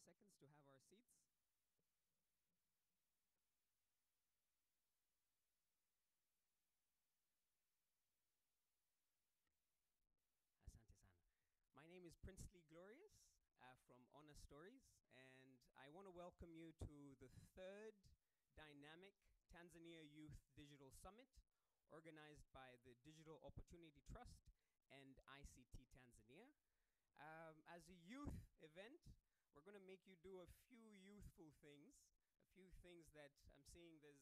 seconds to have our seats. Asante sana. My name is Princely Glorious from Honor Stories, and I want to welcome you to the third Dynamic Tanzania Youth Digital Summit, organized by the Digital Opportunity Trust and ICT Tanzania. As a youth event, we're going to make you do a few youthful things, a few things that I'm seeing the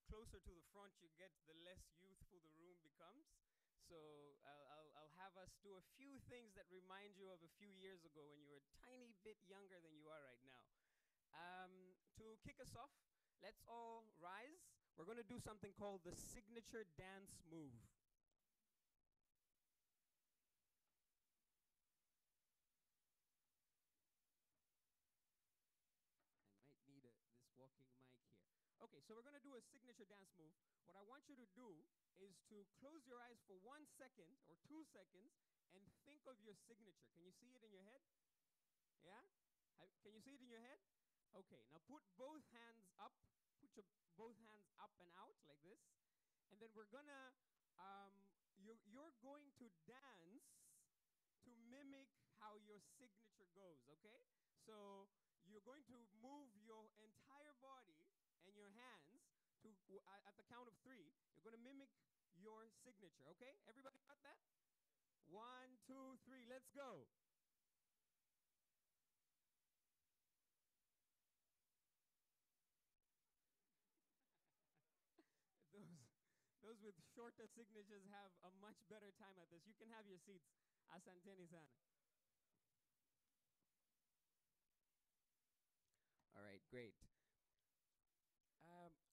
closer to the front you get, the less youthful the room becomes. So I'll have us do a few things that remind you of a few years ago when you were a tiny bit younger than you are right now. To kick us off, let's all rise. We're going to do something called the signature dance move. I might need this walking mic here. Okay, so we're going to do a signature dance move. What I want you to do is to close your eyes for 1 second or 2 seconds and think of your signature. Can you see it in your head? Yeah? Can you see it in your head? Okay, now put both hands up. Put your both hands up and out like this. And then we're gonna, you're going to dance to mimic how your signature goes, okay? So you're going to move your entire body and your hands to, at the count of 3, you're going to mimic your signature, okay? Everybody got that? 1, 2, 3, let's go. Those with shorter signatures have a much better time at this. You can have your seats. Asanteni sana. All right, great.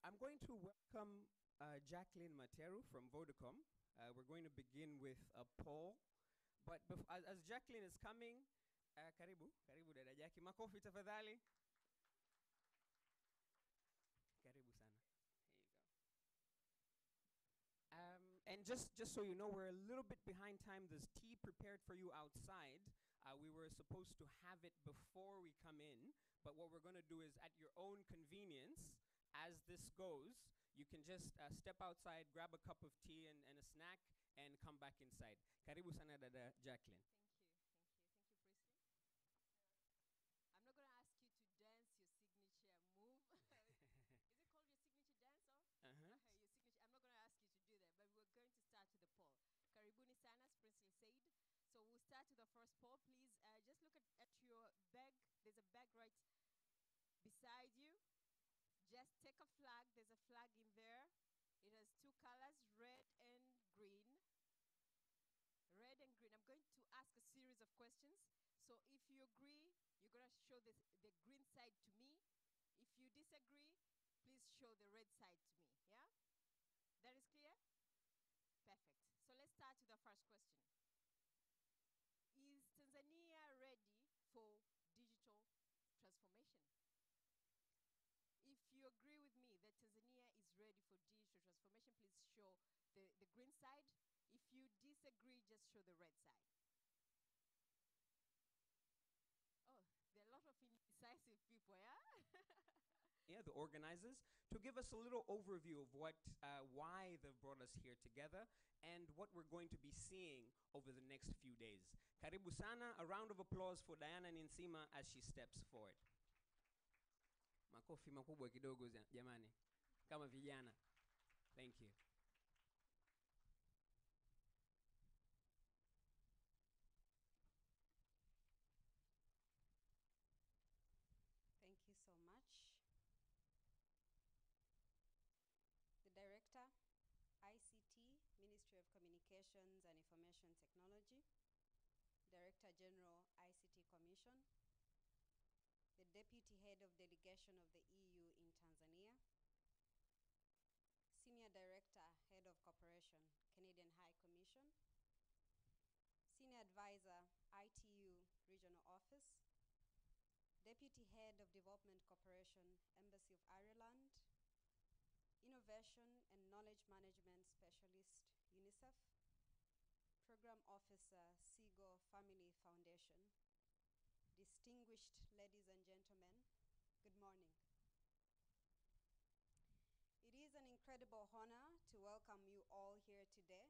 I'm going to welcome Jacqueline Materu from Vodacom. We're going to begin with a poll. But as Jacqueline is coming, karibu dada Jackie. Makofi tafadhali. Karibu sana. Here you go. And just so you know, we're a little bit behind time. There's tea prepared for you outside. We were supposed to have it before we come in, but what we're going to do is at your own convenience, as this goes, you can just step outside, grab a cup of tea and a snack, and come back inside. Karibu sana dada Jacqueline. Thank you, Priestley. I'm not going to ask you to dance your signature move. Is it called your signature dance? Or? Your signature. I'm not going to ask you to do that, but we're going to start with the poll. Karibuni sana, as Priestley said. So we'll start with the first poll. Please just look at your bag. There's a bag right beside you. Just take a flag. There's a flag in there. It has 2 colors, red and green. Red and green. I'm going to ask a series of questions. So if you agree, you're going to show the green side to me. If you disagree, please show the red side to me. Yeah? That is clear? Perfect. So let's start with the first question. Is Tanzania ready for digital transformation? If you agree with me that Tanzania is ready for digital transformation, please show the green side. If you disagree, just show the red side. Oh, there are a lot of indecisive people, yeah? Yeah, the organizers, to give us a little overview of why they've brought us here together and what we're going to be seeing over the next few days. Karibu sana, a round of applause for Diana Ninsima as she steps forward. Makofi makubwa kidogo jamani, kama vijana. Thank you. Thank you so much. The Director, ICT, Ministry of Communications and Information Technology, Director General, ICT Commission, the Deputy Head of Delegation of the EU in Tanzania, Senior Director, Head of Cooperation, Canadian High Commission, Senior Advisor, ITU Regional Office, Deputy Head of Development Cooperation, Embassy of Ireland, Innovation and Knowledge Management Specialist, Unicef, Program Officer, Seagull Family Foundation, distinguished ladies and gentlemen, good morning. It is an incredible honor to welcome you all here today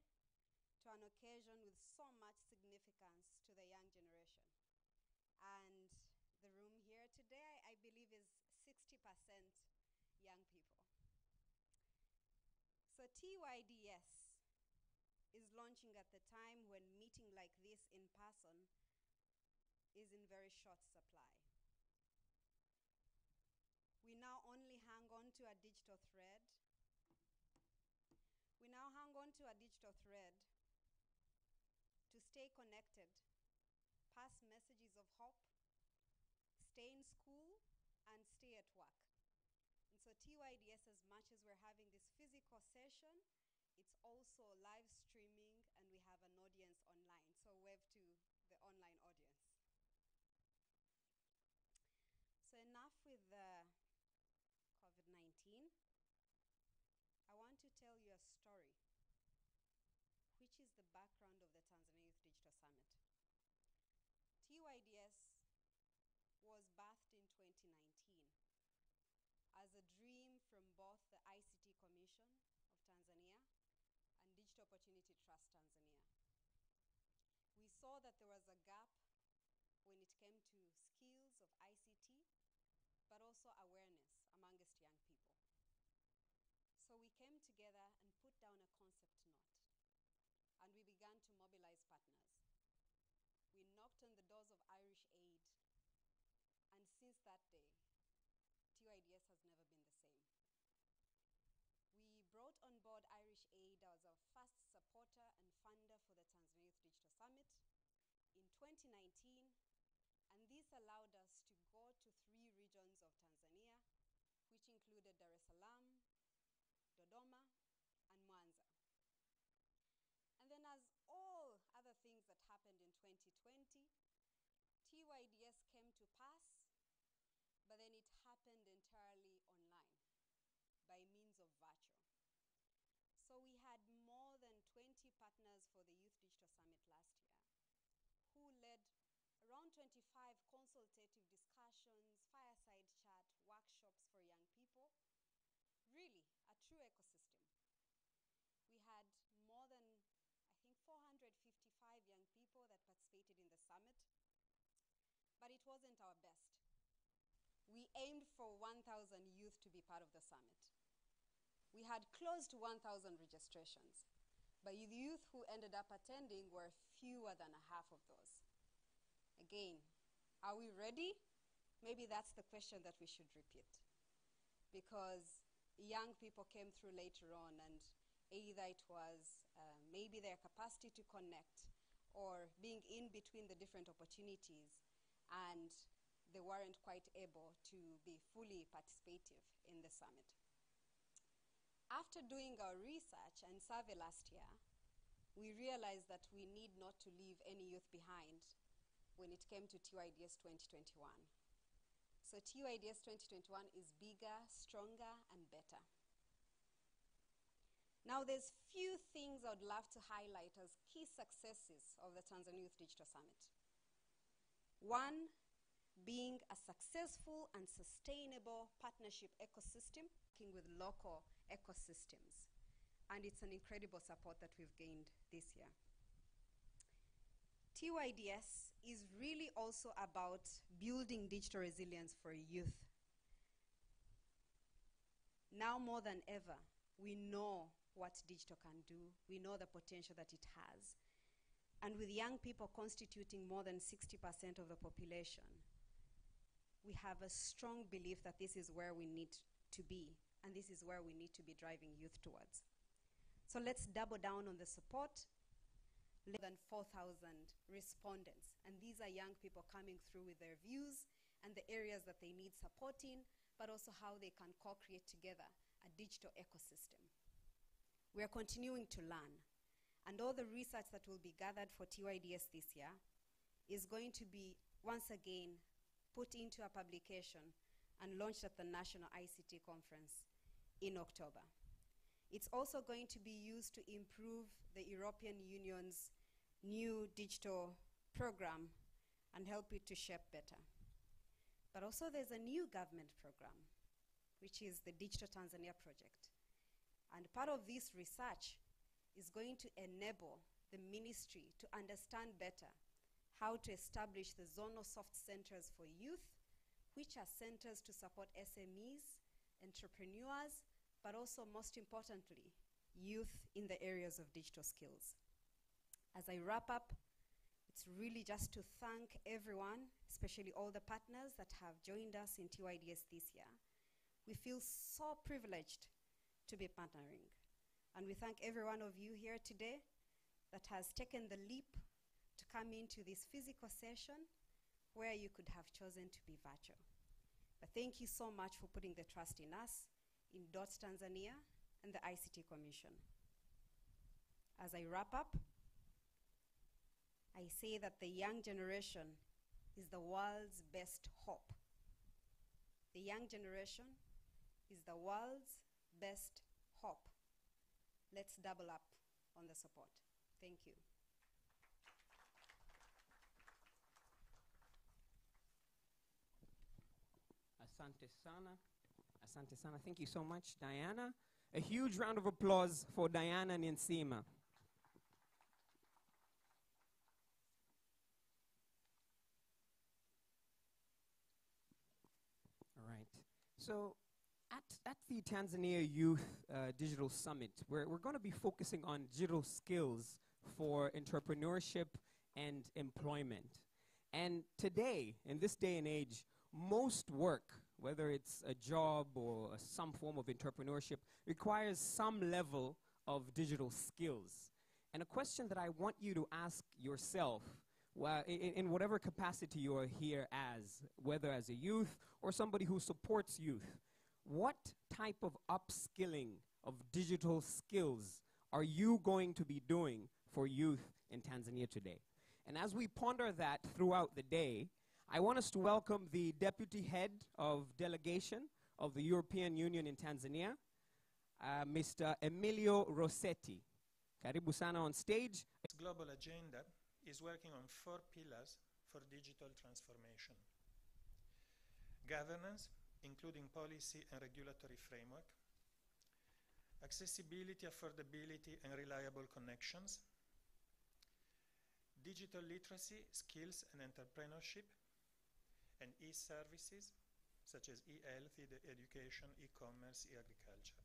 to an occasion with so much significance to the young generation. And the room here today, I believe, is 60% young people. So TYDS is launching at the time when meeting like this in person is in very short supply. We now only hang on to a digital thread. We now hang on to a digital thread to stay connected, pass messages of hope, stay in school, and stay at work. And so TYDS, as much as we're having this physical session, it's also live streaming, and we have an audience online. So wave to the online audience. So enough with the COVID-19. I want to tell you a story, which is the background of the Tanzania Youth Digital Summit. TYDS was birthed in 2019 as a dream from both the ICT Commission of Tanzania and Digital Opportunity Trust Tanzania. We saw that there was a gap when it came to skills of ICT, but also awareness amongst young people. So we came together and put down a concept note, and we began to mobilize partners. We knocked on the doors of Irish Aid, and since that day, TYDS has never been the same. We brought on board Irish Aid as our first supporter and funder for the Tanzania Youth Digital Summit in 2019, and this allowed us to go to 3 regions of Tanzania, which included Dar es Salaam, Dodoma, and Mwanza. And then, as all other things that happened in 2020, TYDS came to pass, but then it happened entirely online by means of virtual. So we had more than 20 partners for the Youth Digital Summit last year, who led around 25 consultative discussions, fireside chat, workshops for young people. Really, a true ecosystem. We had more than, I think, 455 young people that participated in the summit, but it wasn't our best. We aimed for 1,000 youth to be part of the summit. We had close to 1,000 registrations, but the youth who ended up attending were fewer than a half of those. Again, are we ready? Maybe that's the question that we should repeat, because young people came through later on, and either it was maybe their capacity to connect or being in between the different opportunities, and they weren't quite able to be fully participative in the summit. After doing our research and survey last year, we realized that we need not to leave any youth behind when it came to TYDS 2021. So TYDS 2021 is bigger, stronger, and better. Now, there's few things I would love to highlight as key successes of the Tanzania Youth Digital Summit. One, being a successful and sustainable partnership ecosystem, working with local ecosystems. And it's an incredible support that we've gained this year. TYDS is really also about building digital resilience for youth. Now more than ever, we know what digital can do. We know the potential that it has. And with young people constituting more than 60% of the population, we have a strong belief that this is where we need to be, and this is where we need to be driving youth towards. So let's double down on the support. More than 4,000 respondents, and these are young people coming through with their views and the areas that they need support in, but also how they can co-create together a digital ecosystem. We are continuing to learn, and all the research that will be gathered for TYDS this year is going to be, once again, put into a publication and launched at the National ICT Conference in October. It's also going to be used to improve the European Union's new digital program and help it to shape better. But also there's a new government program, which is the Digital Tanzania project. And part of this research is going to enable the ministry to understand better how to establish the zonal soft centers for youth, which are centers to support SMEs, entrepreneurs, but also most importantly, youth in the areas of digital skills. As I wrap up, it's really just to thank everyone, especially all the partners that have joined us in TYDS this year. We feel so privileged to be partnering. And we thank every one of you here today that has taken the leap to come into this physical session where you could have chosen to be virtual. But thank you so much for putting the trust in us, in DOT Tanzania, and the ICT Commission. As I wrap up, I say that the young generation is the world's best hope. The young generation is the world's best hope. Let's double up on the support. Thank you. Asante sana. Asante sana. Thank you so much, Diana. A huge round of applause for Diana Ninsima. All right. So at the Tanzania Youth Digital Summit, we're going to be focusing on digital skills for entrepreneurship and employment. And today, in this day and age, most work, whether it's a job or some form of entrepreneurship, requires some level of digital skills. And a question that I want you to ask yourself, in whatever capacity you are here as, whether as a youth or somebody who supports youth, what type of upskilling of digital skills are you going to be doing for youth in Tanzania today? And as we ponder that throughout the day, I want us to welcome the Deputy Head of Delegation of the European Union in Tanzania, Mr. Emilio Rossetti. Karibu sana on stage. This global agenda is working on 4 pillars for digital transformation. Governance, including policy and regulatory framework. Accessibility, affordability, and reliable connections. Digital literacy, skills, and entrepreneurship. And e-services, such as e-health, e-education, e-commerce, e-agriculture.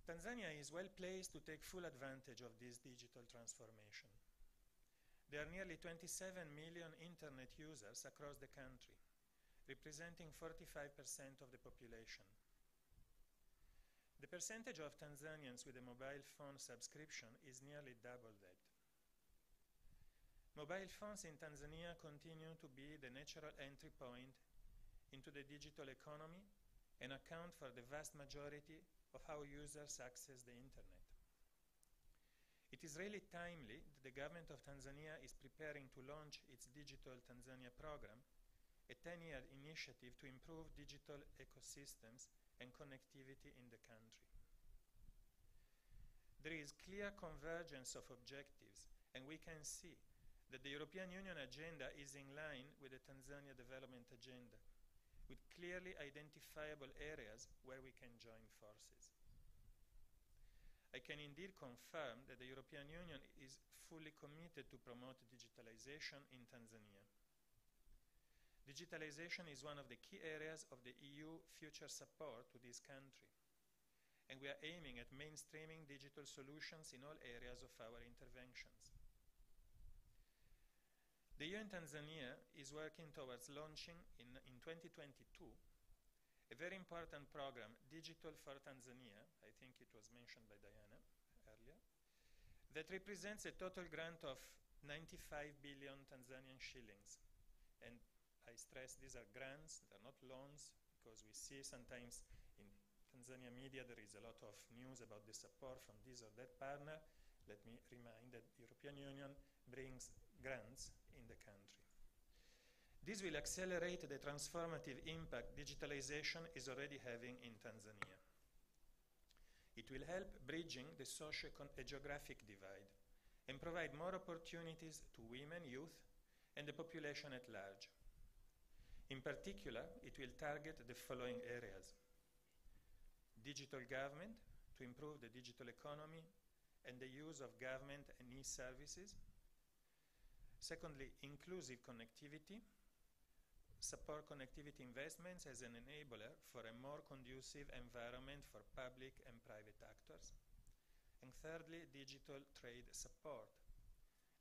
Tanzania is well placed to take full advantage of this digital transformation. There are nearly 27 million internet users across the country, representing 45% of the population. The percentage of Tanzanians with a mobile phone subscription is nearly double that. Mobile phones in Tanzania continue to be the natural entry point into the digital economy and account for the vast majority of how users access the internet. It is really timely that the government of Tanzania is preparing to launch its Digital Tanzania program, a 10-year initiative to improve digital ecosystems and connectivity in the country. There is clear convergence of objectives, and we can see that the European Union agenda is in line with the Tanzania development agenda, with clearly identifiable areas where we can join forces. I can indeed confirm that the European Union is fully committed to promote digitalization in Tanzania. Digitalization is one of the key areas of the EU future support to this country, and we are aiming at mainstreaming digital solutions in all areas of our interventions. The EU in Tanzania is working towards launching in 2022 a very important program, Digital for Tanzania, I think it was mentioned by Diana earlier, that represents a total grant of 95 billion Tanzanian shillings. And I stress these are grants, they're not loans, because we see sometimes in Tanzania media there is a lot of news about the support from this or that partner. Let me remind that the European Union brings grants in the country. This will accelerate the transformative impact digitalization is already having in Tanzania. It will help bridging the socio-geographic divide and provide more opportunities to women, youth, and the population at large. In particular, it will target the following areas: digital government, to improve the digital economy and the use of government and e-services. Secondly, inclusive connectivity, support connectivity investments as an enabler for a more conducive environment for public and private actors. And thirdly, digital trade support,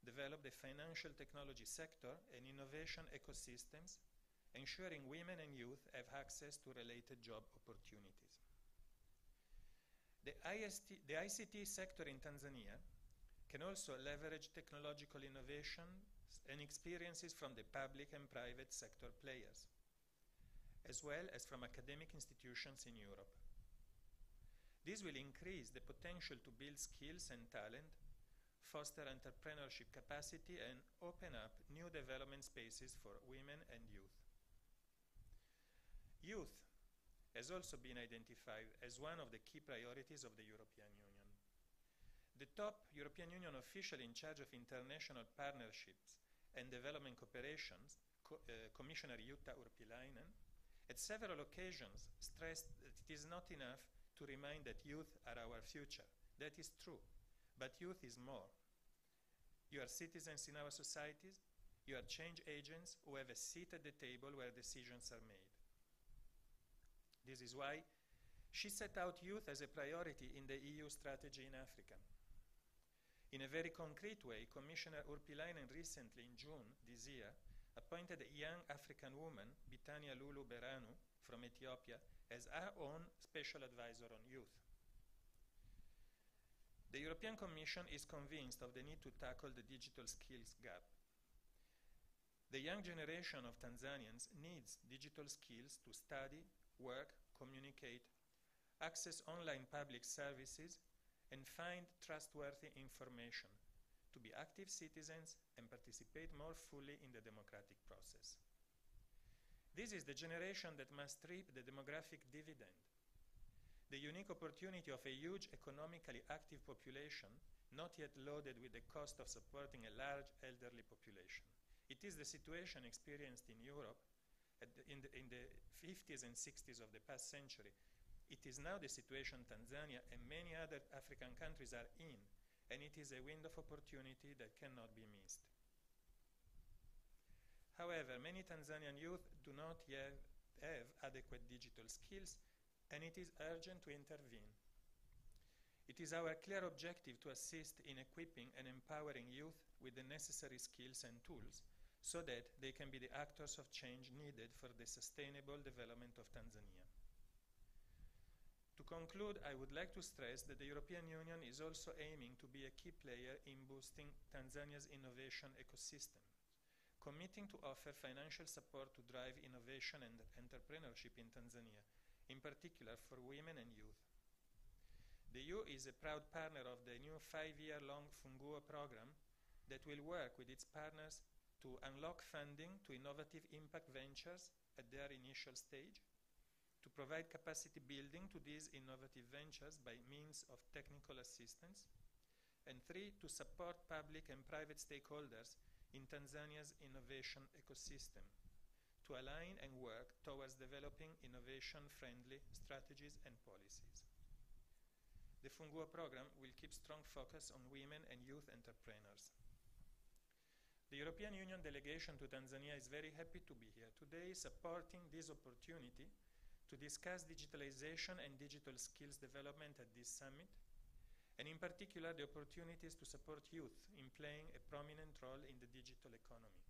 develop the financial technology sector and innovation ecosystems, ensuring women and youth have access to related job opportunities. The ICT sector in Tanzania can also leverage technological innovations and experiences from the public and private sector players, as well as from academic institutions in Europe. This will increase the potential to build skills and talent, foster entrepreneurship capacity, and open up new development spaces for women and youth. Youth has also been identified as one of the key priorities of the European Union. The top European Union official in charge of international partnerships and development cooperations, Commissioner Jutta Urpilainen, at several occasions stressed that it is not enough to remind that youth are our future. That is true, but youth is more. You are citizens in our societies, you are change agents who have a seat at the table where decisions are made. This is why she set out youth as a priority in the EU strategy in Africa. In a very concrete way, Commissioner Urpilainen recently, in June this year, appointed a young African woman, Bitania Lulu Beranu, from Ethiopia, as our own special advisor on youth. The European Commission is convinced of the need to tackle the digital skills gap. The young generation of Tanzanians needs digital skills to study, work, communicate, access online public services, and find trustworthy information, to be active citizens and participate more fully in the democratic process. This is the generation that must reap the demographic dividend, the unique opportunity of a huge economically active population, not yet loaded with the cost of supporting a large elderly population. It is the situation experienced in Europe in the 50s and 60s of the past century. It is now the situation Tanzania and many other African countries are in, and it is a window of opportunity that cannot be missed. However, many Tanzanian youth do not yet have adequate digital skills, and it is urgent to intervene. It is our clear objective to assist in equipping and empowering youth with the necessary skills and tools so that they can be the actors of change needed for the sustainable development of Tanzania. To conclude, I would like to stress that the European Union is also aiming to be a key player in boosting Tanzania's innovation ecosystem, committing to offer financial support to drive innovation and entrepreneurship in Tanzania, in particular for women and youth. The EU is a proud partner of the new 5-year-long Funguo program that will work with its partners to unlock funding to innovative impact ventures at their initial stage, to provide capacity building to these innovative ventures by means of technical assistance, and 3, to support public and private stakeholders in Tanzania's innovation ecosystem, to align and work towards developing innovation-friendly strategies and policies. The Funguo program will keep strong focus on women and youth entrepreneurs. The European Union delegation to Tanzania is very happy to be here today, supporting this opportunity to discuss digitalization and digital skills development at this summit, and in particular the opportunities to support youth in playing a prominent role in the digital economy.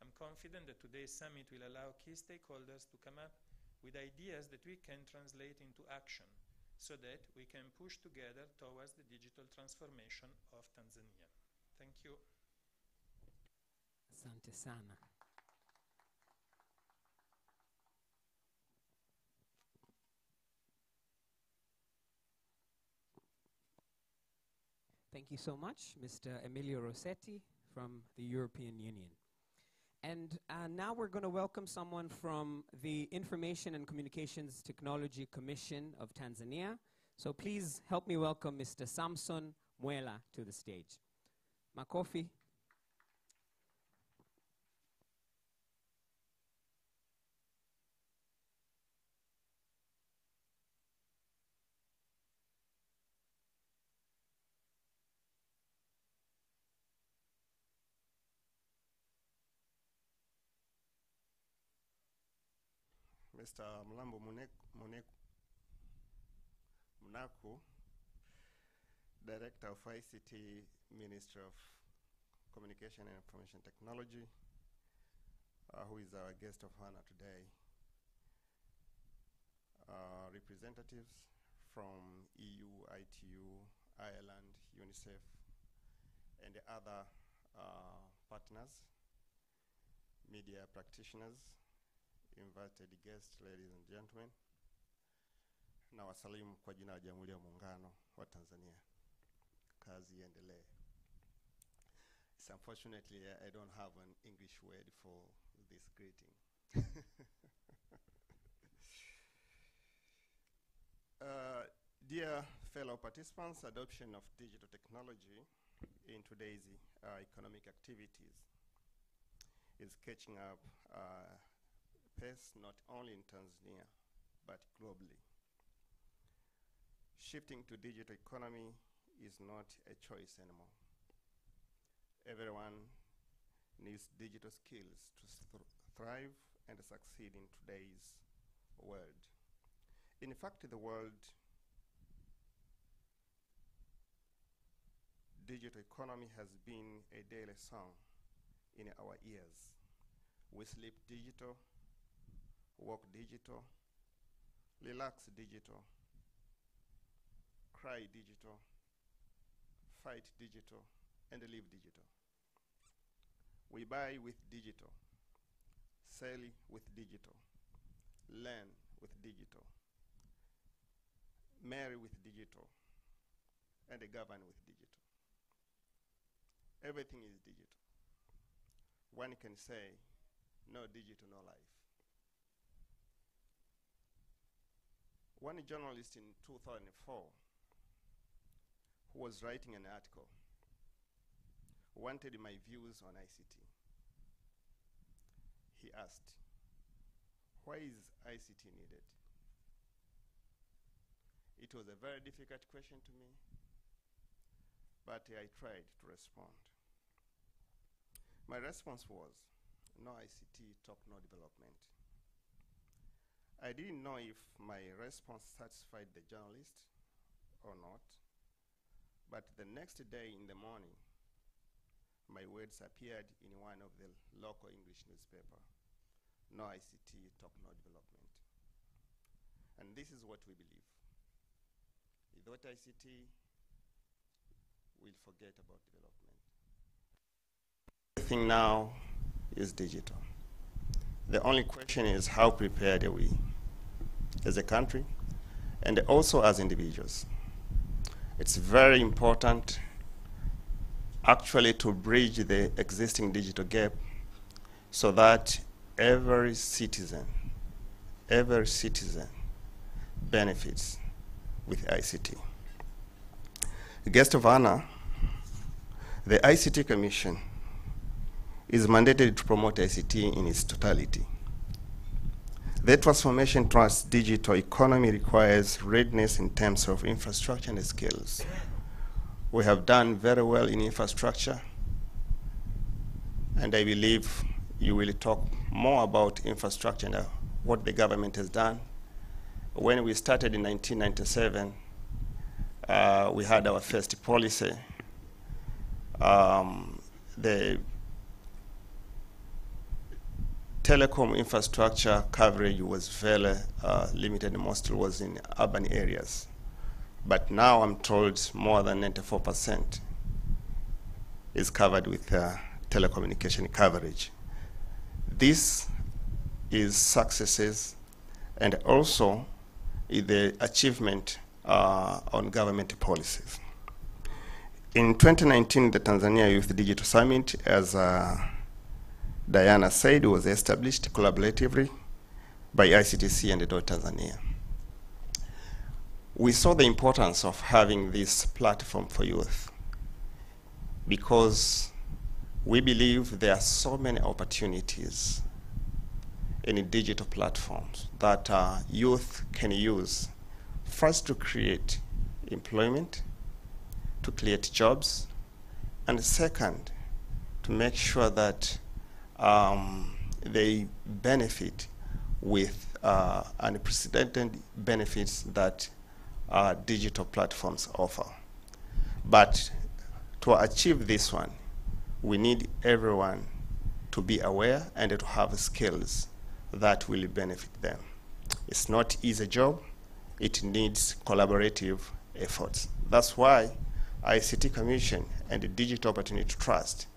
I'm confident that today's summit will allow key stakeholders to come up with ideas that we can translate into action so that we can push together towards the digital transformation of Tanzania. Thank you. Asante sana. Thank you so much, Mr. Emilio Rossetti from the European Union. And now we're going to welcome someone from the Information and Communications Technology Commission of Tanzania. So please help me welcome Mr. Samson Mwela to the stage. Makofi. Mr. Mlambo Munaku, Director of ICT, Ministry of Communication and Information Technology, who is our guest of honor today. Representatives from EU, ITU, Ireland, Unicef, and the other partners, media practitioners, invited guests, ladies and gentlemen. Na wasalimu kwa jina la Jamhuri ya Muungano wa Tanzania. Kazi iendelee. Unfortunately, I don't have an English word for this greeting. Dear fellow participants, adoption of digital technology in today's economic activities is catching up pace not only in Tanzania, but globally. Shifting to digital economy is not a choice anymore. Everyone needs digital skills to thrive and succeed in today's world. In fact, the world digital economy has been a daily song in our ears. We sleep digital, work digital, relax digital, cry digital, fight digital, and live digital. We buy with digital, sell with digital, learn with digital, marry with digital, and govern with digital. Everything is digital. One can say, no digital, no life. One journalist in 2004 who was writing an article wanted my views on ICT. He asked, why is ICT needed? It was a very difficult question to me, but I tried to respond. My response was, no ICT, talk no development. I didn't know if my response satisfied the journalist or not, but the next day in the morning, my words appeared in one of the local English newspaper. No ICT, talk no development. And this is what we believe. Without ICT, we'll forget about development. Everything now is digital. The only question is how prepared are we as a country and also as individuals. It's very important actually to bridge the existing digital gap so that every citizen benefits with ICT. Guest of honor, the ICT Commission is mandated to promote ICT in its totality. The transformation towards digital economy requires readiness in terms of infrastructure and skills. We have done very well in infrastructure, and I believe you will talk more about infrastructure and what the government has done. When we started in 1997, we had our first policy. The telecom infrastructure coverage was very limited, mostly was in urban areas. But now I'm told more than 94% is covered with telecommunication coverage. This is successes and also the achievement on government policies. In 2019, the Tanzania Youth Digital Summit, as Diana said, was established collaboratively by ICTC and DOT Tanzania. We saw the importance of having this platform for youth because we believe there are so many opportunities in digital platforms that youth can use, first to create employment, to create jobs, and second, to make sure that they benefit with unprecedented benefits that digital platforms offer. But to achieve this one, we need everyone to be aware and to have skills that will benefit them. It's not easy job. It needs collaborative efforts. That's why ICT Commission and the Digital Opportunity Trust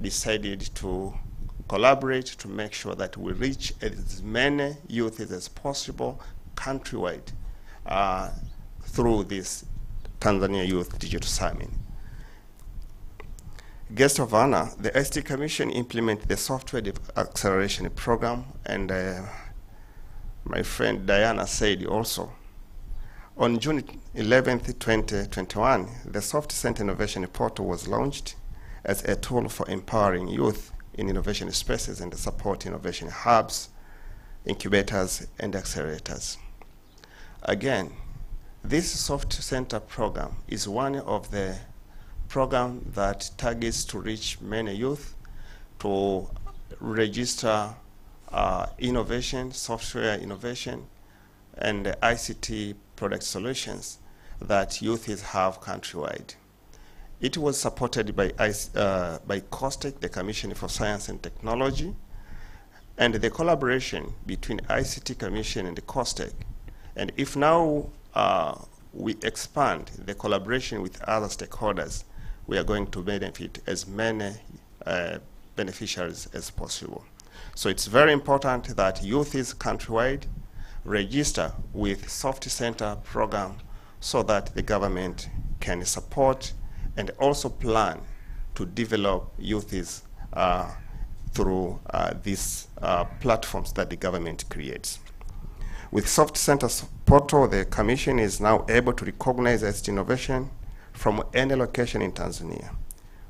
decided to collaborate to make sure that we reach as many youth as possible countrywide through this Tanzania Youth Digital Summit. Guest of honor, the ICT Commission implemented the Software Acceleration Program, and my friend Diana said also, on June 11th, 2021, the Soft Center Innovation Portal was launched as a tool for empowering youth in innovation spaces and support innovation hubs, incubators, and accelerators. Again, this Soft Center program is one of the programs that targets to reach many youth to register innovation, software innovation, and ICT product solutions that youth have countrywide. It was supported by COSTECH, the Commission for Science and Technology, and the collaboration between ICT Commission and the COSTECH. And if now we expand the collaboration with other stakeholders, we are going to benefit as many beneficiaries as possible. So it's very important that youth is countrywide register with Soft Center program so that the government can support and also plan to develop youths through these platforms that the government creates. With Soft Center portal, the Commission is now able to recognize ICT innovation from any location in Tanzania.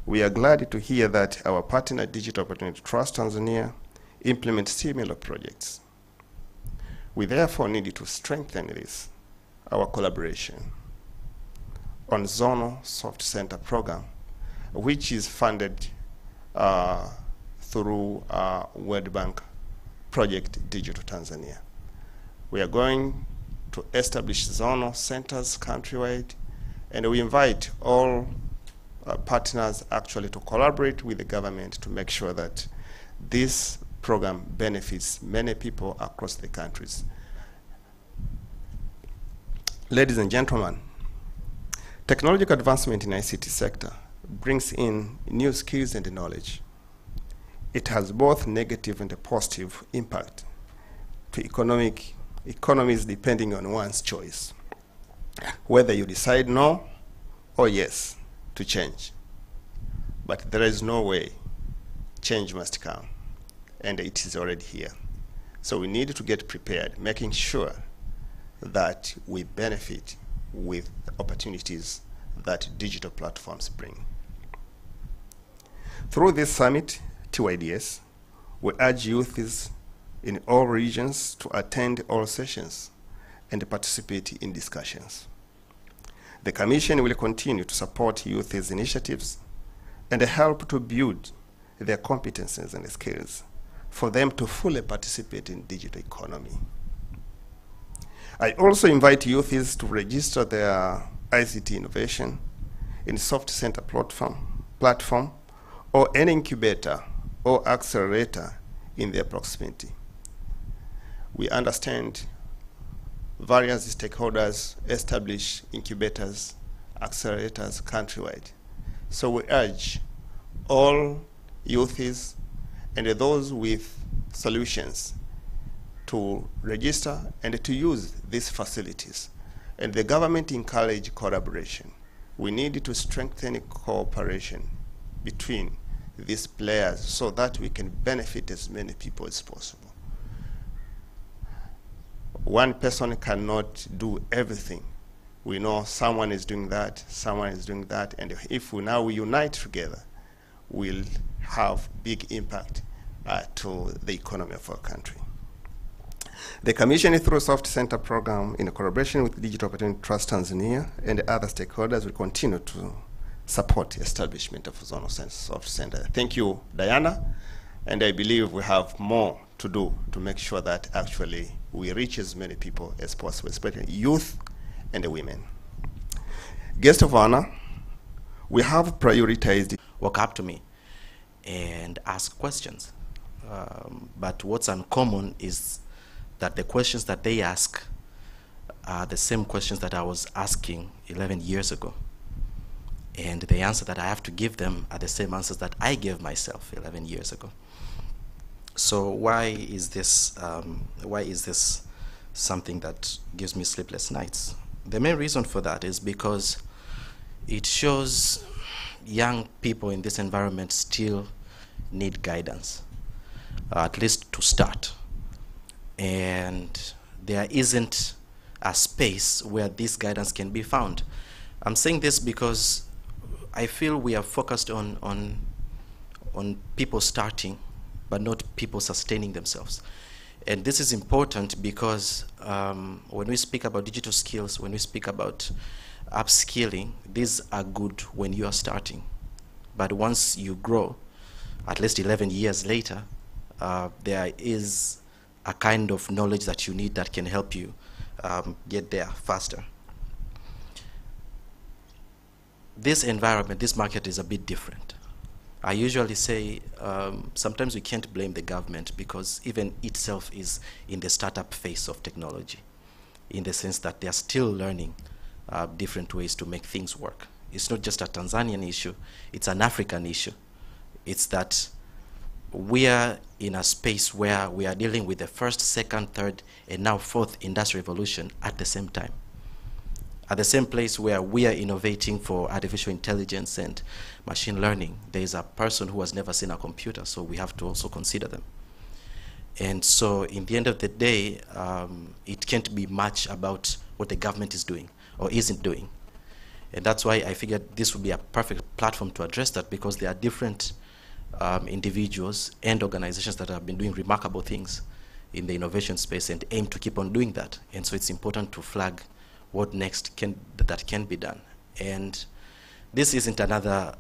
We are glad to hear that our partner Digital Opportunity Trust Tanzania implements similar projects. We therefore need to strengthen this, our collaboration on Zonal Soft Center program, which is funded through World Bank project Digital Tanzania. We are going to establish zonal centers countrywide, and we invite all partners actually to collaborate with the government to make sure that this program benefits many people across the countries. Ladies and gentlemen, technological advancement in ICT sector brings in new skills and knowledge. It has both negative and a positive impact to economies depending on one's choice, whether you decide no or yes to change. But there is no way change must come, and it is already here. So we need to get prepared, making sure that we benefit with opportunities that digital platforms bring. Through this summit, TYDS, we urge youths in all regions to attend all sessions and participate in discussions. The Commission will continue to support youth's initiatives and help to build their competences and skills for them to fully participate in digital economy. I also invite youths to register their ICT innovation in Soft Center platform or any incubator or accelerator in their proximity. We understand various stakeholders establish incubators, accelerators countrywide. So we urge all youths and those with solutions to register and to use these facilities. And the government encourage collaboration. We need to strengthen cooperation between these players so that we can benefit as many people as possible. One person cannot do everything. We know someone is doing that, someone is doing that, and if we now unite together, we'll have big impact to the economy of our country. The Commission through Soft Center program in collaboration with Digital Opportunity Trust Tanzania and other stakeholders will continue to support the establishment of Zonal Soft Center. Thank you, Diana, and I believe we have more to do to make sure that actually we reach as many people as possible, especially youth and the women. Guest of honor, we have prioritized. Walk up to me and ask questions. But what's uncommon is that the questions that they ask are the same questions that I was asking 11 years ago. And the answer that I have to give them are the same answers that I gave myself 11 years ago. So why is this something that gives me sleepless nights? The main reason for that is because it shows young people in this environment still need guidance, at least to start. And there isn't a space where this guidance can be found. I'm saying this because I feel we are focused on people starting, but not people sustaining themselves. And this is important because when we speak about digital skills, when we speak about upskilling, these are good when you are starting. But once you grow, at least 11 years later, there is a kind of knowledge that you need that can help you get there faster. This environment, this market is a bit different. I usually say sometimes we can't blame the government because even itself is in the startup phase of technology, in the sense that they are still learning different ways to make things work. It's not just a Tanzanian issue, it's an African issue. It's that we are in a space where we are dealing with the first, second, third, and now fourth industrial revolution at the same time. At the same place where we are innovating for artificial intelligence and machine learning, there is a person who has never seen a computer, so we have to also consider them. And so in the end of the day, it can't be much about what the government is doing or isn't doing. And that's why I figured this would be a perfect platform to address that, because there are different individuals and organizations that have been doing remarkable things in the innovation space and aim to keep on doing that. And so it's important to flag what next that can be done. And this isn't another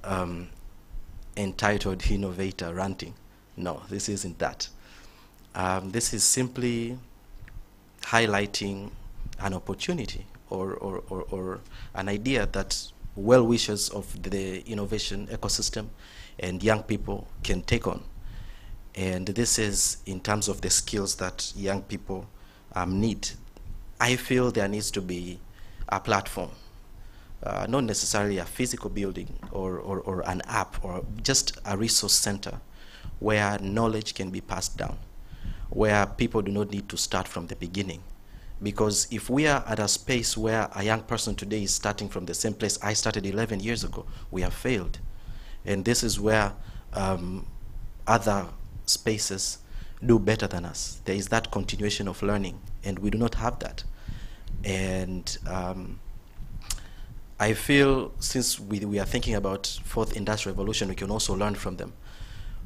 entitled innovator ranting. No, this isn't that. This is simply highlighting an opportunity or an idea that well-wishers of the innovation ecosystem and young people can take on. And this is in terms of the skills that young people need. I feel there needs to be a platform, not necessarily a physical building or an app or just a resource center where knowledge can be passed down, where people do not need to start from the beginning. Because if we are at a space where a young person today is starting from the same place I started 11 years ago, we have failed. And this is where other spaces do better than us. There is that continuation of learning, and we do not have that. And I feel since we are thinking about fourth industrial revolution, we can also learn from them.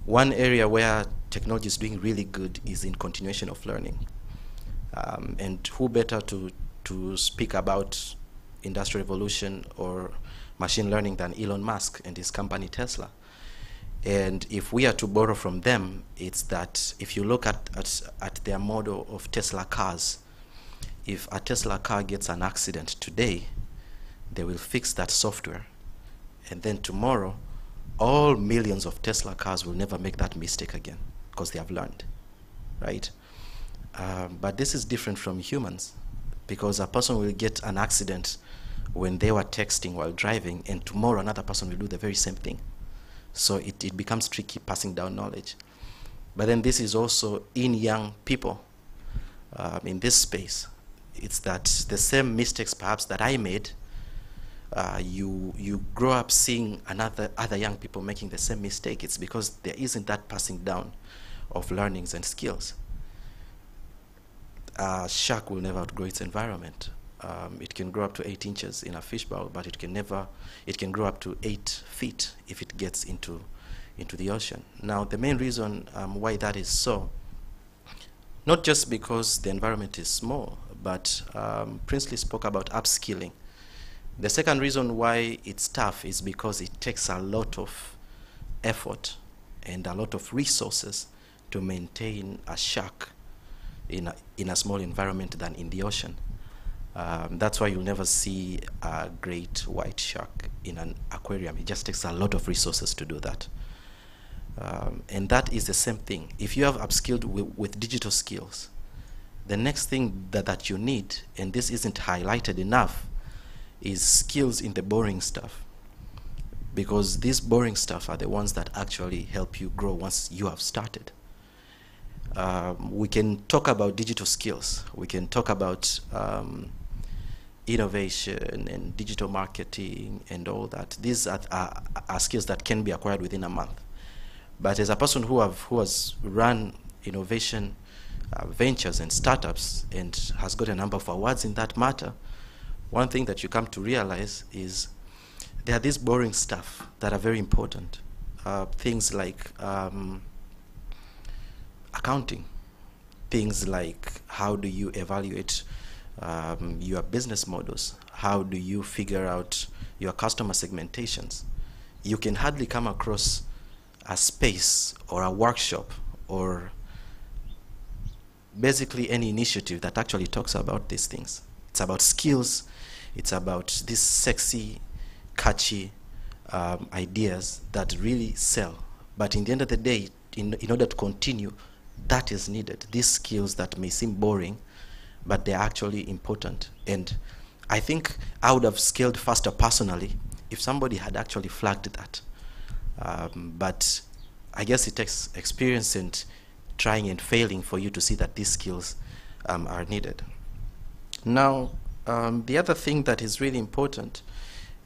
One area where technology is doing really good is in continuation of learning. And who better to speak about industrial revolution or machine learning than Elon Musk and his company Tesla. And if we are to borrow from them, it's that if you look at their model of Tesla cars, if a Tesla car gets an accident today, they will fix that software. And then tomorrow, all millions of Tesla cars will never make that mistake again because they have learned, right? But this is different from humans, because a person will get an accident when they were texting while driving, and tomorrow another person will do the very same thing. So it becomes tricky passing down knowledge. But then this is also in young people in this space. It's that the same mistakes perhaps that I made, you grow up seeing other young people making the same mistake. It's because there isn't that passing down of learnings and skills. A shark will never outgrow its environment. It can grow up to 8 inches in a fish bowl, but it can grow up to 8 feet if it gets into the ocean. Now, the main reason why that is so, not just because the environment is small, but Princely spoke about upskilling. The second reason why it's tough is because it takes a lot of effort and a lot of resources to maintain a shark in a small environment than in the ocean. That's why you'll never see a great white shark in an aquarium. It just takes a lot of resources to do that. And that is the same thing. If you have upskilled with digital skills, the next thing that you need, and this isn't highlighted enough, is skills in the boring stuff. Because these boring stuff are the ones that actually help you grow once you have started. We can talk about digital skills. We can talk about innovation and digital marketing and all that. These are skills that can be acquired within a month. But as a person who has run innovation ventures and startups and has got a number of awards in that matter, one thing that you come to realize is there are these boring stuff that are very important. Things like accounting, things like how do you evaluate your business models, how do you figure out your customer segmentations. You can hardly come across a space or a workshop or basically any initiative that actually talks about these things. It's about skills, it's about these sexy, catchy ideas that really sell. But in the end of the day, in order to continue, that is needed. These skills that may seem boring, but they're actually important. And I think I would have scaled faster personally if somebody had actually flagged that. But I guess it takes experience and trying and failing for you to see that these skills are needed. Now, the other thing that is really important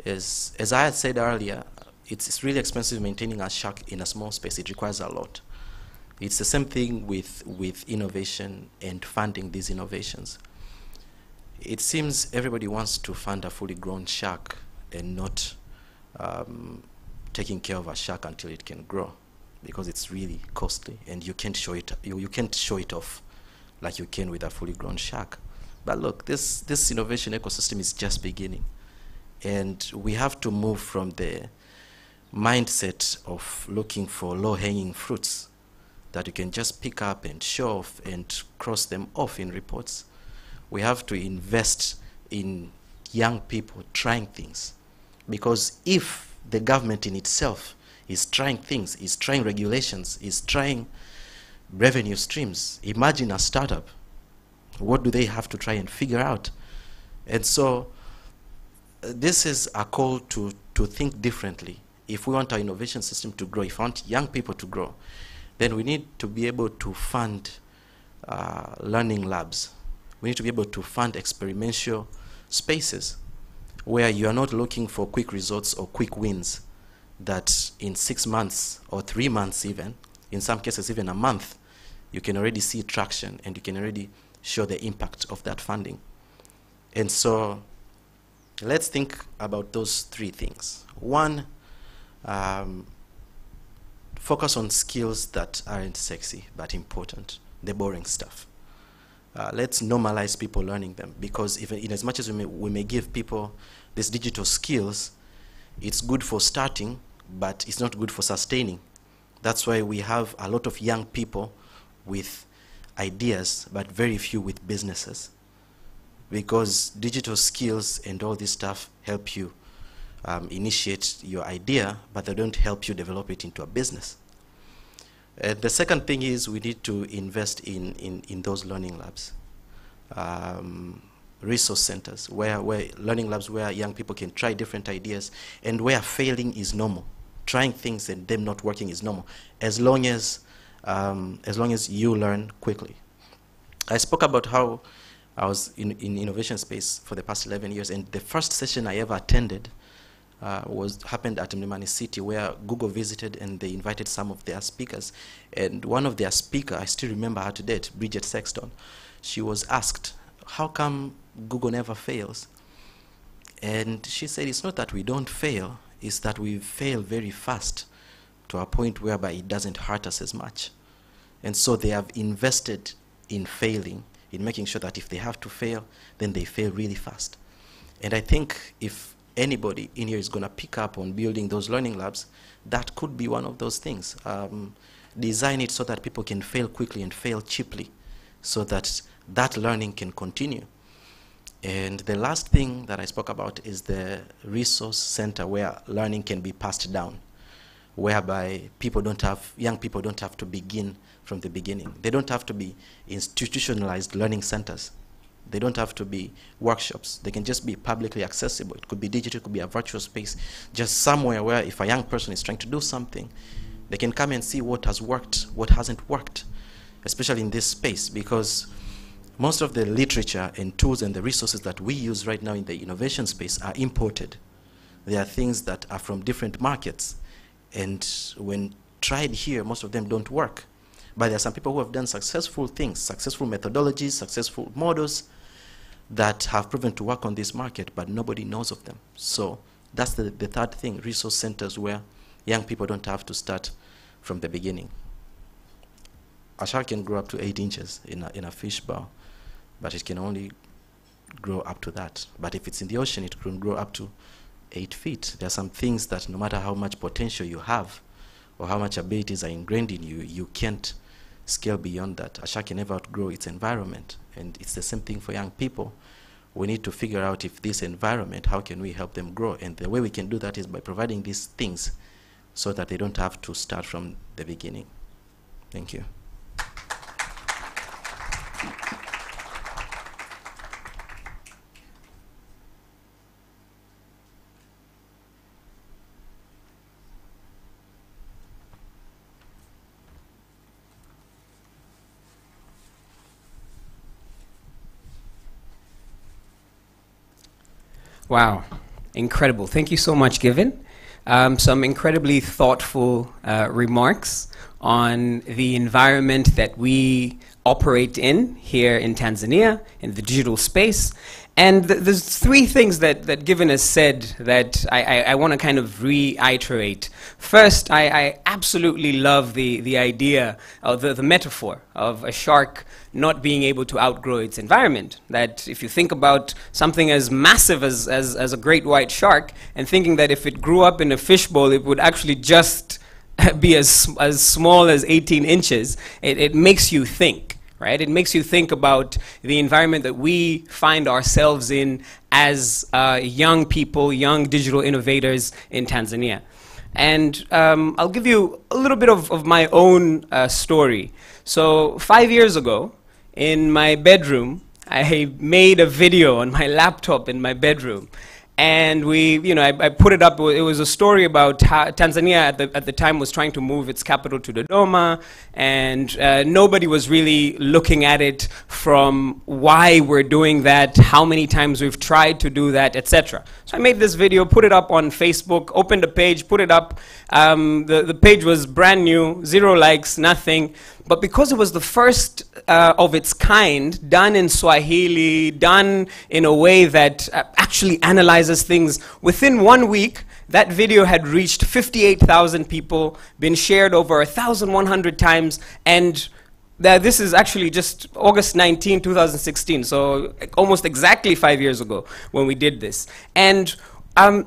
is, as I had said earlier, it's really expensive maintaining a shark in a small space. It requires a lot. It's the same thing with innovation and funding these innovations. It seems everybody wants to fund a fully grown shark and not taking care of a shark until it can grow, because it's really costly and you can't show it. You can't show it off like you can with a fully grown shark. But look, this innovation ecosystem is just beginning, and we have to move from the mindset of looking for low-hanging fruits that you can just pick up and show off and cross them off in reports. We have to invest in young people trying things, because if the government in itself is trying things, is trying regulations, is trying revenue streams, imagine a startup. What do they have to try and figure out? And so this is a call to think differently. If we want our innovation system to grow, if we want young people to grow, then we need to be able to fund learning labs. We need to be able to fund experiential spaces where you are not looking for quick results or quick wins that in 6 months or 3 months even, in some cases even a month, you can already see traction and you can already show the impact of that funding. And so let's think about those 3 things. One, focus on skills that aren't sexy but important, the boring stuff. Let's normalize people learning them, because even in as much as we may give people these digital skills, it's good for starting, but it's not good for sustaining. That's why we have a lot of young people with ideas, but very few with businesses, because digital skills and all this stuff help you initiate your idea, but they don't help you develop it into a business. The second thing is we need to invest in those learning labs, resource centers, where learning labs where young people can try different ideas and where failing is normal. Trying things and them not working is normal, as long as you learn quickly. I spoke about how I was in innovation space for the past 11 years, and the first session I ever attended happened at Mlimani City, where Google visited and they invited some of their speakers. And one of their speakers, I still remember her to date, Bridget Sexton, she was asked, how come Google never fails? And she said, it's not that we don't fail, it's that we fail very fast to a point whereby it doesn't hurt us as much. And so they have invested in failing, in making sure that if they have to fail, then they fail really fast. And I think if anybody in here is going to pick up on building those learning labs, that could be one of those things. Design it so that people can fail quickly and fail cheaply, so that that learning can continue. And the last thing that I spoke about is the resource center where learning can be passed down, whereby young people don't have to begin from the beginning. They don't have to be institutionalized learning centers. They don't have to be workshops. They can just be publicly accessible. It could be digital, it could be a virtual space, just somewhere where if a young person is trying to do something, they can come and see what has worked, what hasn't worked, especially in this space, because most of the literature and tools and the resources that we use right now in the innovation space are imported. They are things that are from different markets, and when tried here, most of them don't work. But there are some people who have done successful things, successful methodologies, successful models that have proven to work on this market, but nobody knows of them. So that's the third thing, resource centers where young people don't have to start from the beginning. A shark can grow up to 8 inches in a fish bowl, but it can only grow up to that. But if it's in the ocean, it can grow up to 8 feet. There are some things that no matter how much potential you have or how much abilities are ingrained in you, you can't scale beyond that. A shark can never outgrow its environment. And it's the same thing for young people. We need to figure out if this environment, how can we help them grow? And the way we can do that is by providing these things so that they don't have to start from the beginning. Thank you. Wow, incredible. Thank you so much, Given. Some incredibly thoughtful remarks on the environment that we operate in here in Tanzania, in the digital space. And there's 3 things that Given has said that I want to kind of reiterate. First, I absolutely love the idea, or the metaphor of a shark not being able to outgrow its environment. That if you think about something as massive as a great white shark, and thinking that if it grew up in a fishbowl, it would actually just be as small as 18 inches, it makes you think. Right? It makes you think about the environment that we find ourselves in as young people, young digital innovators in Tanzania. And I'll give you a little bit of my own story. So 5 years ago, in my bedroom, I made a video on my laptop in my bedroom. And I put it up. It was a story about how Tanzania at the time was trying to move its capital to Dodoma, and nobody was really looking at it from why we're doing that, how many times we've tried to do that, etc. So I made this video, put it up on Facebook, opened a page, put it up. The page was brand new, 0 likes, nothing. But because it was the first of its kind, done in Swahili, done in a way that actually analyzes things, within 1 week, that video had reached 58,000 people, been shared over 1,100 times, and this is actually just August 19, 2016, so almost exactly 5 years ago when we did this. And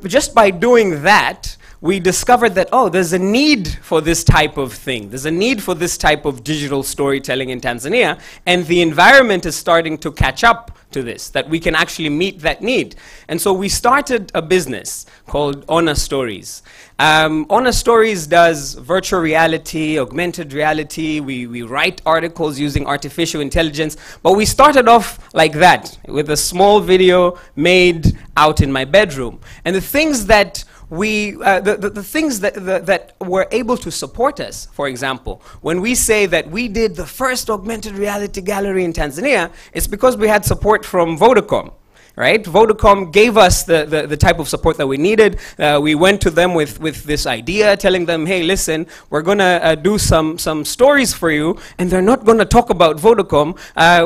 just by doing that, we discovered that, oh, there's a need for this type of thing. There's a need for this type of digital storytelling in Tanzania, and the environment is starting to catch up to this, that we can actually meet that need. And so we started a business called Ona Stories. Ona Stories does virtual reality, augmented reality. We write articles using artificial intelligence, but we started off like that, with a small video made out in my bedroom. And the things that the things that were able to support us, for example, when we say that we did the first augmented reality gallery in Tanzania, it's because we had support from Vodacom. Right? Vodacom gave us the type of support that we needed. We went to them with this idea, telling them, hey, listen, we're going to do some stories for you, and they're not going to talk about Vodacom.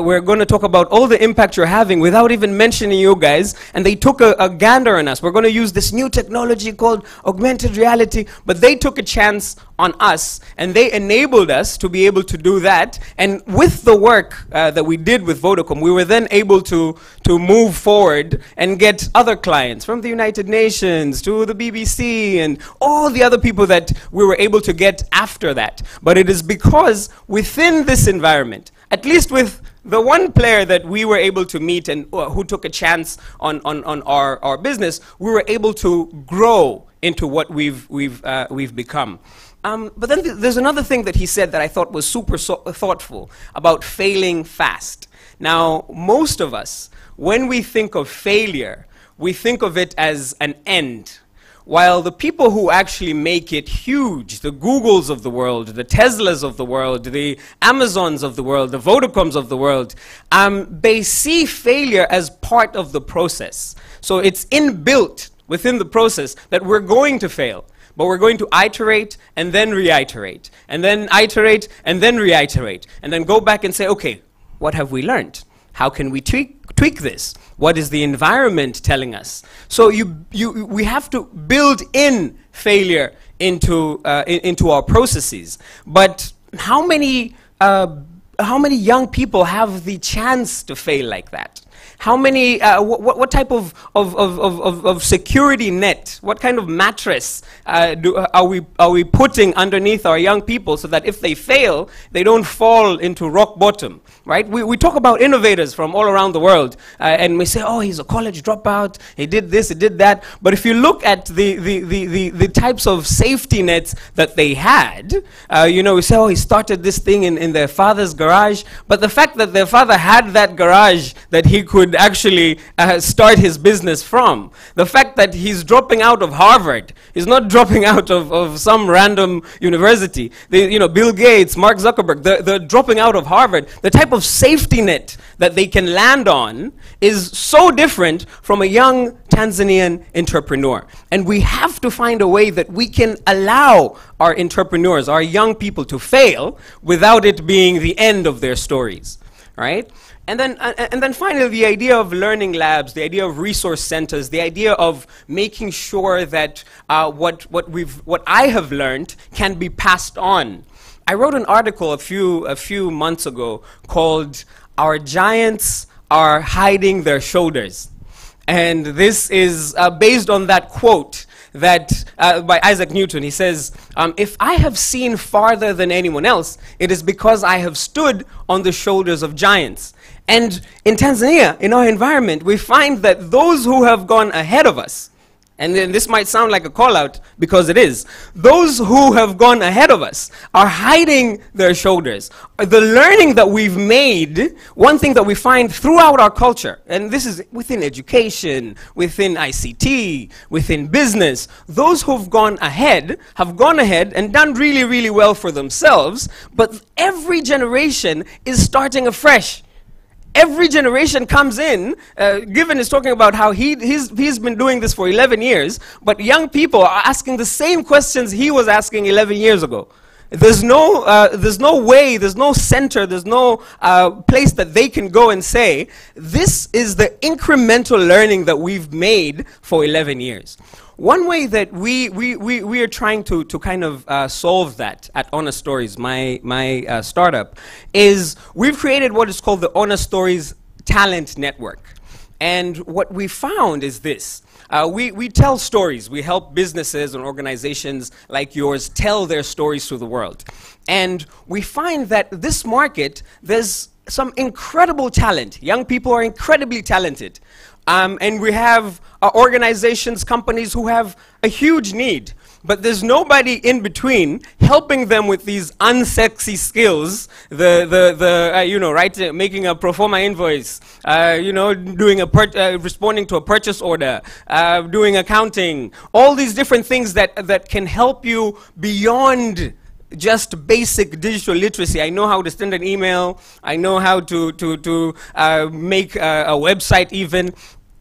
We're going to talk about all the impact you're having without even mentioning you guys. And they took a gander on us. We're going to use this new technology called augmented reality, but they took a chance on us, and they enabled us to be able to do that. And with the work that we did with Vodacom, we were then able to move forward and get other clients from the United Nations to the BBC and all the other people that we were able to get after that. But it is because within this environment, at least with the one player that we were able to meet and who took a chance on our business, we were able to grow into what we've become. But then there's another thing that he said that I thought was super thoughtful about failing fast. Now, most of us, when we think of failure, we think of it as an end. While the people who actually make it huge, the Googles of the world, the Teslas of the world, the Amazons of the world, the Vodacoms of the world, they see failure as part of the process. So it's inbuilt within the process that we're going to fail. But we're going to iterate and then reiterate, and then iterate and then reiterate, and then go back and say, okay, what have we learned? How can we tweak this? What is the environment telling us? So we have to build in failure into our processes. But how many young people have the chance to fail like that? How many, what type of security net, what kind of mattress are we putting underneath our young people so that if they fail, they don't fall into rock bottom, right? We talk about innovators from all around the world, and we say, oh, he's a college dropout, he did this, he did that. But if you look at the types of safety nets that they had, you know, we say, oh, he started this thing in their father's garage. But the fact that their father had that garage that he could actually start his business from. The fact that he's dropping out of Harvard, he's not dropping out of some random university. You know, Bill Gates, Mark Zuckerberg, they're dropping out of Harvard. The type of safety net that they can land on is so different from a young Tanzanian entrepreneur. And we have to find a way that we can allow our entrepreneurs, our young people, to fail without it being the end of their stories, right? And then finally, the idea of learning labs, the idea of resource centers, the idea of making sure that what I have learned can be passed on. I wrote an article a few months ago called "Our Giants Are Hiding Their Shoulders," and this is based on that quote that by Isaac Newton. He says, if I have seen farther than anyone else, it is because I have stood on the shoulders of giants. And in Tanzania, in our environment, we find that those who have gone ahead of us, and then this might sound like a call out because it is, those who have gone ahead of us are hiding their shoulders. The learning that we've made, one thing that we find throughout our culture, and this is within education, within ICT, within business, those who've gone ahead have gone ahead and done really, really well for themselves, but every generation is starting afresh. Every generation comes in, Given is talking about how he's been doing this for 11 years, but young people are asking the same questions he was asking 11 years ago. There's no way, there's no center, there's no place that they can go and say, this is the incremental learning that we've made for 11 years. One way that we are trying to kind of solve that at Honest Stories, my startup, is we've created what is called the Honest Stories Talent Network. And what we found is this. We tell stories. We help businesses and organizations like yours tell their stories to the world. And we find that this market, there's some incredible talent. Young people are incredibly talented. And we have organizations, companies who have a huge need, but there's nobody in between helping them with these unsexy skills, making a pro forma invoice, doing responding to a purchase order, doing accounting, all these different things that can help you beyond just basic digital literacy. I know how to send an email. I know how to make a website even.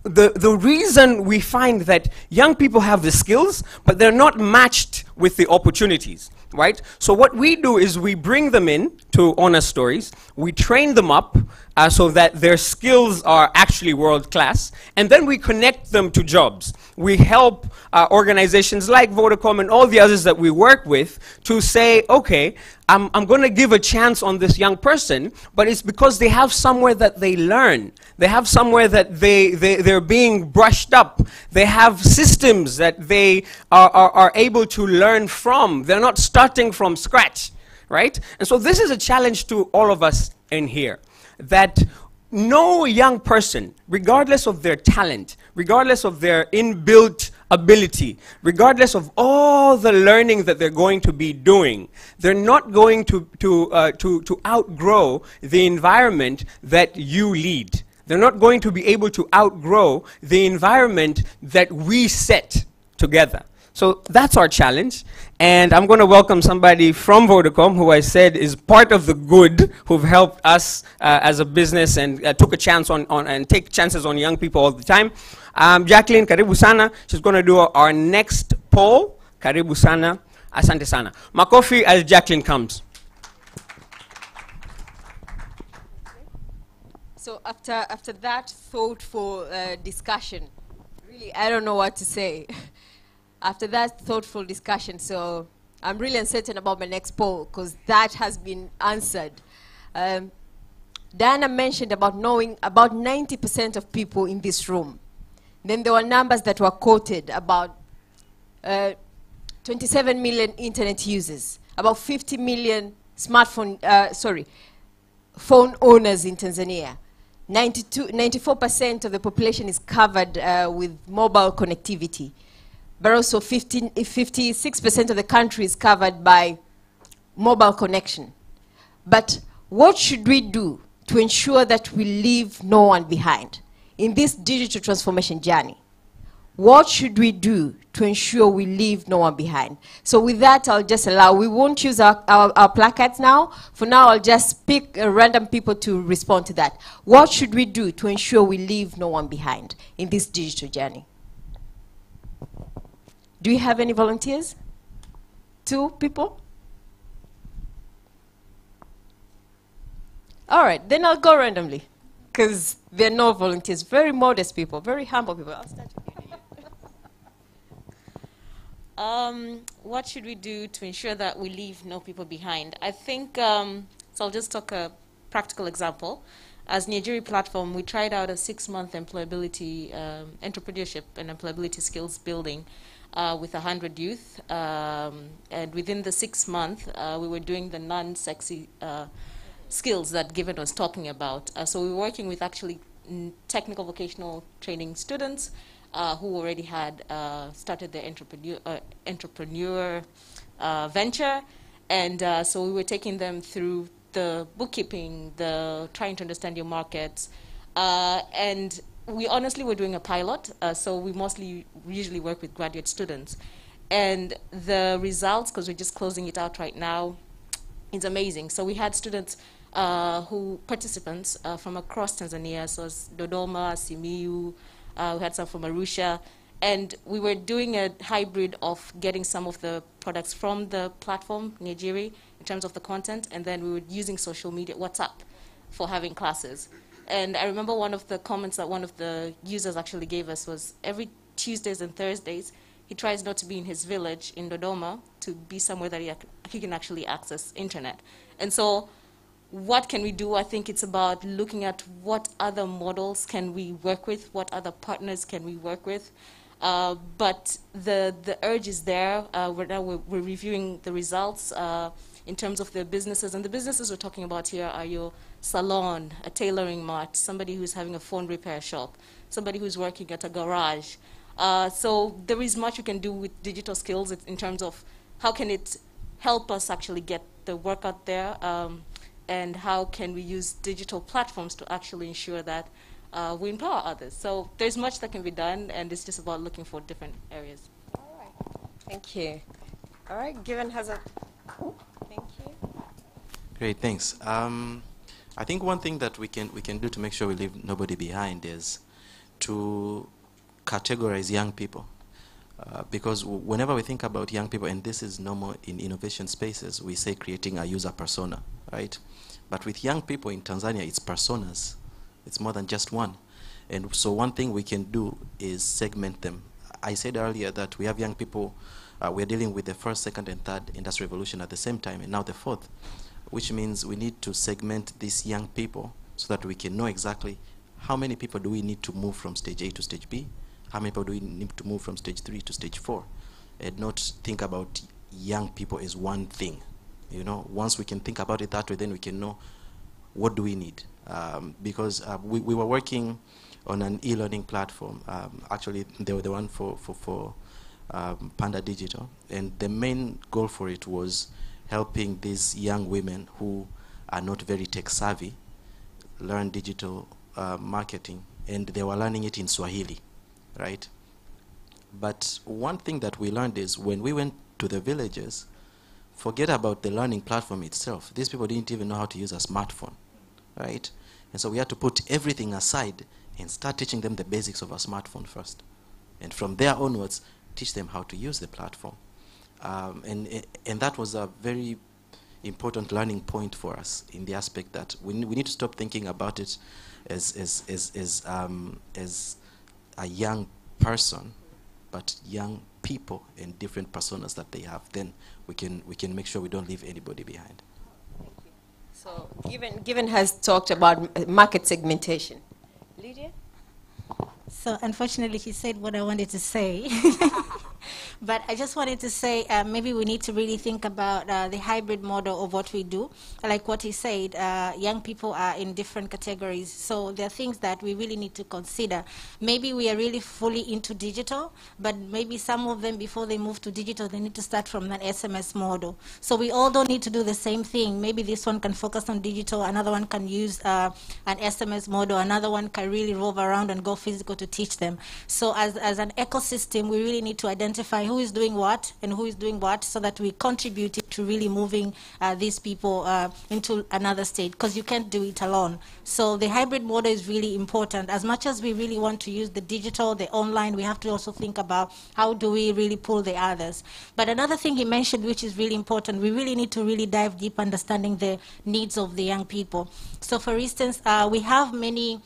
The reason we find that young people have the skills, but they're not matched with the opportunities, right? So what we do is we bring them in to Honest Stories. We train them up so that their skills are actually world class, and then we connect them to jobs. We help organizations like Vodacom and all the others that we work with to say, okay, I'm going to give a chance on this young person, but it's because they have somewhere that they learn. They have somewhere that they're being brushed up. They have systems that they are able to learn from. They're not starting from scratch, right? And so this is a challenge to all of us in here, that no young person, regardless of their talent, regardless of their inbuilt ability, regardless of all the learning that they're going to be doing, they're not going to outgrow the environment that you lead. They're not going to be able to outgrow the environment that we set together. So that's our challenge, and I'm going to welcome somebody from Vodacom, who I said is part of the good, who've helped us as a business and took a chance on and take chances on young people all the time. Jacqueline, karibu sana. She's going to do our next poll. Karibu sana. Asante sana. Makofi as Jacqueline comes. So after that thoughtful discussion, really, I don't know what to say. After that thoughtful discussion, so I'm really uncertain about my next poll because that has been answered. Diana mentioned about knowing about 90% of people in this room. Then there were numbers that were quoted about 27 million internet users, about 50 million phone owners in Tanzania. 94% of the population is covered with mobile connectivity. But also 56% of the country is covered by mobile connection. But what should we do to ensure that we leave no one behind in this digital transformation journey? What should we do to ensure we leave no one behind? So with that, I'll just allow, we won't use our placards now. For now, I'll just pick random people to respond to that. What should we do to ensure we leave no one behind in this digital journey? Do we have any volunteers? 2 people? All right, then I'll go randomly, because there are no volunteers. Very modest people, very humble people. I'll start with you. What should we do to ensure that we leave no people behind? I think, so I'll just talk a practical example. As Nyingine platform, we tried out a 6-month employability, entrepreneurship and employability skills building with 100 youth, and within the 6 months, we were doing the non-sexy skills that Given was talking about. So we were working with actually technical vocational training students who already had started their entrepreneur venture, and so we were taking them through the bookkeeping, the trying to understand your markets, and we honestly were doing a pilot, so we usually work with graduate students. And the results, because we're just closing it out right now, is amazing. So we had students participants from across Tanzania, so it's Dodoma, Simiyu, we had some from Arusha, and we were doing a hybrid of getting some of the products from the platform, Nyingine, in terms of the content, and then we were using social media, WhatsApp, for having classes. And I remember one of the comments that one of the users actually gave us was every Tuesdays and Thursdays, he tries not to be in his village in Dodoma to be somewhere that he can actually access internet. And so what can we do? I think it's about looking at what other models can we work with, what other partners can we work with. But the urge is there. We're reviewing the results in terms of the businesses. And the businesses we're talking about here are your salon, a tailoring mart, somebody who's having a phone repair shop, somebody who's working at a garage. So there is much we can do with digital skills in terms of how can it help us actually get the work out there, and how can we use digital platforms to actually ensure that we empower others. So there's much that can be done, and it's just about looking for different areas. All right. Thank you. All right, Given has a... Thank you. Great, thanks. I think one thing that we can do to make sure we leave nobody behind is to categorize young people. Because whenever we think about young people, and this is normal in innovation spaces, we say creating a user persona, right? But with young people in Tanzania, it's personas. It's more than just one. And so one thing we can do is segment them. I said earlier that we have young people, we're dealing with the first, second, and third industrial revolution at the same time, and now the fourth, which means we need to segment these young people so that we can know exactly how many people do we need to move from stage A to stage B, how many people do we need to move from stage 3 to stage 4, and not think about young people as one thing. You know, once we can think about it that way, then we can know what do we need? Because we were working on an e-learning platform. Actually, they were the one for Panda Digital, and the main goal for it was helping these young women who are not very tech savvy learn digital marketing, and they were learning it in Swahili, right? But one thing that we learned is when we went to the villages, forget about the learning platform itself. These people didn't even know how to use a smartphone, right? And so we had to put everything aside and start teaching them the basics of a smartphone first. And from there onwards, teach them how to use the platform. And that was a very important learning point for us in the aspect that we need to stop thinking about it as a young person, but young people and different personas that they have. Then we can make sure we don't leave anybody behind. Thank you. So Given has talked about market segmentation. Lydia? So unfortunately, he said what I wanted to say. But I just wanted to say maybe we need to really think about the hybrid model of what we do. Like what he said, young people are in different categories. So there are things that we really need to consider. Maybe we are really fully into digital, but maybe some of them, before they move to digital, they need to start from that SMS model. So we all don't need to do the same thing. Maybe this one can focus on digital, another one can use an SMS model, another one can really rove around and go physical to teach them. So as an ecosystem, we really need to identify who is doing what and who is doing what, so that we contribute to really moving these people into another state, because you can't do it alone. So the hybrid model is really important. As much as we really want to use the digital, the online, we have to also think about how do we really pull the others. But another thing he mentioned, which is really important, we really need to really dive deep understanding the needs of the young people. So for instance, we have many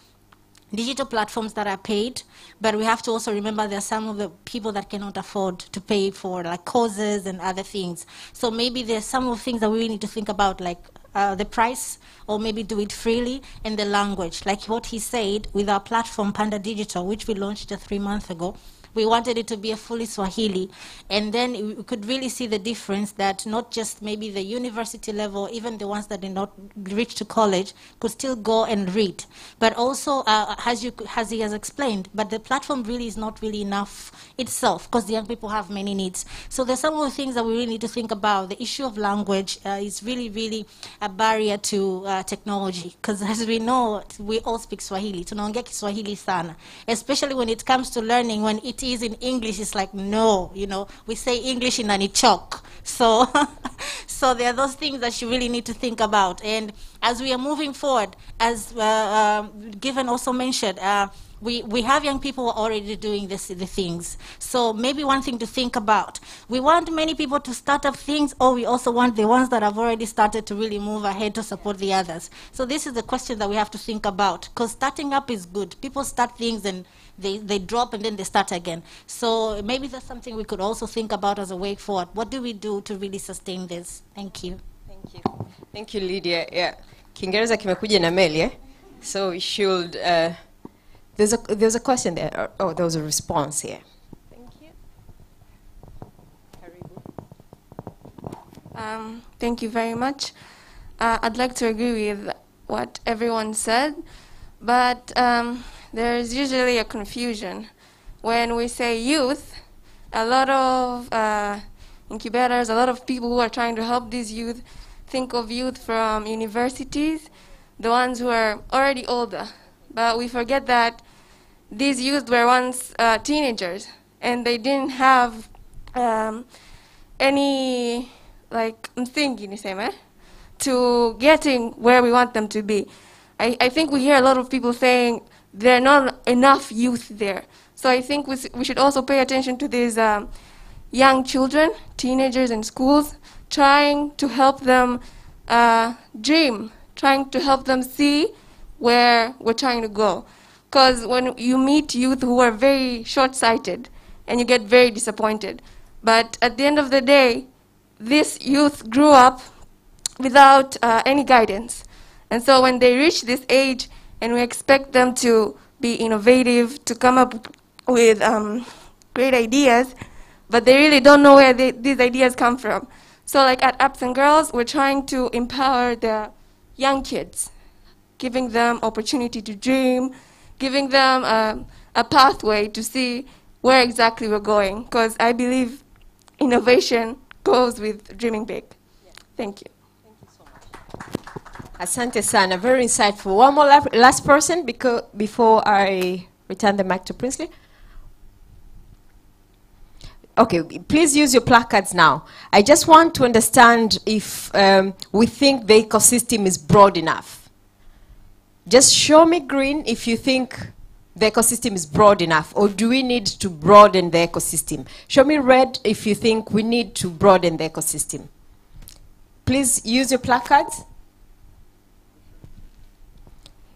digital platforms that are paid, but we have to also remember there are some of the people that cannot afford to pay for like courses and other things. So maybe there's some of the things that we need to think about, like the price, or maybe do it freely, and the language. Like what he said with our platform, Panda Digital, which we launched 3 months ago. We wanted it to be a fully Swahili, and then we could really see the difference that not just maybe the university level, even the ones that did not reach to college, could still go and read. But also, as he has explained, but the platform really is not really enough itself, because the young people have many needs. So there's some of the things that we really need to think about. The issue of language is really, really a barrier to technology, because as we know, we all speak Swahili. Tunaongea Kiswahili sana, especially when it comes to learning. When it is in English, it's like, no, we say English in an chalk. So, so there are those things that you really need to think about. And as we are moving forward, as Given also mentioned, we have young people already doing the things. So maybe one thing to think about, we want many people to start up things, or we also want the ones that have already started to really move ahead to support the others. So this is the question that we have to think about, because starting up is good. People start things and they drop and then they start again. So maybe that's something we could also think about as a way forward. What do we do to really sustain this? Thank you. Thank you. Thank you, Lydia. Yeah. Kiingereza kimekuja na meli, eh? So we should, there's a question there. Oh, there was a response here. Thank you. Thank you very much. I'd like to agree with what everyone said, but there's usually a confusion. When we say youth, a lot of incubators, a lot of people who are trying to help these youth think of youth from universities, the ones who are already older. But we forget that these youth were once teenagers, and they didn't have any, like, msingi niseme, to getting where we want them to be. I think we hear a lot of people saying there are not enough youth there. So I think we should also pay attention to these young children, teenagers in schools, trying to help them dream, trying to help them see where we're trying to go. Because when you meet youth who are very short-sighted, and you get very disappointed. But at the end of the day, this youth grew up without any guidance. And so when they reach this age, and we expect them to be innovative, to come up with great ideas, but they really don't know where these ideas come from. So like at Apps and Girls, we're trying to empower the young kids. giving them opportunity to dream, giving them a pathway to see where exactly we're going. Because I believe innovation goes with dreaming big. Yeah. Thank you. Thank you so much. Asante sana, very insightful. One more last person before I return the mic to Princely. Okay, please use your placards now. I just want to understand if we think the ecosystem is broad enough. Just show me green if you think the ecosystem is broad enough, or do we need to broaden the ecosystem? Show me red if you think we need to broaden the ecosystem. Please use your placards.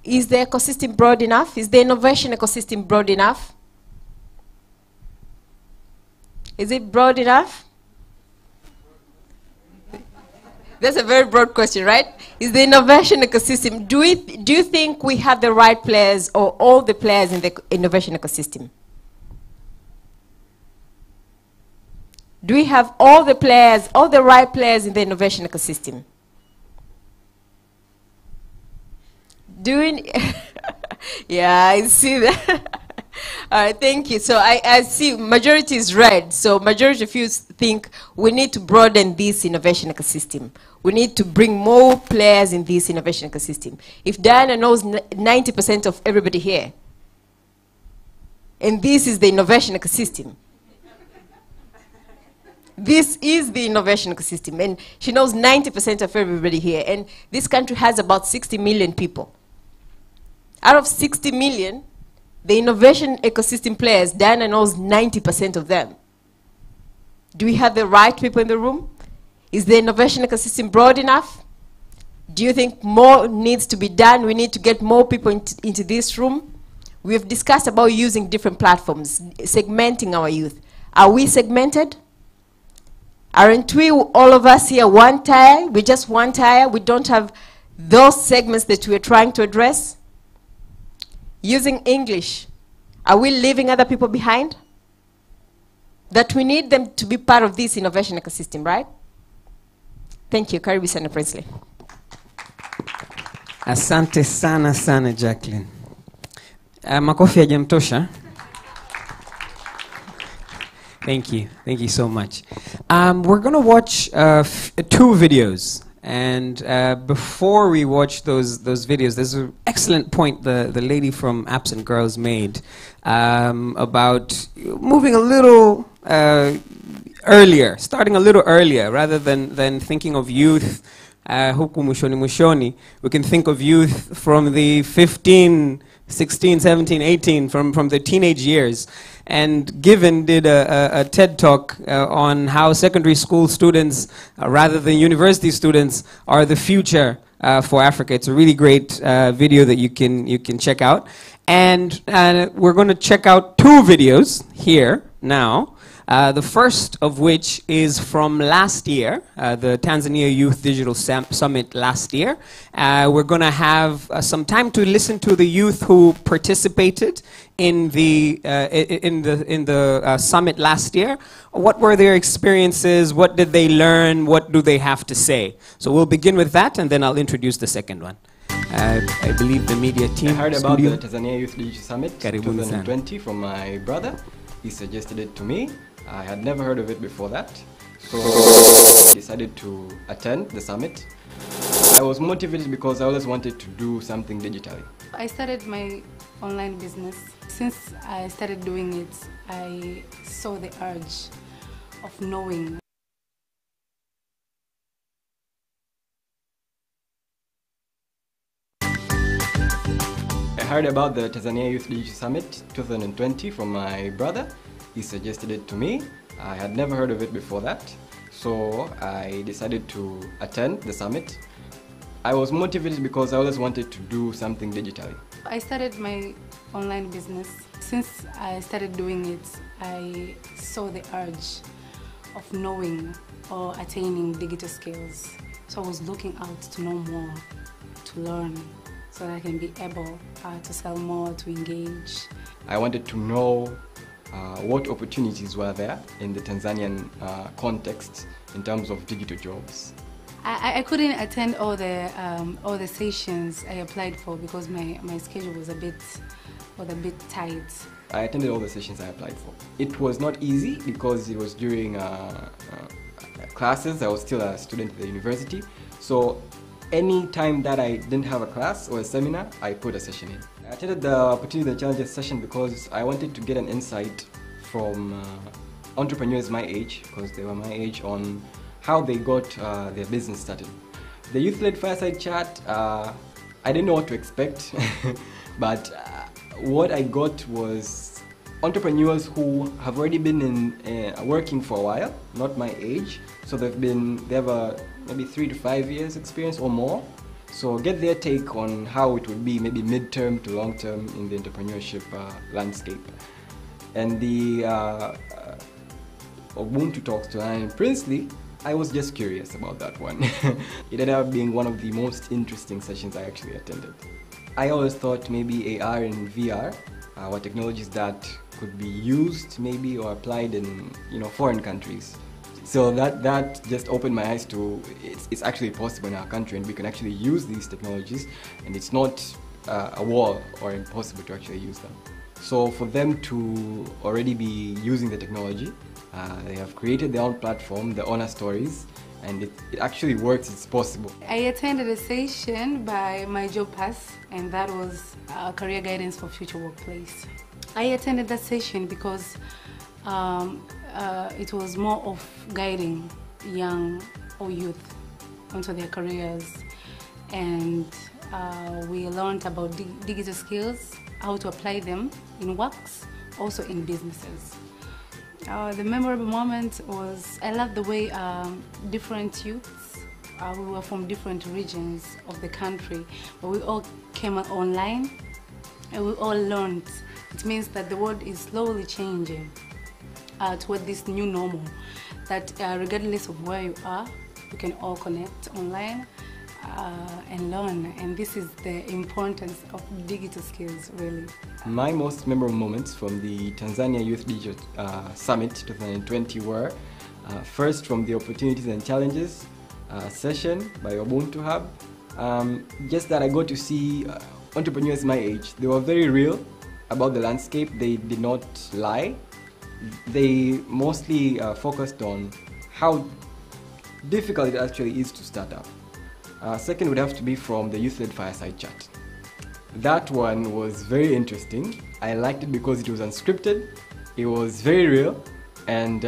Is the ecosystem broad enough? Is the innovation ecosystem broad enough? Is it broad enough? That's a very broad question, right? Is the innovation ecosystem, do you think we have the right players or all the players in the innovation ecosystem? Do we have all the players, all the right players in the innovation ecosystem? Yeah, I see that. All right, thank you. So I see majority is red. So majority of you think we need to broaden this innovation ecosystem. We need to bring more players in this innovation ecosystem. If Diana knows 90% of everybody here, and this is the innovation ecosystem, this is the innovation ecosystem, and she knows 90% of everybody here, and this country has about 60 million people. Out of 60 million, the innovation ecosystem players, Diana knows 90% of them. Do we have the right people in the room? Is the innovation ecosystem broad enough? Do you think more needs to be done? We need to get more people into this room? We have discussed about using different platforms, segmenting our youth. Are we segmented? Aren't we, all of us here, one tire? We're just one tire? We don't have those segments that we're trying to address? Using English, are we leaving other people behind? That we need them to be part of this innovation ecosystem, right? Thank you. Karibu sana Presley. Asante sana sana Jacqueline. Makofi hajamtosha. Thank you. Thank you so much. We're going to watch 2 videos. And before we watch those videos, there's an excellent point the lady from Absent Girls made about moving a little earlier, starting a little earlier, rather than thinking of youth huku mwishoni mwishoni. We can think of youth from the 15, 16, 17, 18, from the teenage years. And Given did a TED Talk on how secondary school students, rather than university students, are the future for Africa. It's a really great video that you can check out. And we're going to check out 2 videos here now. The first of which is from last year, the Tanzania Youth Digital Summit last year. We're going to have some time to listen to the youth who participated in the summit last year. What were their experiences? What did they learn? What do they have to say? So we'll begin with that, and then I'll introduce the second one. I believe the media team. I heard about the Tanzania Youth Digital Summit 2020 from my brother. He suggested it to me. I had never heard of it before that, so I decided to attend the summit. I was motivated because I always wanted to do something digitally. I started my online business. Since I started doing it, I saw the urge of knowing. I heard about the Tanzania Youth Digital Summit 2020 from my brother. He suggested it to me. I had never heard of it before that, so I decided to attend the summit. I was motivated because I always wanted to do something digitally. I started my online business. Since I started doing it, I saw the urge of knowing or attaining digital skills. So I was looking out to know more, to learn, so that I can be able to sell more, to engage. I wanted to know what opportunities were there in the Tanzanian context in terms of digital jobs. I couldn't attend all the sessions I applied for because my schedule was a bit tight. I attended all the sessions I applied for. It was not easy because it was during classes. I was still a student at the university. So any time that I didn't have a class or a seminar, I put a session in. I attended the Opportunity and Challenges session because I wanted to get an insight from entrepreneurs my age, because they were my age, on how they got their business started. The youth-led fireside chat, I didn't know what to expect, but what I got was entrepreneurs who have already been in working for a while, not my age, so they have a maybe 3 to 5 years experience or more. So get their take on how it would be maybe mid-term to long-term in the entrepreneurship landscape. And the Ubuntu Talks to Tanzania Princely, I was just curious about that one. It ended up being one of the most interesting sessions I actually attended. I always thought maybe AR and VR were technologies that could be used maybe or applied in foreign countries. So that just opened my eyes to it's actually possible in our country, and we can actually use these technologies, and it's not a wall or impossible to actually use them. So for them to already be using the technology, they have created their own platform, the Honor Stories, and it actually works, it's possible. I attended a session by My Job Pass, and that was career guidance for future workplace. I attended that session because it was more of guiding young or youth onto their careers, and we learned about digital skills, how to apply them in works, also in businesses. The memorable moment was, I loved the way different youths, we were from different regions of the country, but we all came online and we all learned. It means that the world is slowly changing toward this new normal, that regardless of where you are, you can all connect online and learn, and this is the importance of digital skills, really. My most memorable moments from the Tanzania Youth Digital Summit 2020 were first from the Opportunities and Challenges session by Ubuntu Hub. Just that I got to see entrepreneurs my age. They were very real about the landscape. They did not lie. They mostly focused on how difficult it actually is to start up. Second would have to be from the Youth-led Fireside Chat. That one was very interesting. I liked it because it was unscripted, it was very real, and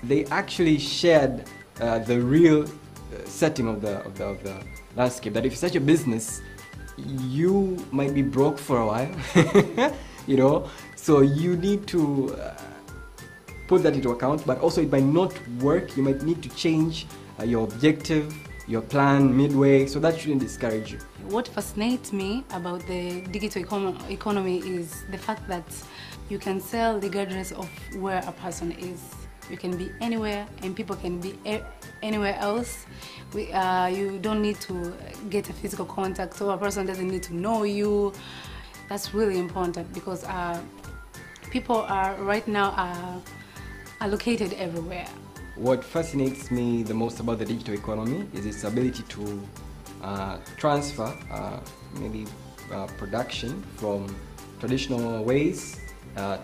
they actually shared the real setting of the landscape. That if you start your business, you might be broke for a while, so you need to put that into account, but also it might not work. You might need to change your objective, your plan midway, so that shouldn't discourage you. What fascinates me about the digital economy is the fact that you can sell regardless of where a person is. You can be anywhere and people can be anywhere else. You don't need to get a physical contact, so a person doesn't need to know you. That's really important because people are right now are located everywhere. What fascinates me the most about the digital economy is its ability to transfer maybe production from traditional ways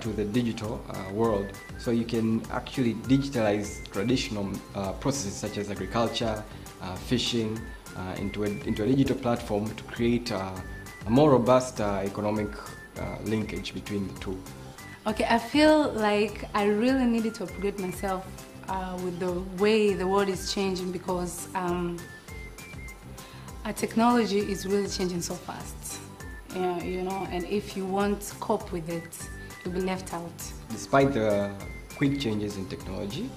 to the digital world. So you can actually digitalize traditional processes such as agriculture, fishing, into a digital platform to create a more robust economic linkage between the two. Okay, I feel like I really needed to upgrade myself with the way the world is changing, because our technology is really changing so fast, and if you won't cope with it, you'll be left out. Despite the quick changes in technology,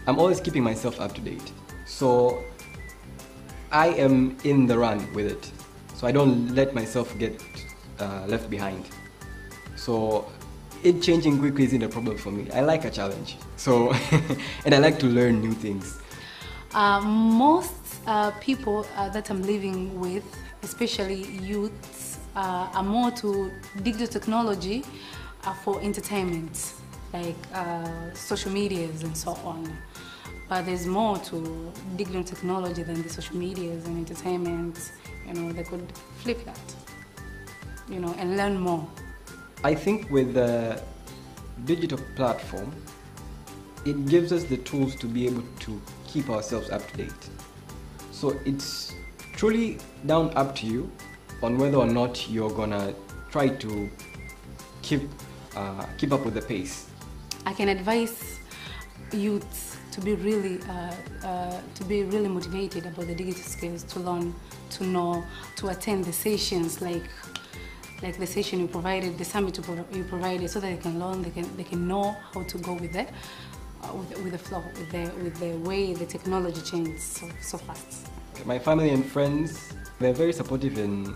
I'm always keeping myself up to date. So I am in the run with it. So I don't let myself get left behind. So it changing quickly isn't a problem for me. I like a challenge. So, and I like to learn new things. Most people that I'm living with, especially youths, are more to digital technology for entertainment, like social medias and so on. But there's more to digital technology than the social medias and entertainment. You know, they could flip that, you know, and learn more. I think with the digital platform, it gives us the tools to be able to keep ourselves up to date. So it's truly down up to you on whether or not you're gonna try to keep up with the pace. I can advise youths to be really motivated about the digital skills, to learn, to know, to attend the sessions like the session you provided, the summit you provided, so that they can learn, they can know how to go with that, with the flow, with the way the technology changes so fast. My family and friends, they're very supportive in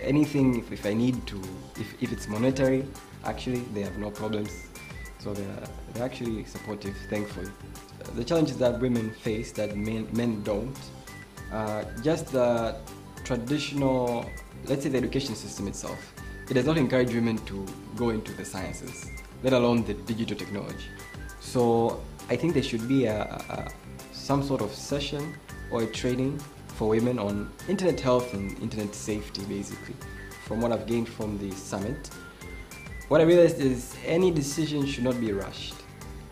anything. If I need to, if it's monetary, actually they have no problems. So they're actually supportive, thankfully. The challenges that women face that men don't, just the traditional, let's say the education system itself, it does not encourage women to go into the sciences, let alone the digital technology. So I think there should be some sort of session or a training for women on internet health and internet safety, basically, from what I've gained from the summit. What I realized is any decision should not be rushed,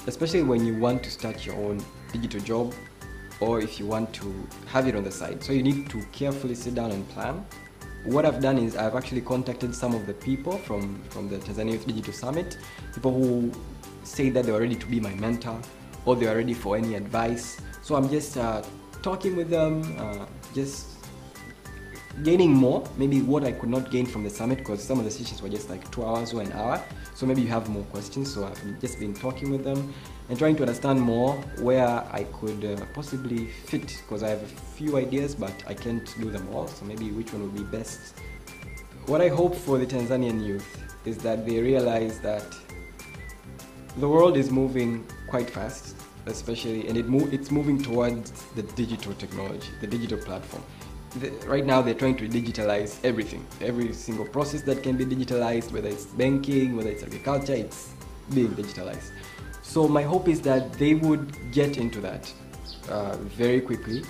especially when you want to start your own digital job or if you want to have it on the side. So you need to carefully sit down and plan. What I've done is I've actually contacted some of the people from the Tanzania Youth Digital Summit, people who say that they are ready to be my mentor or they are ready for any advice. So I'm just talking with them, just gaining more, maybe what I could not gain from the summit, because some of the sessions were just like 2 hours or an hour. So maybe you have more questions. So I've just been talking with them and trying to understand more where I could possibly fit, because I have a few ideas, but I can't do them all. So maybe which one would be best. What I hope for the Tanzanian youth is that they realize that the world is moving quite fast, especially, and it's moving towards the digital technology, the digital platform. Right now they're trying to digitalize everything. Every single process that can be digitalized, whether it's banking, whether it's agriculture, it's being digitalized. So my hope is that they would get into that very quickly.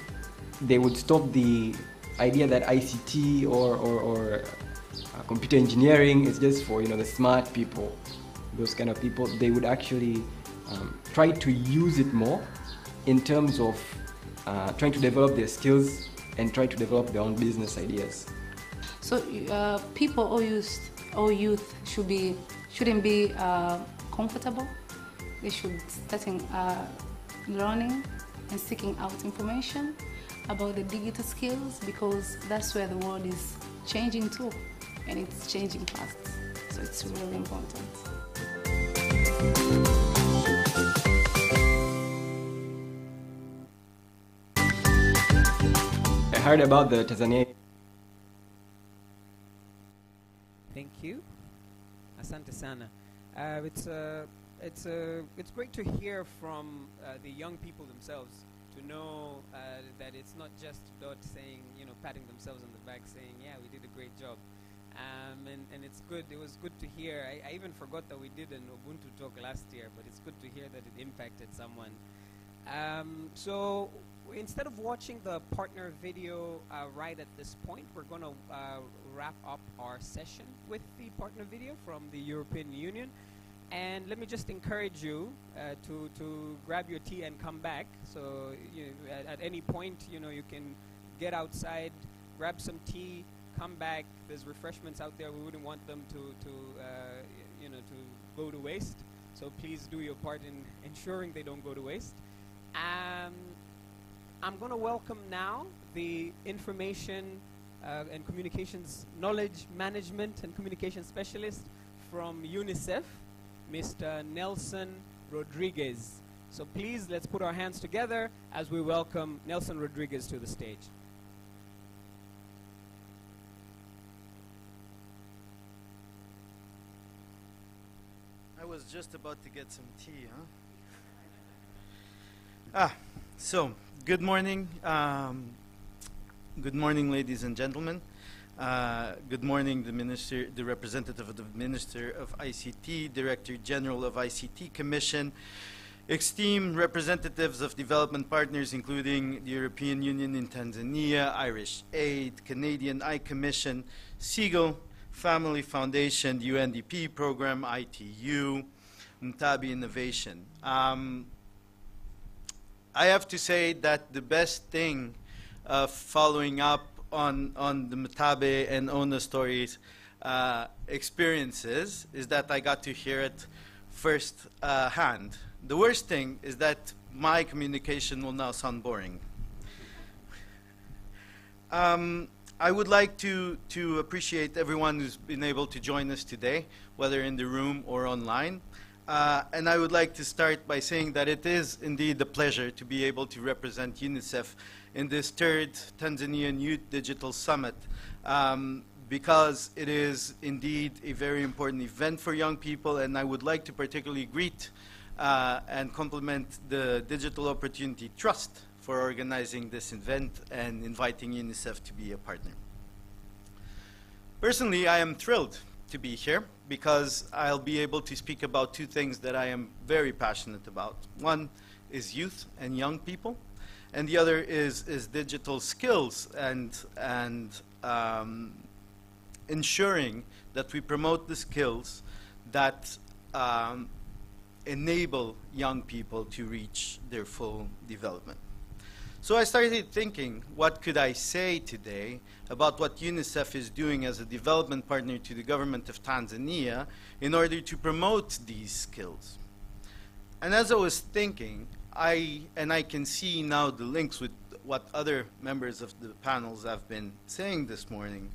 They would stop the idea that ICT or computer engineering is just for, you know, the smart people, those kind of people. They would actually try to use it more in terms of trying to develop their skills and try to develop their own business ideas. So people or youth shouldn't be comfortable. They should start learning and seeking out information about the digital skills, because that's where the world is changing too, and it's changing fast. So it's really important. I heard about the Tanzania. Thank you. Asante sana. It's great to hear from the young people themselves, to know that it's not just DOT saying, you know, patting themselves on the back, saying, yeah, we did a great job. And it's good. It was good to hear. I even forgot that we did an Ubuntu talk last year, but it's good to hear that it impacted someone. So instead of watching the partner video right at this point, we're going to wrap up our session with the partner video from the European Union. And let me just encourage you to grab your tea and come back. So at any point, you know, you can get outside, grab some tea, come back. There's refreshments out there. We wouldn't want them to go to waste. So please do your part in ensuring they don't go to waste. I'm going to welcome now the information and communications knowledge management and communication specialist from Unicef, Mr. Nelson Rodriguez. So please, let's put our hands together as we welcome Nelson Rodriguez to the stage. I was just about to get some tea, huh? So, good morning. Good morning, ladies and gentlemen. Good morning, the Minister, the representative of the Minister of ICT, Director General of ICT Commission, esteemed representatives of development partners, including the European Union in Tanzania, Irish Aid, Canadian Eye Commission, Siegel Family Foundation, the UNDP program, ITU, Mtabi Innovation. I have to say that the best thing following up on the Mtabe and Ona stories experiences is that I got to hear it first hand. The worst thing is that my communication will now sound boring. I would like to appreciate everyone who's been able to join us today, whether in the room or online. And I would like to start by saying that it is indeed a pleasure to be able to represent UNICEF in this third Tanzanian Youth Digital Summit, because it is indeed a very important event for young people, and I would like to particularly greet and compliment the Digital Opportunity Trust for organizing this event and inviting UNICEF to be a partner. Personally, I am thrilled to be here because I'll be able to speak about two things that I am very passionate about. One is youth and young people, and the other is digital skills and ensuring that we promote the skills that enable young people to reach their full development. So I started thinking, what could I say today about what UNICEF is doing as a development partner to the government of Tanzania in order to promote these skills? And as I was thinking, I can see now the links with what other members of the panels have been saying this morning,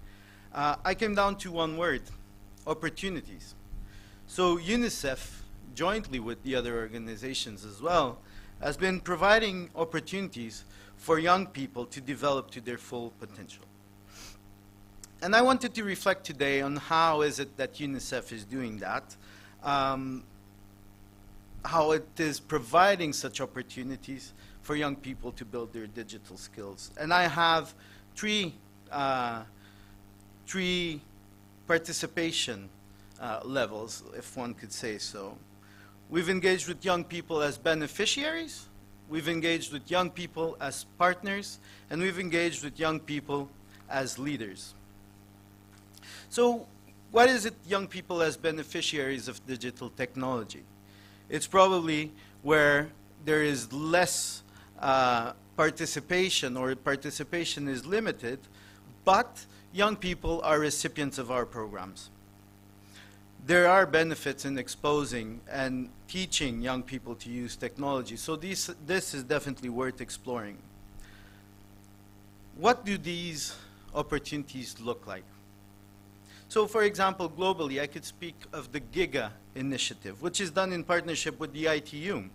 I came down to one word: opportunities. So UNICEF, jointly with the other organizations as well, has been providing opportunities for young people to develop to their full potential. And I wanted to reflect today on how is it that UNICEF is doing that, how it is providing such opportunities for young people to build their digital skills. And I have three participation levels, if one could say so. We've engaged with young people as beneficiaries, we've engaged with young people as partners, and we've engaged with young people as leaders. So what is it, young people as beneficiaries of digital technology? It's probably where there is less participation, or participation is limited, but young people are recipients of our programs. There are benefits in exposing and teaching young people to use technology, so this is definitely worth exploring. What do these opportunities look like? So for example, globally, I could speak of the Giga Initiative, which is done in partnership with the ITU.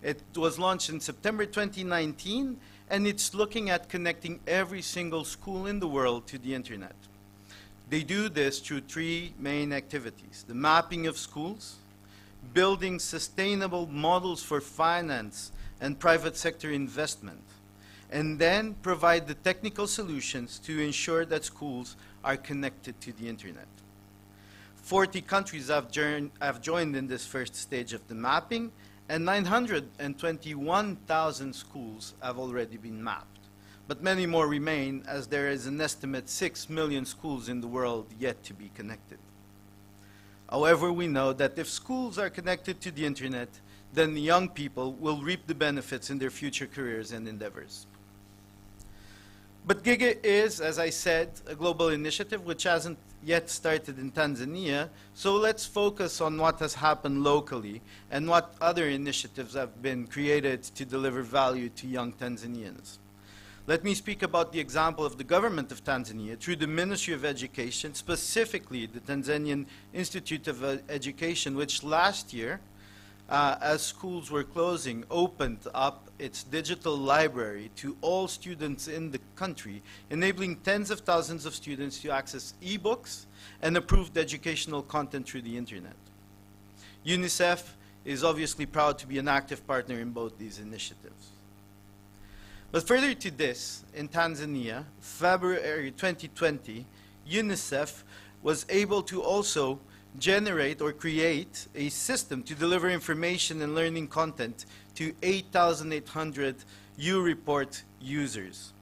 It was launched in September 2019, and it's looking at connecting every single school in the world to the internet. They do this through three main activities: the mapping of schools, building sustainable models for finance and private sector investment, and then provide the technical solutions to ensure that schools are connected to the internet. 40 countries have joined in this first stage of the mapping, and 921,000 schools have already been mapped. But many more remain, as there is an estimate 6 million schools in the world yet to be connected. However, we know that if schools are connected to the internet, then the young people will reap the benefits in their future careers and endeavors. But Giga is, as I said, a global initiative which hasn't yet started in Tanzania, so let's focus on what has happened locally and what other initiatives have been created to deliver value to young Tanzanians. Let me speak about the example of the government of Tanzania through the Ministry of Education, specifically the Tanzanian Institute of Education, which last year, as schools were closing, opened up its digital library to all students in the country, enabling tens of thousands of students to access e-books and approved educational content through the internet. UNICEF is obviously proud to be an active partner in both these initiatives. But further to this, in Tanzania, February 2020, UNICEF was able to also generate or create a system to deliver information and learning content to 8,800 U-Report users.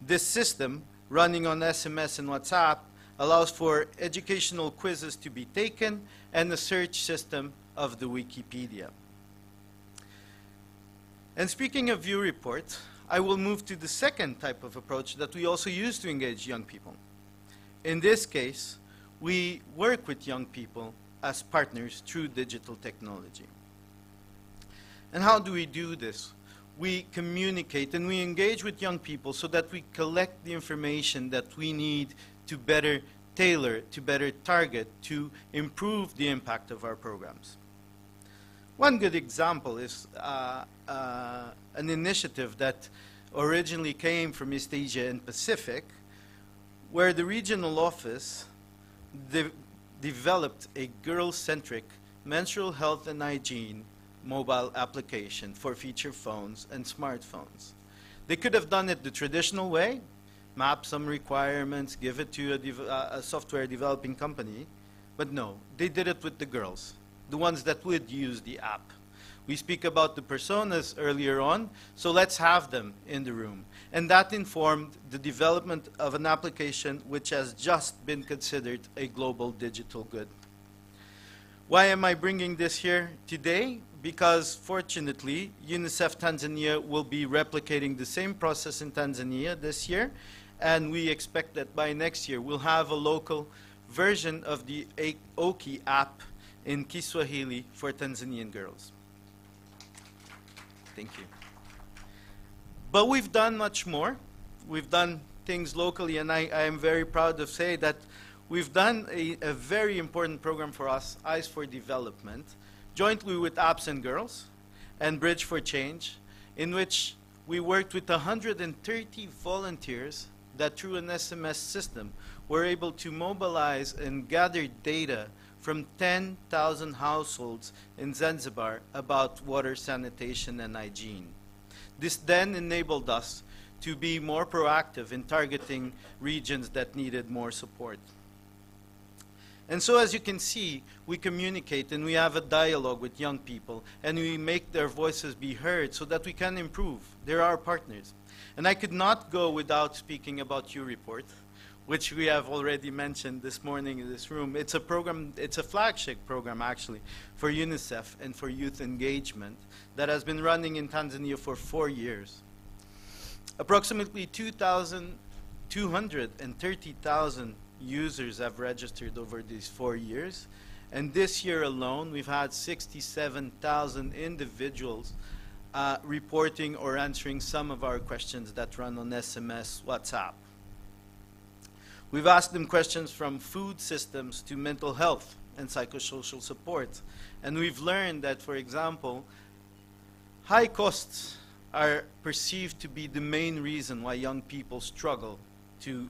This system, running on SMS and WhatsApp, allows for educational quizzes to be taken and a search system of the Wikipedia. And speaking of U-Report, I will move to the second type of approach that we also use to engage young people. In this case, we work with young people as partners through digital technology. And how do we do this? We communicate and we engage with young people so that we collect the information that we need to better tailor, to better target, to improve the impact of our programs. One good example is an initiative that originally came from East Asia and Pacific, where the regional office developed a girl-centric menstrual health and hygiene mobile application for feature phones and smartphones. They could have done it the traditional way, map some requirements, give it to a software developing company, but no, they did it with the girls, the ones that would use the app. We speak about the personas earlier on, so let's have them in the room. And that informed the development of an application which has just been considered a global digital good. Why am I bringing this here today? Because fortunately, Unicef Tanzania will be replicating the same process in Tanzania this year, and we expect that by next year we'll have a local version of the Oki app in Kiswahili for Tanzanian girls. Thank you. But we've done much more. We've done things locally, and I am very proud to say that we've done a very important program for us, Eyes for Development, jointly with Apps and Girls and Bridge for Change, in which we worked with 130 volunteers that through an SMS system were able to mobilize and gather data from 10,000 households in Zanzibar about water, sanitation, and hygiene. This then enabled us to be more proactive in targeting regions that needed more support. And so as you can see, we communicate and we have a dialogue with young people and we make their voices be heard so that we can improve. They're our partners. And I could not go without speaking about U-Report, which we have already mentioned this morning in this room. It's a program, it's a flagship program actually for UNICEF and for youth engagement that has been running in Tanzania for 4 years. Approximately 230,000 users have registered over these 4 years. And this year alone, we've had 67,000 individuals reporting or answering some of our questions that run on SMS, WhatsApp. We've asked them questions from food systems to mental health and psychosocial support. And we've learned that, for example, high costs are perceived to be the main reason why young people struggle to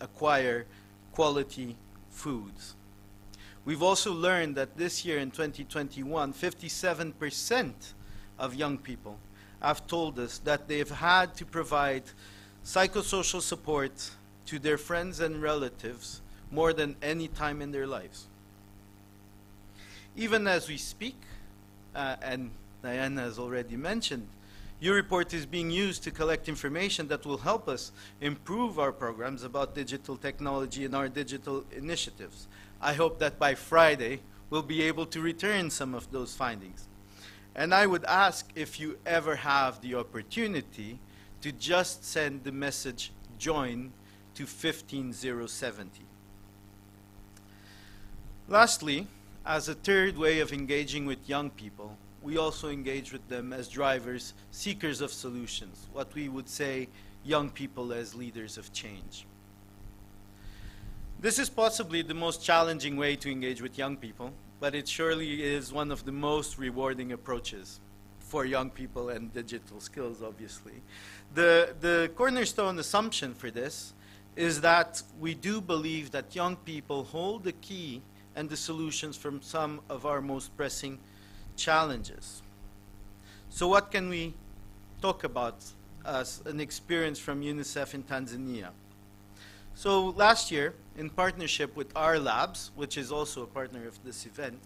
acquire quality foods. We've also learned that this year in 2021, 57% of young people have told us that they've had to provide psychosocial support to their friends and relatives more than any time in their lives. Even as we speak, and Diana has already mentioned, U-Report is being used to collect information that will help us improve our programs about digital technology and our digital initiatives. I hope that by Friday we'll be able to return some of those findings. And I would ask if you ever have the opportunity to just send the message JOIN to 15070. Lastly, as a third way of engaging with young people, we also engage with them as drivers, seekers of solutions, what we would say young people as leaders of change. This is possibly the most challenging way to engage with young people, but it surely is one of the most rewarding approaches for young people and digital skills, obviously. The cornerstone assumption for this is that we do believe that young people hold the key and the solutions from some of our most pressing challenges. So what can we talk about as an experience from UNICEF in Tanzania? So last year, in partnership with our labs, which is also a partner of this event,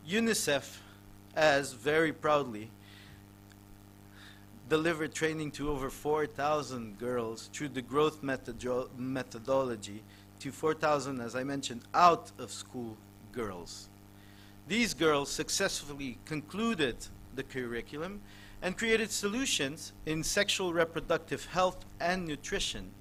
Unicef has very proudly delivered training to over 4,000 girls through the growth methodology to 4,000, as I mentioned, out-of-school girls. These girls successfully concluded the curriculum and created solutions in sexual reproductive health and nutrition.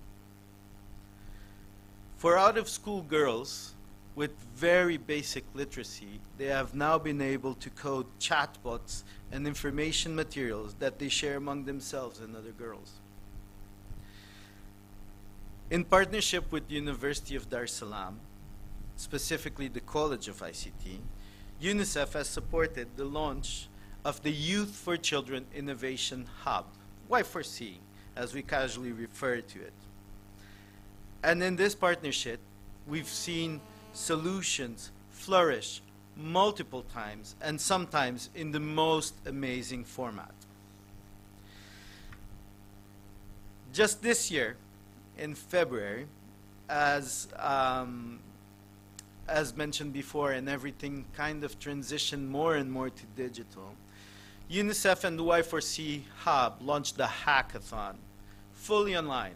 For out-of-school girls with very basic literacy, they have now been able to code chatbots and information materials that they share among themselves and other girls. In partnership with the University of Dar es Salaam, specifically the College of ICT, UNICEF has supported the launch of the Youth for Children Innovation Hub, Y4C, as we casually refer to it. And in this partnership, we've seen solutions flourish multiple times, and sometimes in the most amazing format. Just this year, in February, as mentioned before, and everything kind of transitioned more and more to digital, UNICEF and the Y4C Hub launched the hackathon, fully online,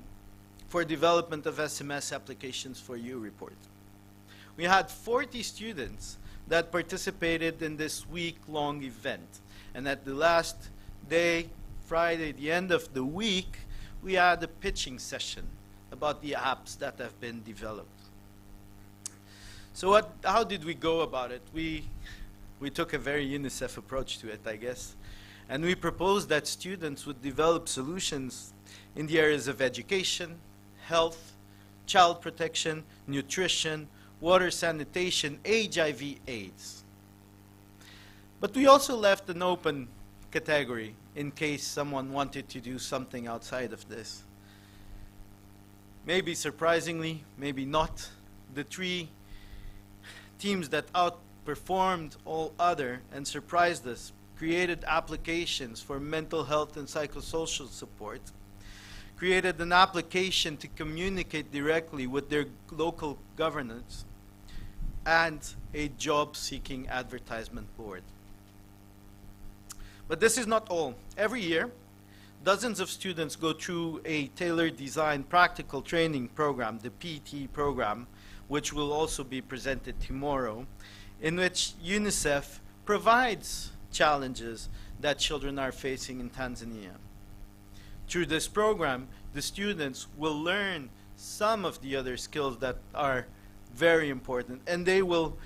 for development of SMS applications for U-Report. We had 40 students that participated in this week-long event. And at the last day, Friday, the end of the week, we had a pitching session about the apps that have been developed. So how did we go about it? We took a very UNICEF approach to it, I guess. And we proposed that students would develop solutions in the areas of education, health, child protection, nutrition, water sanitation, HIV/AIDS. But we also left an open category in case someone wanted to do something outside of this. Maybe surprisingly, maybe not, the three teams that outperformed all other and surprised us created applications for mental health and psychosocial support, created an application to communicate directly with their local governance, and a job-seeking advertisement board. But this is not all. Every year, dozens of students go through a tailored design practical training program, the PT program, which will also be presented tomorrow, in which UNICEF provides challenges that children are facing in Tanzania. Through this program, the students will learn some of the other skills that are very important, and they will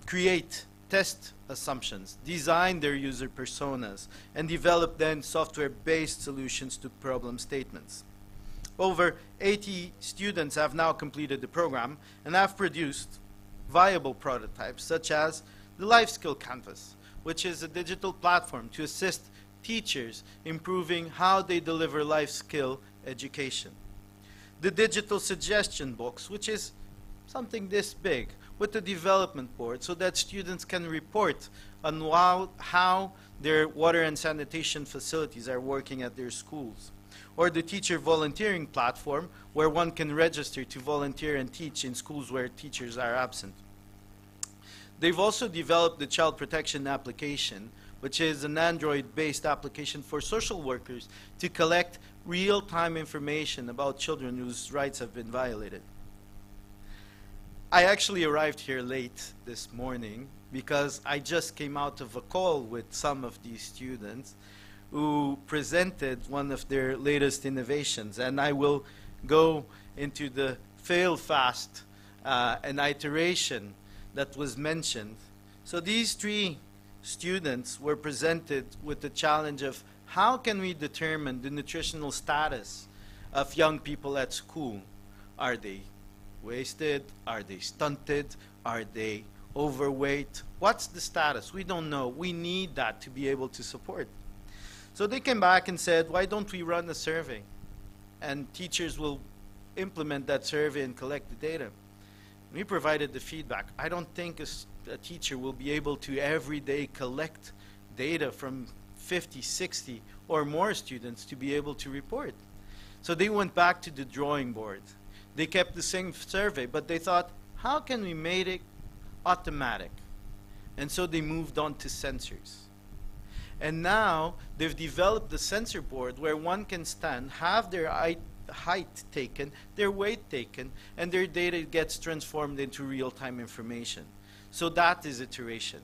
create test assumptions, design their user personas, and develop then software-based solutions to problem statements. Over 80 students have now completed the program and have produced viable prototypes, such as the Life Skill Canvas, which is a digital platform to assist teachers improving how they deliver life skill education. The digital suggestion box, which is something this big, with a development board so that students can report on how their water and sanitation facilities are working at their schools. Or the teacher volunteering platform, where one can register to volunteer and teach in schools where teachers are absent. They've also developed the child protection application, which is an Android-based application for social workers to collect real-time information about children whose rights have been violated. I actually arrived here late this morning because I just came out of a call with some of these students who presented one of their latest innovations, and I will go into the fail fast and iteration that was mentioned. So these three students were presented with the challenge of how can we determine the nutritional status of young people at school? Are they wasted? Are they stunted? Are they overweight? What's the status? We don't know. We need that to be able to support. So they came back and said, why don't we run a survey? And teachers will implement that survey and collect the data. We provided the feedback. I don't think a teacher will be able to every day collect data from 50, 60 or more students to be able to report. So they went back to the drawing board. They kept the same survey, but they thought, how can we make it automatic? And so they moved on to sensors. And now they've developed the sensor board where one can stand, have their height taken, their weight taken, and their data gets transformed into real-time information. So that is iteration.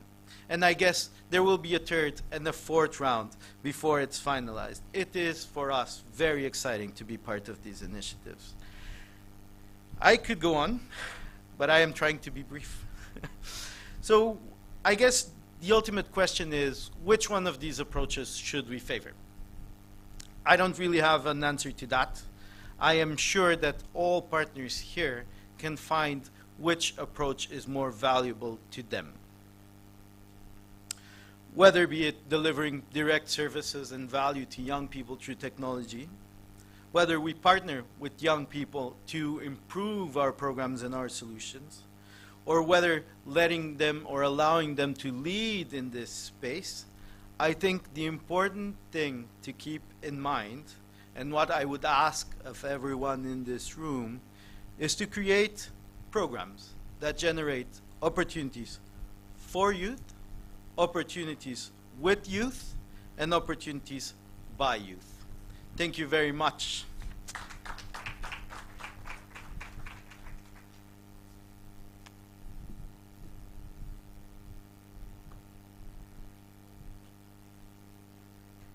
And I guess there will be a third and a fourth round before it's finalized. It is, for us, very exciting to be part of these initiatives. I could go on, but I am trying to be brief. So I guess the ultimate question is, which one of these approaches should we favor? I don't really have an answer to that. I am sure that all partners here can find which approach is more valuable to them. Whether be it delivering direct services and value to young people through technology, whether we partner with young people to improve our programs and our solutions, or whether letting them or allowing them to lead in this space, I think the important thing to keep in mind, and what I would ask of everyone in this room, is to create programs that generate opportunities for youth, opportunities with youth, and opportunities by youth. Thank you very much.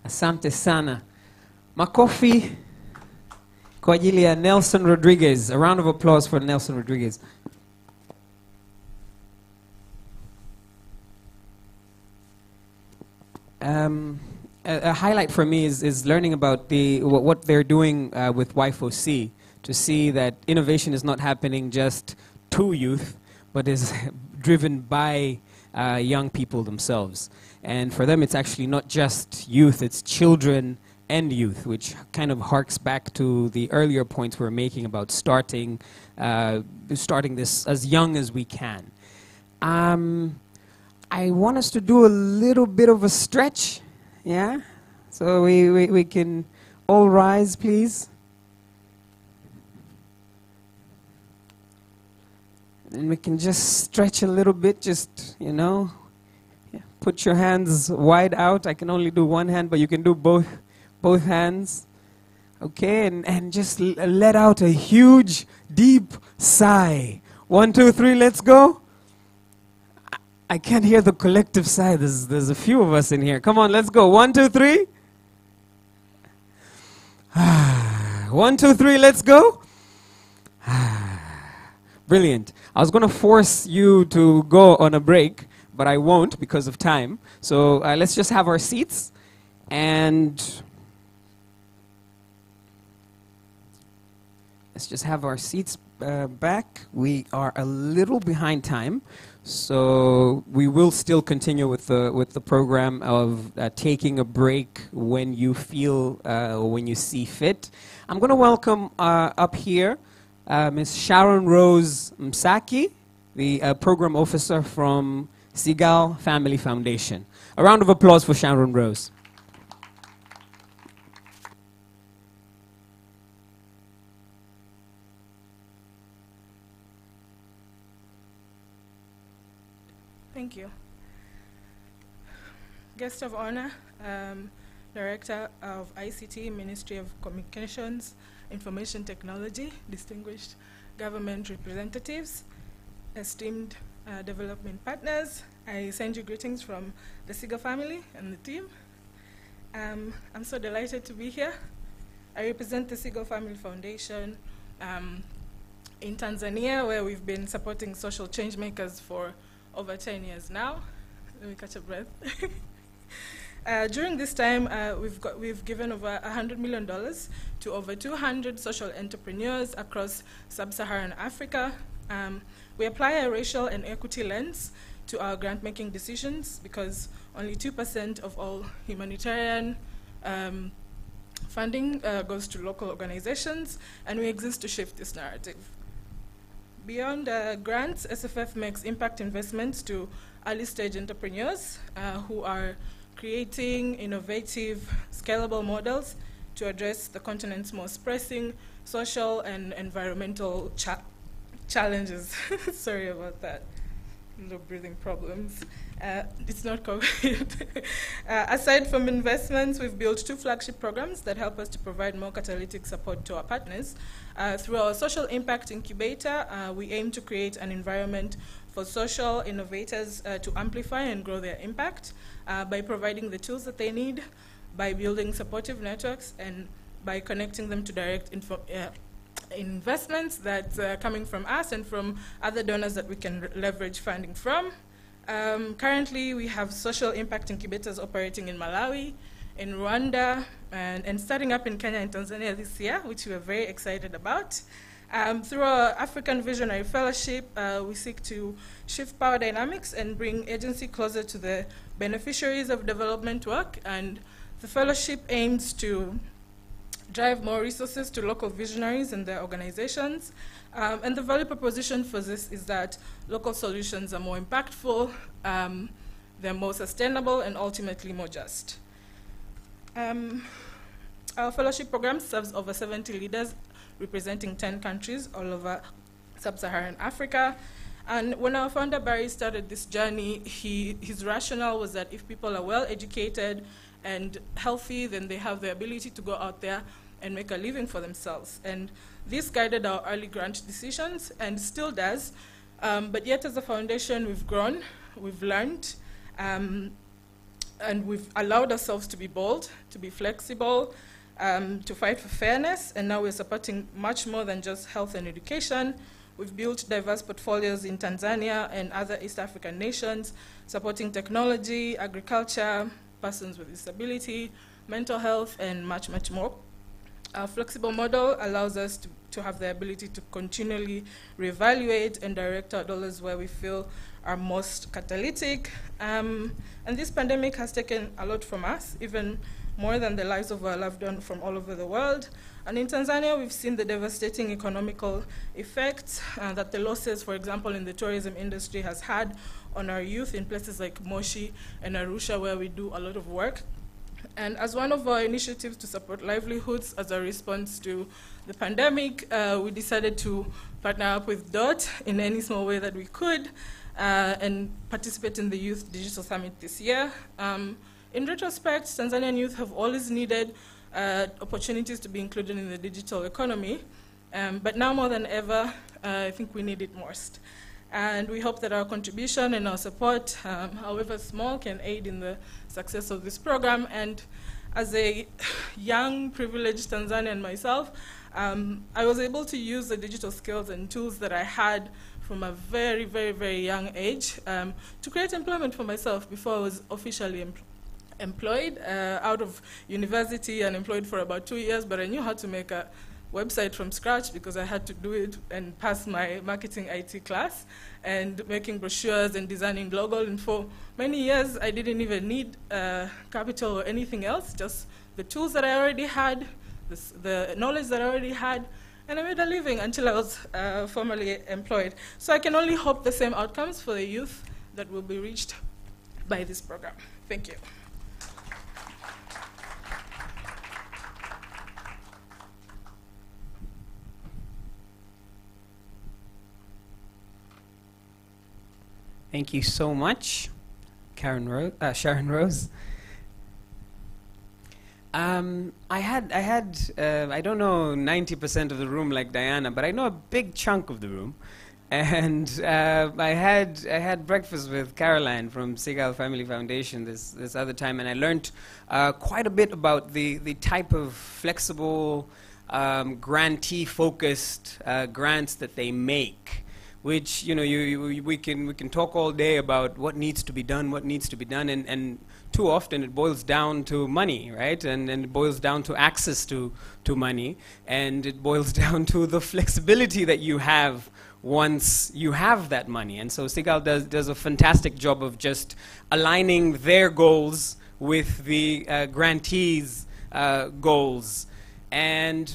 Asante sana. Makofi kwa ajili ya Nelson Rodriguez. A round of applause for Nelson Rodriguez. A highlight for me is learning about what they're doing with Y4C, to see that innovation is not happening just to youth, but is driven by young people themselves. And for them, it's actually not just youth, it's children and youth, which kind of harks back to the earlier points we were making about starting this as young as we can. I want us to do a little bit of a stretch, yeah? So we can all rise, please. And we can just stretch a little bit, just, you know. Yeah. Put your hands wide out. I can only do one hand, but you can do both hands. Okay, and just let out a huge, deep sigh. 1, 2, 3, let's go. I can't hear the collective sigh. There's a few of us in here. Come on, let's go. 1, 2, 3. 1, 2, 3, let's go. Brilliant. I was going to force you to go on a break, but I won't because of time. So let's just have our seats. And let's just have our seats back. We are a little behind time. So we will still continue with the program of taking a break when you feel or when you see fit. I'm going to welcome up here Ms. Sharon Rose Msaki, the program officer from Seagal Family Foundation. A round of applause for Sharon Rose. Thank you. Guest of honor, Director of ICT, Ministry of Communications, Information Technology, distinguished government representatives, esteemed development partners, I send you greetings from the Seagal family and the team. I'm so delighted to be here. I represent the Seagal Family Foundation in Tanzania, where we've been supporting social change makers for over 10 years now. Let me catch a breath. During this time, we've given over $100 million to over 200 social entrepreneurs across sub-Saharan Africa. We apply a racial and equity lens to our grant-making decisions because only 2% of all humanitarian funding goes to local organizations, and we exist to shift this narrative. Beyond grants, SFF makes impact investments to early-stage entrepreneurs who are creating innovative, scalable models to address the continent's most pressing social and environmental challenges. Sorry about that. Little breathing problems. It's not COVID. Aside from investments, we've built 2 flagship programs that help us to provide more catalytic support to our partners. Through our social impact incubator, we aim to create an environment for social innovators to amplify and grow their impact by providing the tools that they need, by building supportive networks, and by connecting them to direct investments that's coming from us and from other donors that we can leverage funding from. Currently, we have social impact incubators operating in Malawi, in Rwanda, and starting up in Kenya and Tanzania this year, which we are very excited about. Through our African Visionary Fellowship, we seek to shift power dynamics and bring agency closer to the beneficiaries of development work, and the fellowship aims to drive more resources to local visionaries and their organizations. And the value proposition for this is that local solutions are more impactful, they're more sustainable, and ultimately more just. Our fellowship program serves over 70 leaders representing 10 countries all over sub-Saharan Africa. And when our founder Barry started this journey, his rationale was that if people are well educated and healthy, then they have the ability to go out there and make a living for themselves. And this guided our early grant decisions and still does. But yet as a foundation, we've grown, we've learned, and we've allowed ourselves to be bold, to be flexible, to fight for fairness, and now we're supporting much more than just health and education. We've built diverse portfolios in Tanzania and other East African nations, supporting technology, agriculture, persons with disability, mental health, and much, much more. Our flexible model allows us to have the ability to continually reevaluate and direct our dollars where we feel are most catalytic. And this pandemic has taken a lot from us, even more than the lives of our loved ones from all over the world. And in Tanzania, we've seen the devastating economical effects that the losses, for example, in the tourism industry has had on our youth in places like Moshi and Arusha, where we do a lot of work. And as one of our initiatives to support livelihoods as a response to the pandemic, we decided to partner up with DOT in any small way that we could and participate in the Youth Digital Summit this year. In retrospect, Tanzanian youth have always needed opportunities to be included in the digital economy, but now more than ever, I think we need it most. And we hope that our contribution and our support, however small, can aid in the success of this program. And as a young, privileged Tanzanian myself, I was able to use the digital skills and tools that I had from a very, very, very young age to create employment for myself before I was officially employed out of university and employed for about 2 years, but I knew how to make a website from scratch because I had to do it and pass my marketing IT class and making brochures and designing logos. And for many years, I didn't even need capital or anything else, just the tools that I already had, the knowledge that I already had, and I made a living until I was formally employed. So I can only hope the same outcomes for the youth that will be reached by this program. Thank you. Thank you so much, Sharon Rose. I don't know 90% of the room like Diana, but I know a big chunk of the room. And I had breakfast with Caroline from Seagull Family Foundation this other time, and I learned quite a bit about the type of flexible, grantee-focused grants that they make. Which, you know, we can talk all day about what needs to be done, and too often it boils down to money, right? And it boils down to access to money, and it boils down to the flexibility that you have once you have that money. And so Seagull does a fantastic job of just aligning their goals with the grantees' goals. And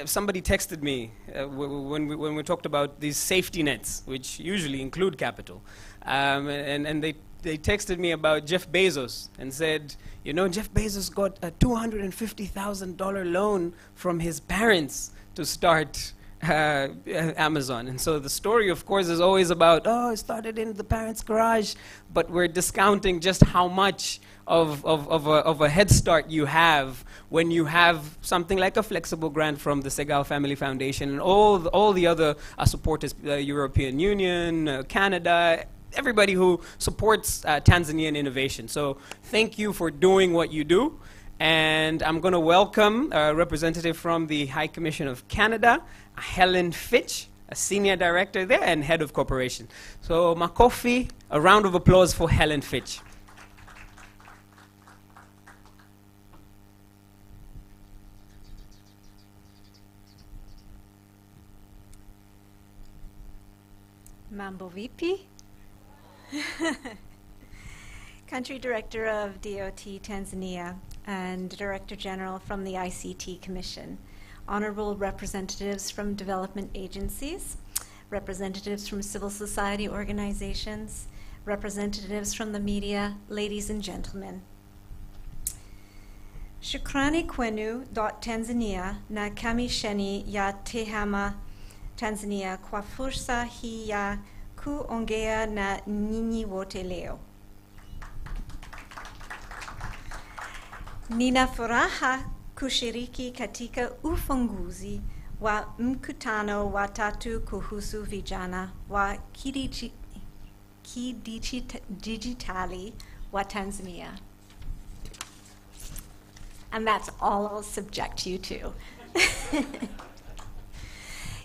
somebody texted me when we talked about these safety nets, which usually include capital. And they texted me about Jeff Bezos and said, you know, Jeff Bezos got a $250,000 loan from his parents to start Amazon. And so the story, of course, is always about, oh, it started in the parents' garage, but we're discounting just how much of a head start you have when you have something like a flexible grant from the Segal Family Foundation and all the other supporters, European Union, Canada, everybody who supports Tanzanian innovation. So thank you for doing what you do. And I'm going to welcome a representative from the High Commission of Canada, Helen Fitch, a senior director there and head of corporation. So Makofi, a round of applause for Helen Fitch. Mambo vipi? Country Director of DOT Tanzania and Director General from the ICT Commission, honorable representatives from development agencies, representatives from civil society organizations, representatives from the media, ladies and gentlemen. Shukrani kwenu DOT Tanzania na kamisheni ya tehama Tanzania kwa fursa hii ya kuongea na nyinyi wote leo. Nina furaha kushiriki katika ufunguzi wa mkutano wa tatu kuhusu vijana wa kidijitali wa Tanzania. And that's all I'll subject you to.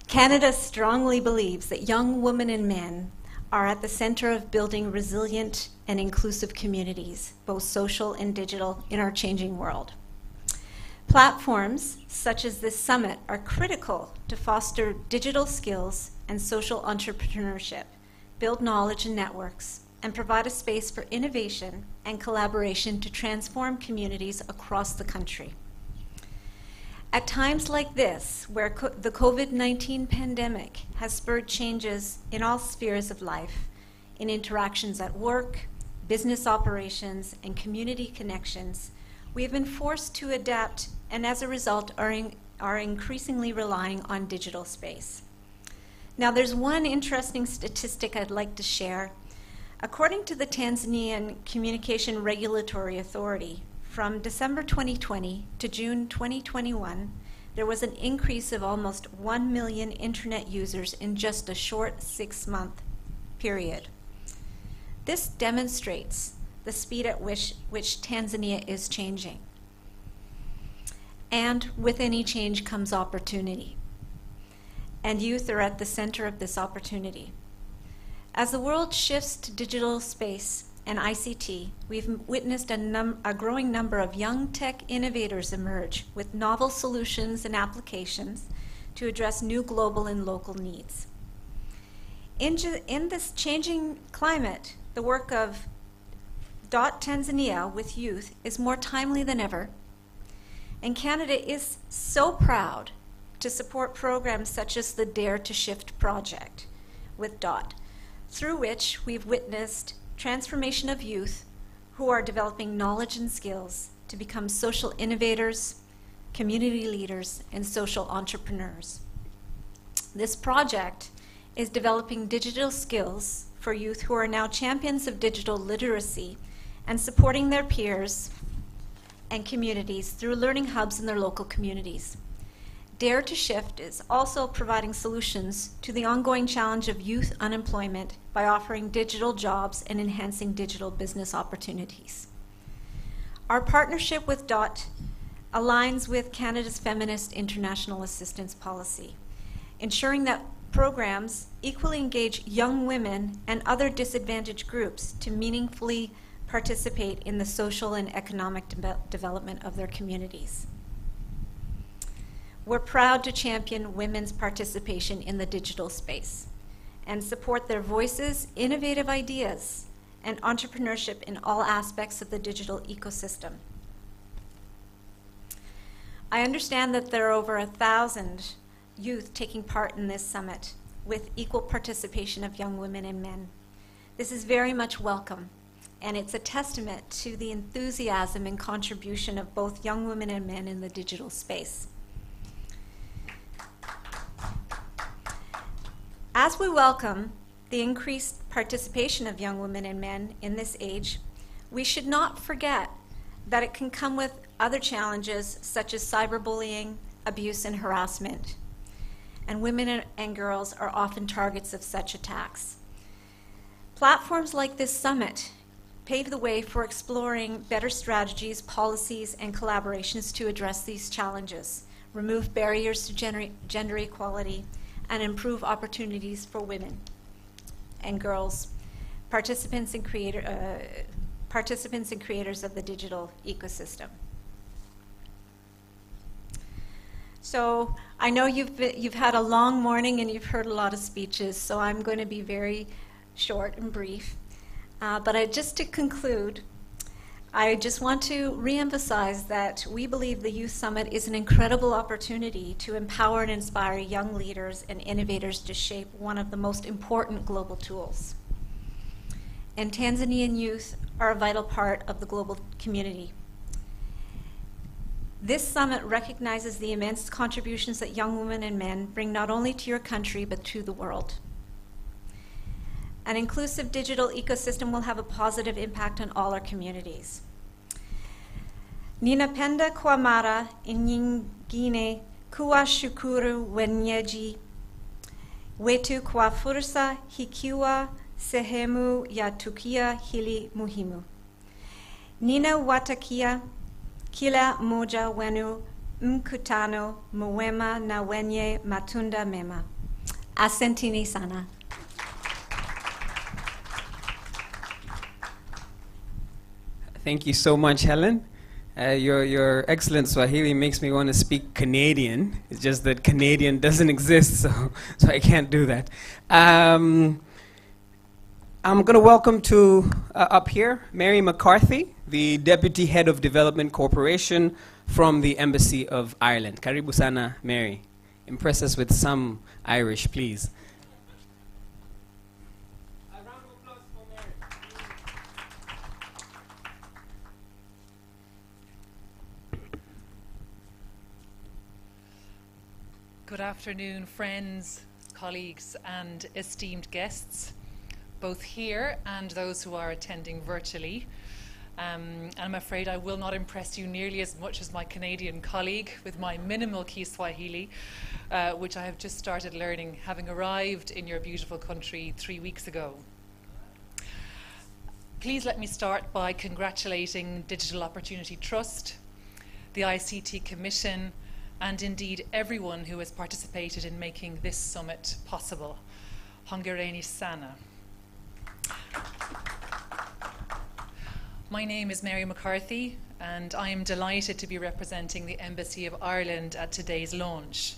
Canada strongly believes that young women and men are at the center of building resilient and inclusive communities, both social and digital, in our changing world. Platforms such as this summit are critical to foster digital skills and social entrepreneurship, build knowledge and networks, and provide a space for innovation and collaboration to transform communities across the country. At times like this, where the COVID-19 pandemic has spurred changes in all spheres of life, in interactions at work, business operations, and community connections, we have been forced to adapt and as a result are increasingly relying on digital space. Now there's one interesting statistic I'd like to share. According to the Tanzanian Communication Regulatory Authority, from December 2020 to June 2021, there was an increase of almost 1 million internet users in just a short 6-month period. This demonstrates the speed at which Tanzania is changing. And with any change comes opportunity. And youth are at the center of this opportunity. As the world shifts to digital space and ICT, we've witnessed a growing number of young tech innovators emerge with novel solutions and applications to address new global and local needs. In this changing climate, the work of DOT Tanzania with youth is more timely than ever, and Canada is so proud to support programs such as the Dare to Shift project with DOT, through which we've witnessed transformation of youth who are developing knowledge and skills to become social innovators, community leaders, and social entrepreneurs. This project is developing digital skills for youth who are now champions of digital literacy and supporting their peers and communities through learning hubs in their local communities. Dare to Shift is also providing solutions to the ongoing challenge of youth unemployment by offering digital jobs and enhancing digital business opportunities. Our partnership with DOT aligns with Canada's feminist international assistance policy, ensuring that programs equally engage young women and other disadvantaged groups to meaningfully participate in the social and economic development of their communities. We're proud to champion women's participation in the digital space and support their voices, innovative ideas, and entrepreneurship in all aspects of the digital ecosystem. I understand that there are over 1,000 youth taking part in this summit with equal participation of young women and men. This is very much welcome, and it's a testament to the enthusiasm and contribution of both young women and men in the digital space. As we welcome the increased participation of young women and men in this age, we should not forget that it can come with other challenges such as cyberbullying, abuse, and harassment. And women and girls are often targets of such attacks. Platforms like this summit pave the way for exploring better strategies, policies, and collaborations to address these challenges, remove barriers to gender equality, and improve opportunities for women and girls, participants and creators of the digital ecosystem. So I know you've had a long morning and you've heard a lot of speeches, so I'm going to be very short and brief. But just to conclude, I just want to reemphasize that we believe the Youth Summit is an incredible opportunity to empower and inspire young leaders and innovators to shape one of the most important global tools. And Tanzanian youth are a vital part of the global community. This summit recognizes the immense contributions that young women and men bring not only to your country, but to the world. An inclusive digital ecosystem will have a positive impact on all our communities. Ninapenda kwa mara nyingine kuwashukuru wenyeji wetu kwa fursa hikiwa sehemu ya tukio hili muhimu. Ninawatakia kila mmoja wenu mkutano mwema na wenye matunda mema. Asanteni sana. Thank you so much, Helen. Your excellent Swahili makes me want to speak Canadian. It's just that Canadian doesn't exist, so I can't do that. I'm going to welcome to up here Mary McCarthy, the Deputy Head of Development Corporation from the Embassy of Ireland. Karibu sana, Mary. Impress us with some Irish, please. Good afternoon, friends, colleagues, and esteemed guests, both here and those who are attending virtually. I'm afraid I will not impress you nearly as much as my Canadian colleague with my minimal Kiswahili, which I have just started learning, having arrived in your beautiful country 3 weeks ago. Please let me start by congratulating Digital Opportunity Trust, the ICT Commission, and indeed everyone who has participated in making this summit possible. Hongereni sana. My name is Mary McCarthy, and I am delighted to be representing the Embassy of Ireland at today's launch.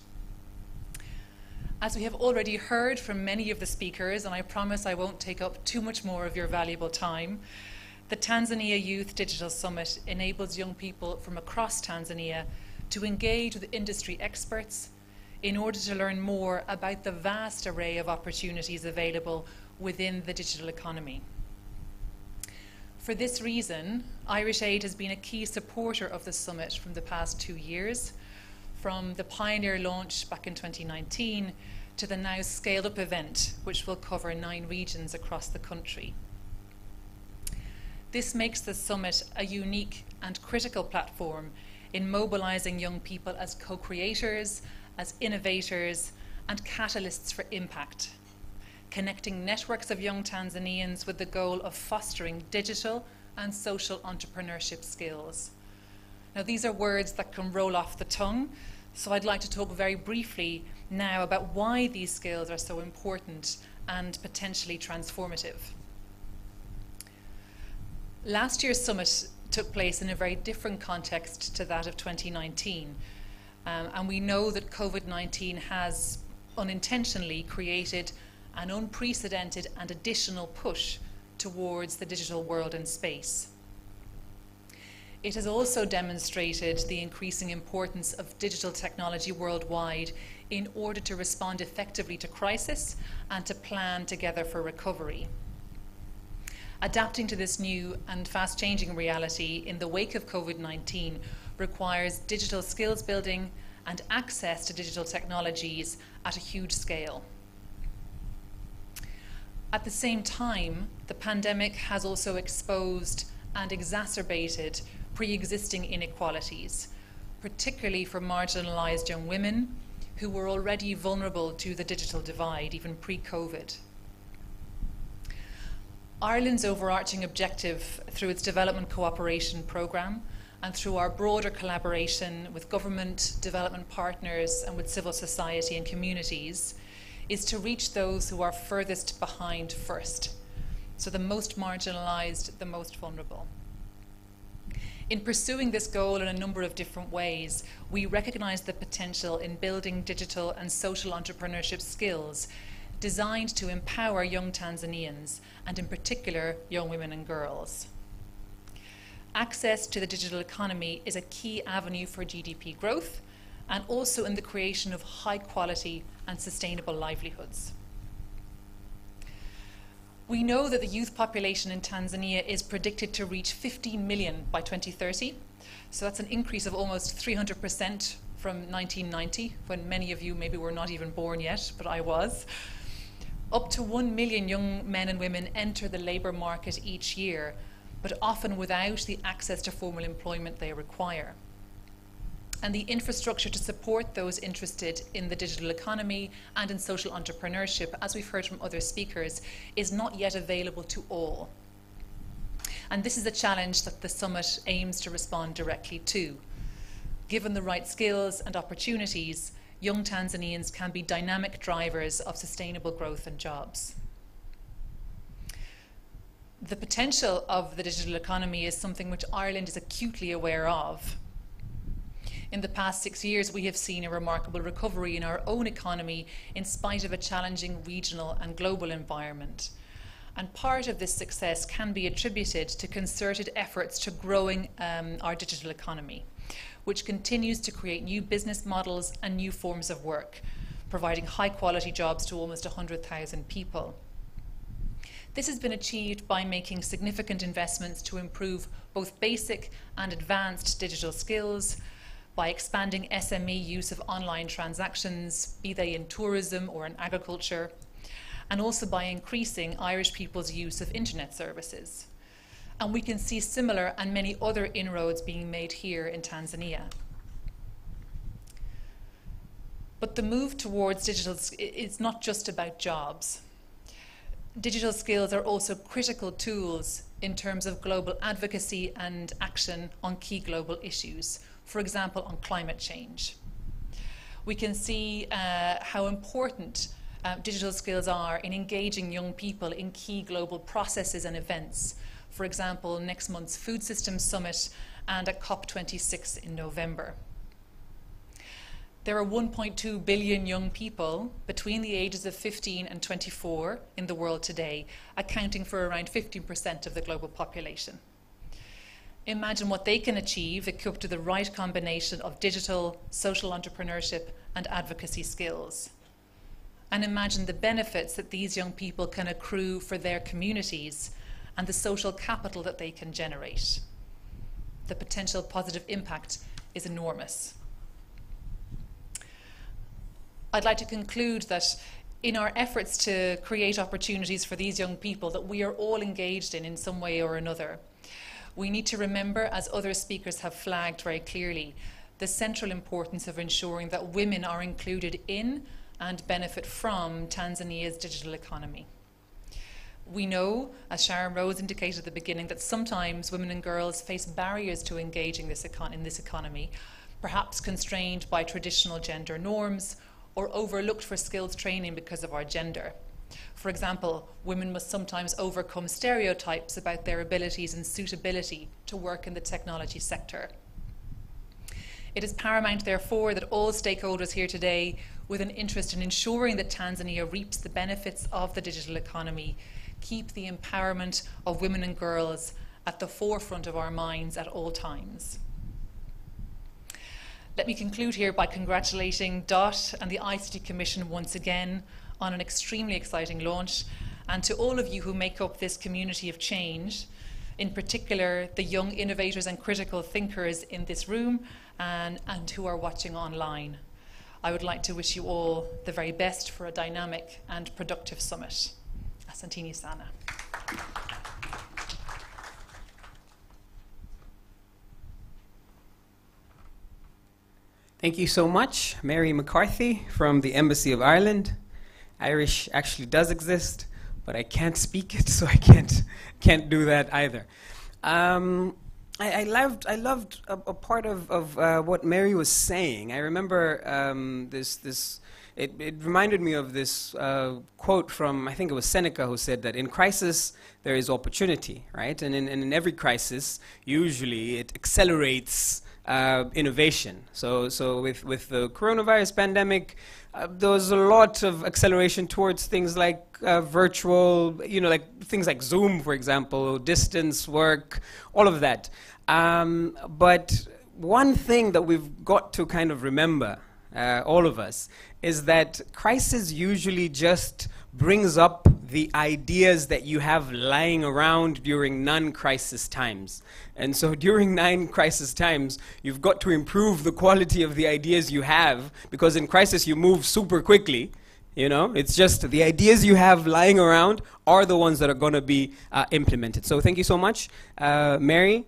As we have already heard from many of the speakers, and I promise I won't take up too much more of your valuable time, the Tanzania Youth Digital Summit enables young people from across Tanzania to engage with industry experts in order to learn more about the vast array of opportunities available within the digital economy. For this reason, Irish Aid has been a key supporter of the summit from the past 2 years, from the pioneer launch back in 2019 to the now scaled-up event, which will cover 9 regions across the country. This makes the summit a unique and critical platform in mobilizing young people as co-creators, as innovators, and catalysts for impact, connecting networks of young Tanzanians with the goal of fostering digital and social entrepreneurship skills. Now, these are words that can roll off the tongue, so I'd like to talk very briefly now about why these skills are so important and potentially transformative. Last year's summit took place in a very different context to that of 2019. And we know that COVID-19 has unintentionally created an unprecedented and additional push towards the digital world and space. It has also demonstrated the increasing importance of digital technology worldwide in order to respond effectively to crisis and to plan together for recovery. Adapting to this new and fast-changing reality in the wake of COVID-19 requires digital skills building and access to digital technologies at a huge scale. At the same time, the pandemic has also exposed and exacerbated pre-existing inequalities, particularly for marginalized young women who were already vulnerable to the digital divide, even pre-COVID. Ireland's overarching objective through its development cooperation programme and through our broader collaboration with government, development partners and with civil society and communities is to reach those who are furthest behind first, so the most marginalised, the most vulnerable. In pursuing this goal in a number of different ways, we recognise the potential in building digital and social entrepreneurship skills designed to empower young Tanzanians, and in particular, young women and girls. Access to the digital economy is a key avenue for GDP growth and also in the creation of high quality and sustainable livelihoods. We know that the youth population in Tanzania is predicted to reach 15 million by 2030. So that's an increase of almost 300% from 1990, when many of you maybe were not even born yet, but I was. Up to 1 million young men and women enter the labour market each year, but often without the access to formal employment they require. And the infrastructure to support those interested in the digital economy and in social entrepreneurship, as we've heard from other speakers, is not yet available to all. And this is a challenge that the summit aims to respond directly to. Given the right skills and opportunities, young Tanzanians can be dynamic drivers of sustainable growth and jobs. The potential of the digital economy is something which Ireland is acutely aware of. In the past 6 years, we have seen a remarkable recovery in our own economy in spite of a challenging regional and global environment. And part of this success can be attributed to concerted efforts to growing our digital economy, which continues to create new business models and new forms of work, providing high-quality jobs to almost 100,000 people. This has been achieved by making significant investments to improve both basic and advanced digital skills, by expanding SME use of online transactions, be they in tourism or in agriculture, and also by increasing Irish people's use of internet services. And we can see similar and many other inroads being made here in Tanzania. But the move towards digital is not just about jobs. Digital skills are also critical tools in terms of global advocacy and action on key global issues, for example, on climate change. We can see how important digital skills are in engaging young people in key global processes and events. For example, next month's Food Systems Summit and at COP26 in November. There are 1.2 billion young people between the ages of 15 and 24 in the world today, accounting for around 15% of the global population. Imagine what they can achieve equipped to the right combination of digital, social entrepreneurship, and advocacy skills. And imagine the benefits that these young people can accrue for their communities and the social capital that they can generate. The potential positive impact is enormous. I'd like to conclude that in our efforts to create opportunities for these young people that we are all engaged in some way or another, we need to remember, as other speakers have flagged very clearly, the central importance of ensuring that women are included in and benefit from Tanzania's digital economy. We know, as Sharon Rose indicated at the beginning, that sometimes women and girls face barriers to engaging in this economy, perhaps constrained by traditional gender norms or overlooked for skills training because of our gender. For example, women must sometimes overcome stereotypes about their abilities and suitability to work in the technology sector. It is paramount, therefore, that all stakeholders here today, with an interest in ensuring that Tanzania reaps the benefits of the digital economy, keep the empowerment of women and girls at the forefront of our minds at all times. Let me conclude here by congratulating DOT and the ICT Commission once again on an extremely exciting launch, and to all of you who make up this community of change, in particular the young innovators and critical thinkers in this room and who are watching online. I would like to wish you all the very best for a dynamic and productive summit. Asanteni sana. Thank you so much, Mary McCarthy from the Embassy of Ireland. Irish actually does exist, but I can't speak it, so I can't do that either. I loved a part of what Mary was saying. I remember it reminded me of this quote from, I think it was Seneca, who said that in crisis there is opportunity, right? And in every crisis, usually it accelerates innovation. So with the coronavirus pandemic, there was a lot of acceleration towards things like virtual, like things like Zoom, for example, distance work, all of that. But one thing that we've got to kind of remember, all of us, is that crisis usually just brings up the ideas that you have lying around during non-crisis times. And so during non-crisis times, you've got to improve the quality of the ideas you have, because in crisis you move super quickly. It's just the ideas you have lying around are the ones that are going to be implemented. So thank you so much, Mary.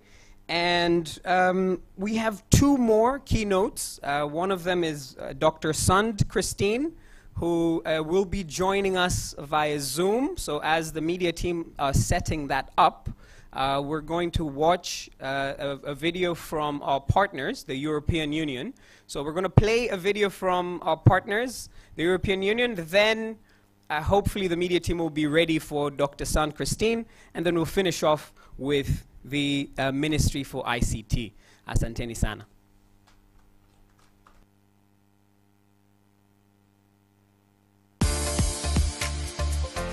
And we have two more keynotes. One of them is Dr. Sund Christine, who will be joining us via Zoom. So as the media team are setting that up, we're going to watch a video from our partners, the European Union. So we're going to play a video from our partners, the European Union. Then hopefully the media team will be ready for Dr. Sund Christine. And then we'll finish off with the Ministry for ICT. Asanteni sana.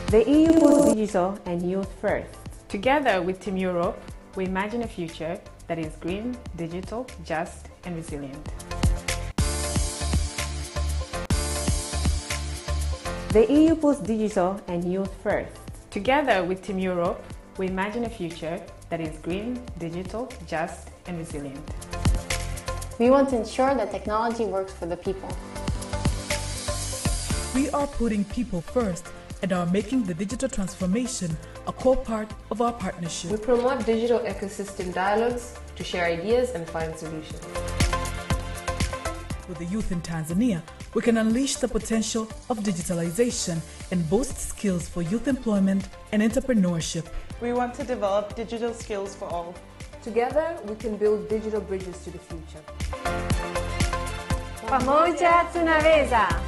The EU puts digital and youth first. Together with Team Europe, we imagine a future that is green, digital, just, and resilient. The EU puts digital and youth first. Together with Team Europe, we imagine a future that is green, digital, just, and resilient. We want to ensure that technology works for the people. We are putting people first and are making the digital transformation a core part of our partnership. We promote digital ecosystem dialogues to share ideas and find solutions. With the youth in Tanzania, we can unleash the potential of digitalization and boost skills for youth employment and entrepreneurship. We want to develop digital skills for all. Together, we can build digital bridges to the future. Pamoja tunaweza.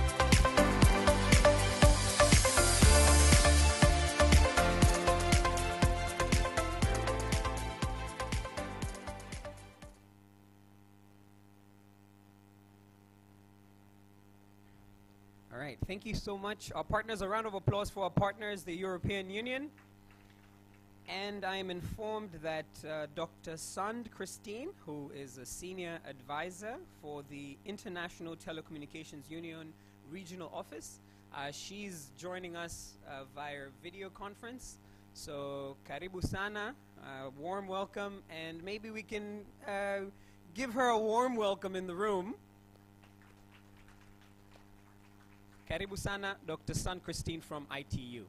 All right, thank you so much. Our partners, a round of applause for our partners, the European Union. And I am informed that Dr. Sund Christine, who is a senior advisor for the International Telecommunications Union Regional Office, she's joining us via video conference. So, karibu sana, warm welcome, and maybe we can give her a warm welcome in the room. Karibu sana, Dr. Sund Christine from ITU.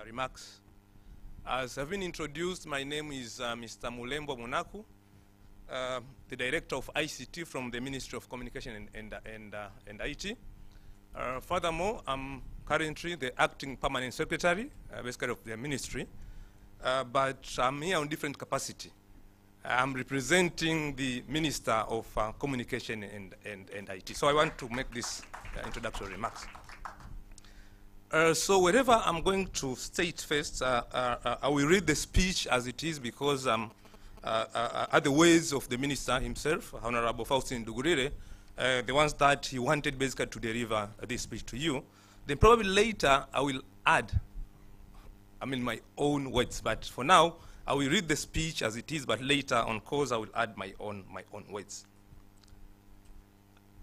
remarks. As I've been introduced, my name is Mr. Mulembo Munaku, the Director of ICT from the Ministry of Communication and IT. Furthermore, I'm currently the Acting Permanent Secretary, basically of the Ministry, but I'm here on different capacity. I'm representing the Minister of Communication and IT. So I want to make this introductory remarks. So wherever I'm going to state first, I will read the speech as it is because are the words of the Minister himself, Honorable Faustin Ndugurire, the ones that he wanted basically to deliver this speech to you. Then probably later I will add, my own words, but for now, I will read the speech as it is, but later on course I will add my own words.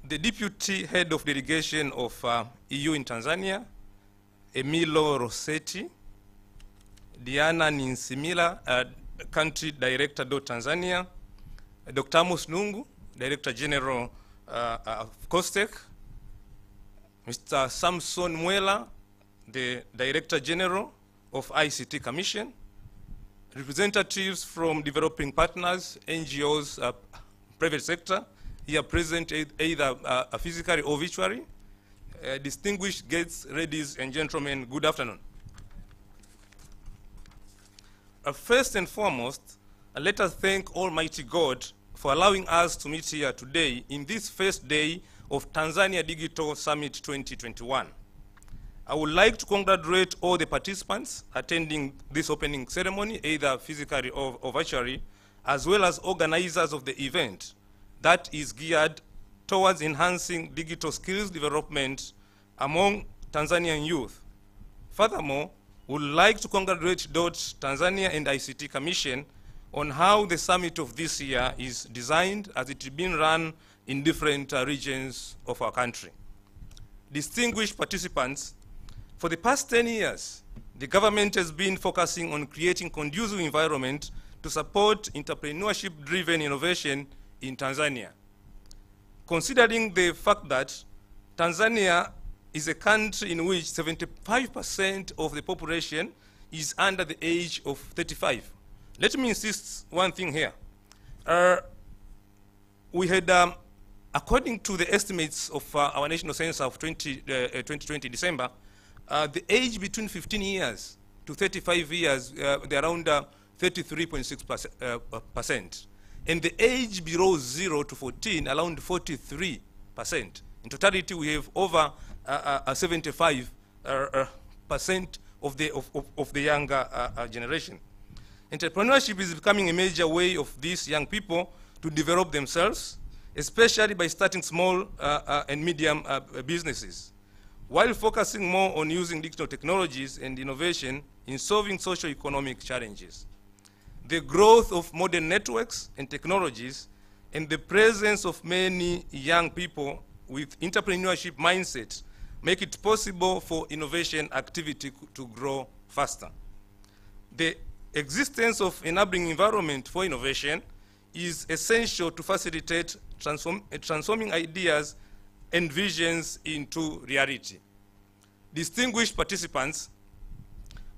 The Deputy Head of Delegation of EU in Tanzania, Emilio Rossetti, Diana Ninsimila, Country Director DOT Tanzania, Dr. Amos Nungu, Director General of COSTECH, Mr. Samson Mwela, the Director General of ICT Commission, representatives from developing partners, NGOs, private sector, here present either physically or virtually. Distinguished guests, ladies and gentlemen, good afternoon. First and foremost, let us thank Almighty God for allowing us to meet here today in this first day of Tanzania Digital Summit 2021. I would like to congratulate all the participants attending this opening ceremony, either physically or virtually, as well as organizers of the event that is geared towards enhancing digital skills development among Tanzanian youth. Furthermore, we would like to congratulate DOT Tanzania and ICT Commission on how the summit of this year is designed as it is being run in different regions of our country. Distinguished participants, for the past 10 years, the government has been focusing on creating conducive environment to support entrepreneurship-driven innovation in Tanzania. Considering the fact that Tanzania is a country in which 75% of the population is under the age of 35. Let me insist one thing here. We had, according to the estimates of our national census of 2020 December, the age between 15 years to 35 years, they're around 33.6%. And the age below 0 to 14, around 43%. In totality, we have over 75% of the younger generation. Entrepreneurship is becoming a major way of these young people to develop themselves, especially by starting small and medium businesses, while focusing more on using digital technologies and innovation in solving socio-economic challenges. The growth of modern networks and technologies and the presence of many young people with entrepreneurship mindset make it possible for innovation activity to grow faster. The existence of enabling environment for innovation is essential to facilitate transforming ideas and visions into reality. Distinguished participants,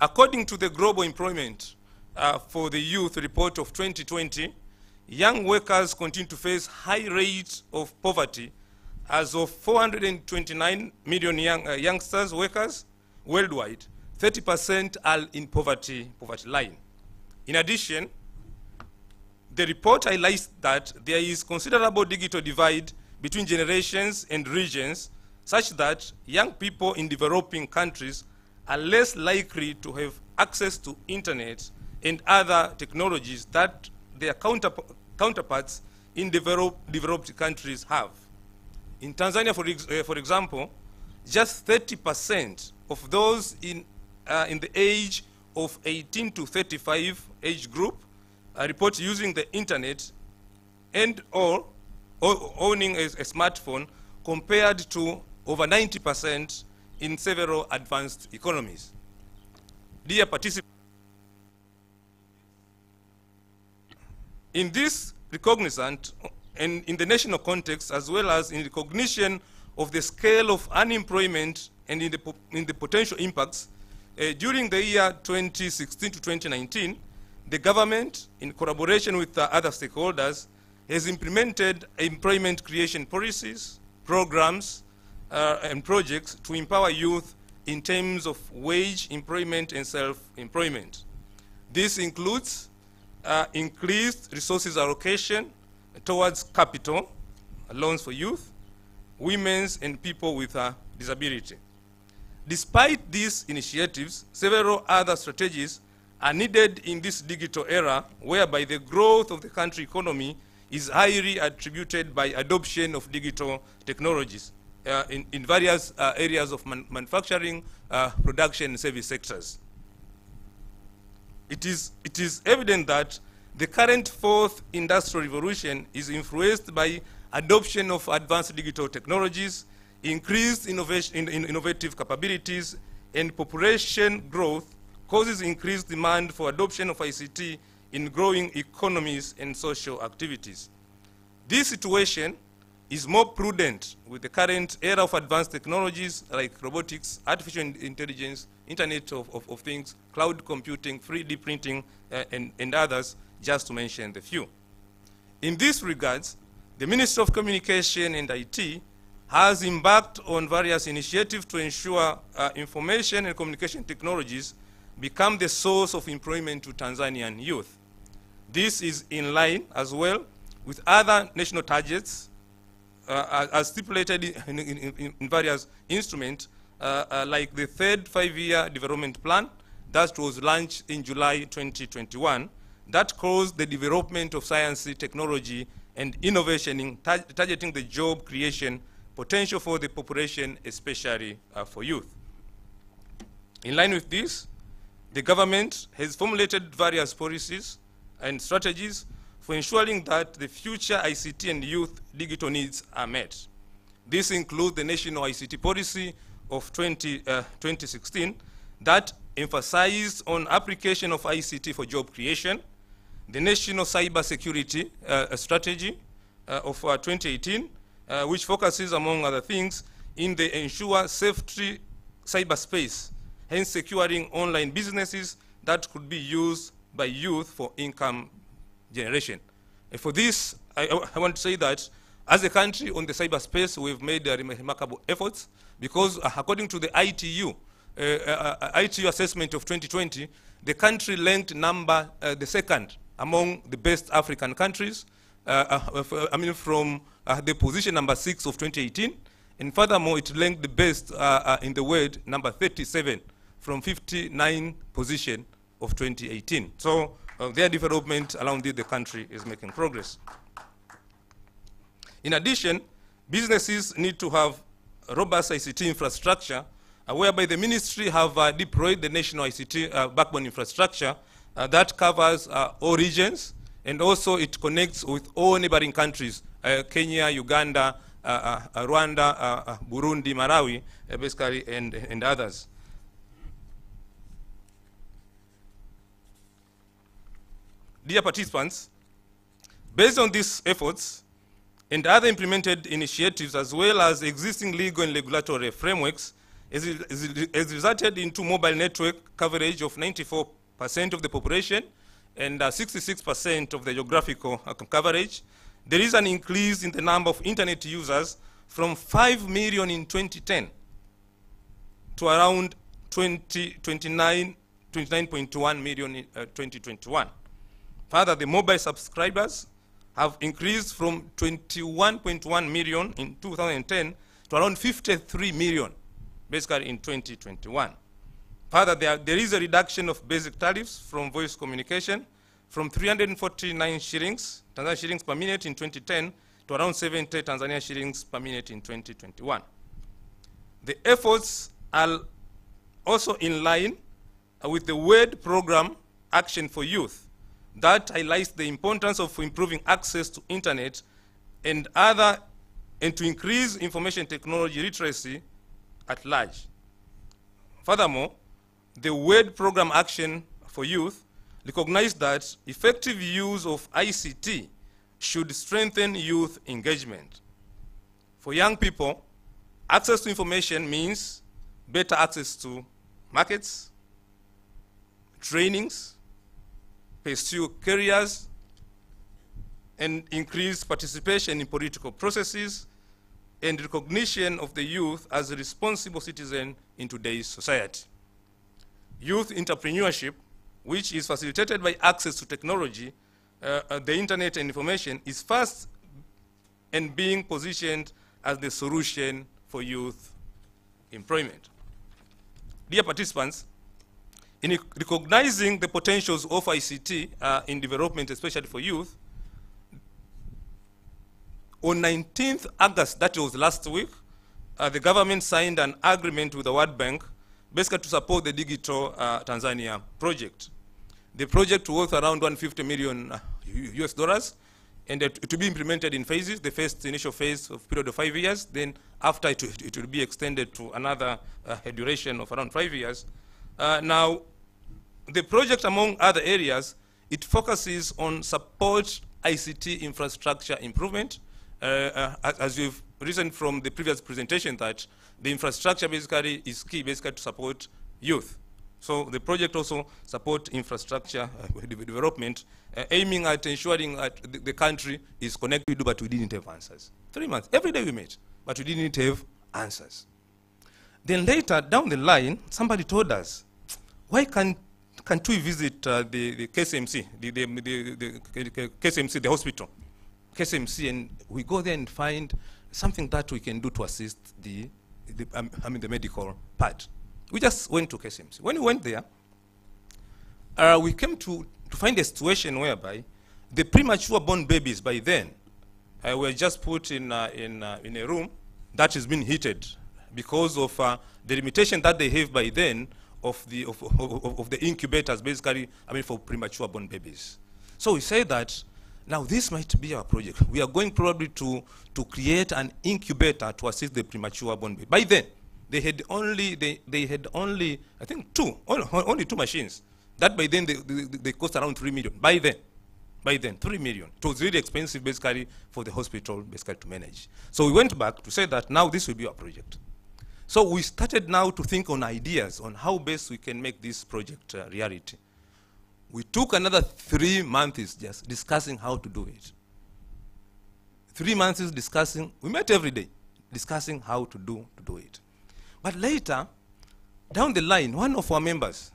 according to the Global Employment for the Youth report of 2020, young workers continue to face high rates of poverty. As of 429 million youngsters workers worldwide, 30% are in poverty line. In addition, the report highlights that there is considerable digital divide between generations and regions, such that young people in developing countries are less likely to have access to internet and other technologies that their counterparts in developed countries have. In Tanzania, for example, just 30% of those in the age of 18 to 35 age group report using the internet and or owning a smartphone, compared to over 90% in several advanced economies. Dear participants, in this recognizant and in the national context, as well as in recognition of the scale of unemployment and in the potential impacts, During the year 2016 to 2019, the government, in collaboration with other stakeholders, has implemented employment creation policies, programs, and projects to empower youth in terms of wage employment and self-employment. This includes increased resources allocation towards capital, loans for youth, women's and people with disability. Despite these initiatives, several other strategies are needed in this digital era, whereby the growth of the country economy is highly attributed by adoption of digital technologies in various areas of manufacturing, production, and service sectors. It is evident that the current fourth industrial revolution is influenced by adoption of advanced digital technologies, increased innovative capabilities, and population growth causes increased demand for adoption of ICT in growing economies and social activities. This situation is more prudent with the current era of advanced technologies like robotics, artificial intelligence, Internet of Things, cloud computing, 3D printing, and others, just to mention the few. In these regards, the Ministry of Communication and IT has embarked on various initiatives to ensure information and communication technologies become the source of employment to Tanzanian youth. This is in line as well with other national targets as stipulated in various instruments like the third five-year development plan that was launched in July 2021 that calls the development of science, technology, and innovation in targeting the job creation potential for the population, especially for youth. In line with this, the government has formulated various policies and strategies for ensuring that the future ICT and youth digital needs are met. This includes the National ICT Policy of 2016 that emphasized on application of ICT for job creation, the National Cyber Security Strategy of 2018, which focuses, among other things, in the ensure safety cyberspace, hence securing online businesses that could be used by youth for income generation. And for this, I want to say that as a country on the cyberspace, we've made remarkable efforts because according to the ITU assessment of 2020, the country ranked the second among the best African countries, from the position number 6 of 2018, and furthermore, it ranked the best in the world, number 37, from 59 position of 2018. So their development around the country is making progress. In addition, businesses need to have robust ICT infrastructure, whereby the ministry have deployed the national ICT backbone infrastructure that covers all regions, and also it connects with all neighboring countries, Kenya, Uganda, Rwanda, Burundi, Malawi, basically, and others. Dear participants, based on these efforts and other implemented initiatives, as well as existing legal and regulatory frameworks, has resulted into mobile network coverage of 94% of the population and 66% of the geographical coverage. There is an increase in the number of internet users from 5 million in 2010 to around 29.1 million in 2021. Further, the mobile subscribers have increased from 21.1 million in 2010 to around 53 million, basically in 2021. Further, there is a reduction of basic tariffs from voice communication from 349 shillings, Tanzania shillings per minute in 2010 to around 70 Tanzania shillings per minute in 2021. The efforts are also in line with the WORD program Action for Youth that highlights the importance of improving access to internet and to increase information technology literacy at large. Furthermore, the WORD program Action for Youth recognized that effective use of ICT should strengthen youth engagement. For young people, access to information means better access to markets, trainings, pursue careers, and increase participation in political processes and recognition of the youth as a responsible citizen in today's society. Youth entrepreneurship, which is facilitated by access to technology, the internet and information, is fast and being positioned as the solution for youth employment. Dear participants, in recognizing the potentials of ICT in development, especially for youth, on 19th August, that was last week, the government signed an agreement with the World Bank basically to support the Digital Tanzania project. The project worth around $150 million US dollars, and to be implemented in phases. The first initial phase of period of 5 years, then after it will be extended to another duration of around 5 years. Now, the project, among other areas, it focuses on support ICT infrastructure improvement. As you've listened from the previous presentation, that the infrastructure basically is key basically to support youth. So the project also supports infrastructure development, aiming at ensuring that the country is connected, but we didn't have answers. 3 months, every day we met, but we didn't have answers. Then later, down the line, somebody told us, why can't we visit the KSMC, the KSMC, the hospital, KSMC, and we go there and find something that we can do to assist the medical part. We just went to KSMC. When we went there, we came to find a situation whereby the premature born babies by then were just put in a room that has been heated because of the limitation that they have by then of the incubators, basically, for premature born babies. So we say that now this might be our project. We are going probably to create an incubator to assist the premature born baby. By then, they had only I think only two machines. That by then they cost around 3 million. By then 3 million. It was really expensive basically for the hospital basically to manage. So we went back to say that now this will be our project. So we started now to think on ideas on how best we can make this project reality. We took another 3 months just discussing how to do it. 3 months discussing, we met every day, discussing how to do it. But later, down the line, one of our members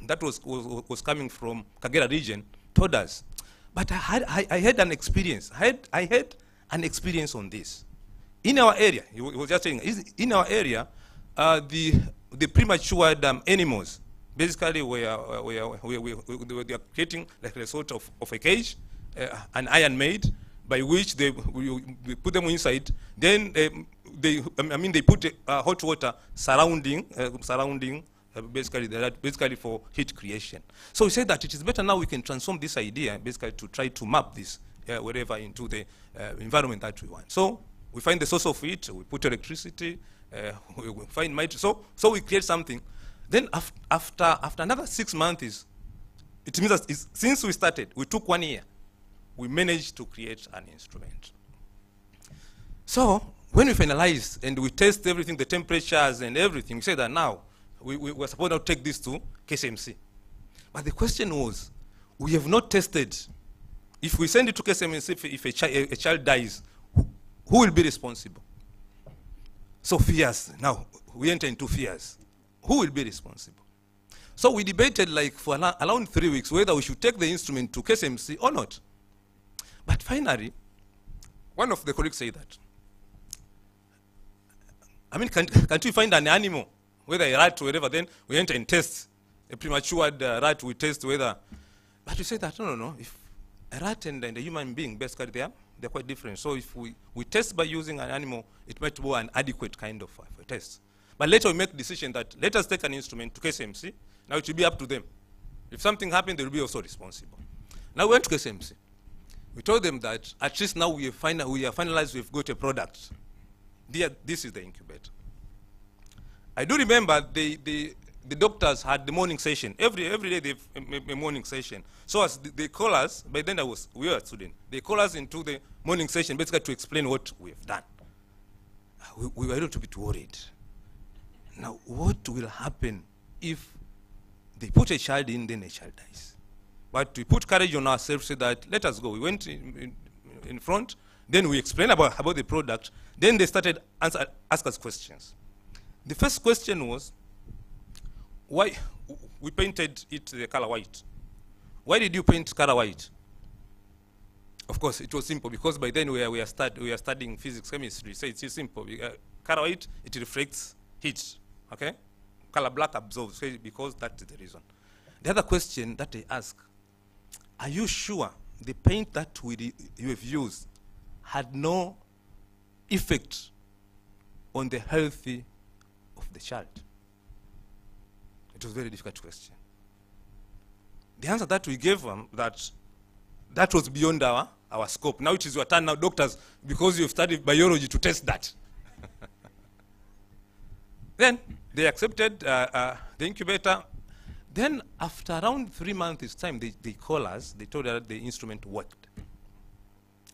that was coming from Kagera region told us, but I had an experience. I had an experience on this. In our area, he was just saying, in our area, the premature animals, basically we are creating like a sort of a cage, an iron made, by which we put them inside. Then they put hot water surrounding basically for heat creation. So we said that it is better now we can transform this idea basically to try to map this wherever into the environment that we want. So we find the source of heat, we put electricity, we find might. So we create something. Then after another 6 months, it means that since we started, we took 1 year, we managed to create an instrument. So when we finalize and we test everything, the temperatures and everything, we say that now we were supposed to take this to KSMC. But the question was, we have not tested. If we send it to KSMC, if a child dies, who will be responsible? So fears. Now we enter into fears. Who will be responsible? So we debated like for around 3 weeks whether we should take the instrument to KSMC or not. But finally, one of the colleagues said that, can't we find an animal, whether a rat or whatever, then we enter and test. A premature rat, we test whether. But we say that, no. If a rat and a human being, basically they're quite different. So if we test by using an animal, it might be an adequate kind of a test. But later we make a decision that let us take an instrument to KSMC. Now it will be up to them. If something happens, they will be also responsible. Now we went to KSMC. We told them that at least now we are finalized, we've got a product. This is the incubator. I do remember the doctors had the morning session. Every day they have a morning session. So as they call us, by then we were students. They call us into the morning session basically to explain what we have done. We were a little bit worried. Now, what will happen if They put a child in, then a child dies. But we put courage on ourselves, say that, let us go. We went in front, then we explained about the product, then they started ask us questions. The first question was, why we painted it the color white. Why did you paint color white? Of course, it was simple, because by then we are studying physics, chemistry, so it's simple. Color white, it reflects heat, okay? Color black absorbs, because that's the reason. The other question that they ask, are you sure the paint that you have used had no effect on the health of the child? It was a very difficult question. The answer that we gave them, that was beyond our scope. Now it is your turn now, doctors, because you've studied biology, to test that. Then they accepted the incubator. Then after around 3 months' time, they call us. They told us that the instrument worked.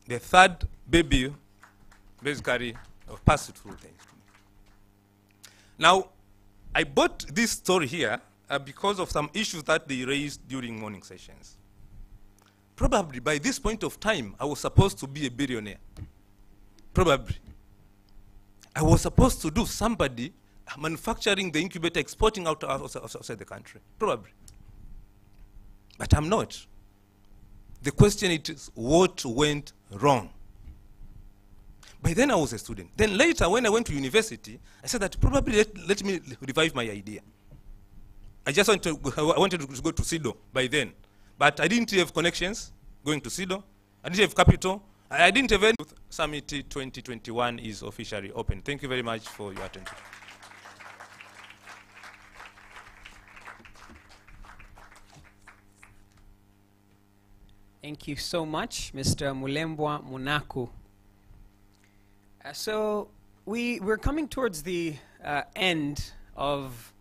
The third baby basically passed through the instrument. Now, I brought this story here because of some issues that they raised during morning sessions. Probably by this point of time, I was supposed to be a billionaire. Probably. I was supposed to do somebody manufacturing the incubator, exporting outside the country. Probably. But I'm not. The question is, what went wrong? By then I was a student. Then later, when I went to university, I said that probably let me revive my idea. I wanted to go to SIDO by then. But I didn't have connections going to SIDO. I didn't have capital. I didn't have any. Summit 2021 is officially open. Thank you very much for your attention. Thank you so much, Mr. Mulembwa Munaku. So we're coming towards the end of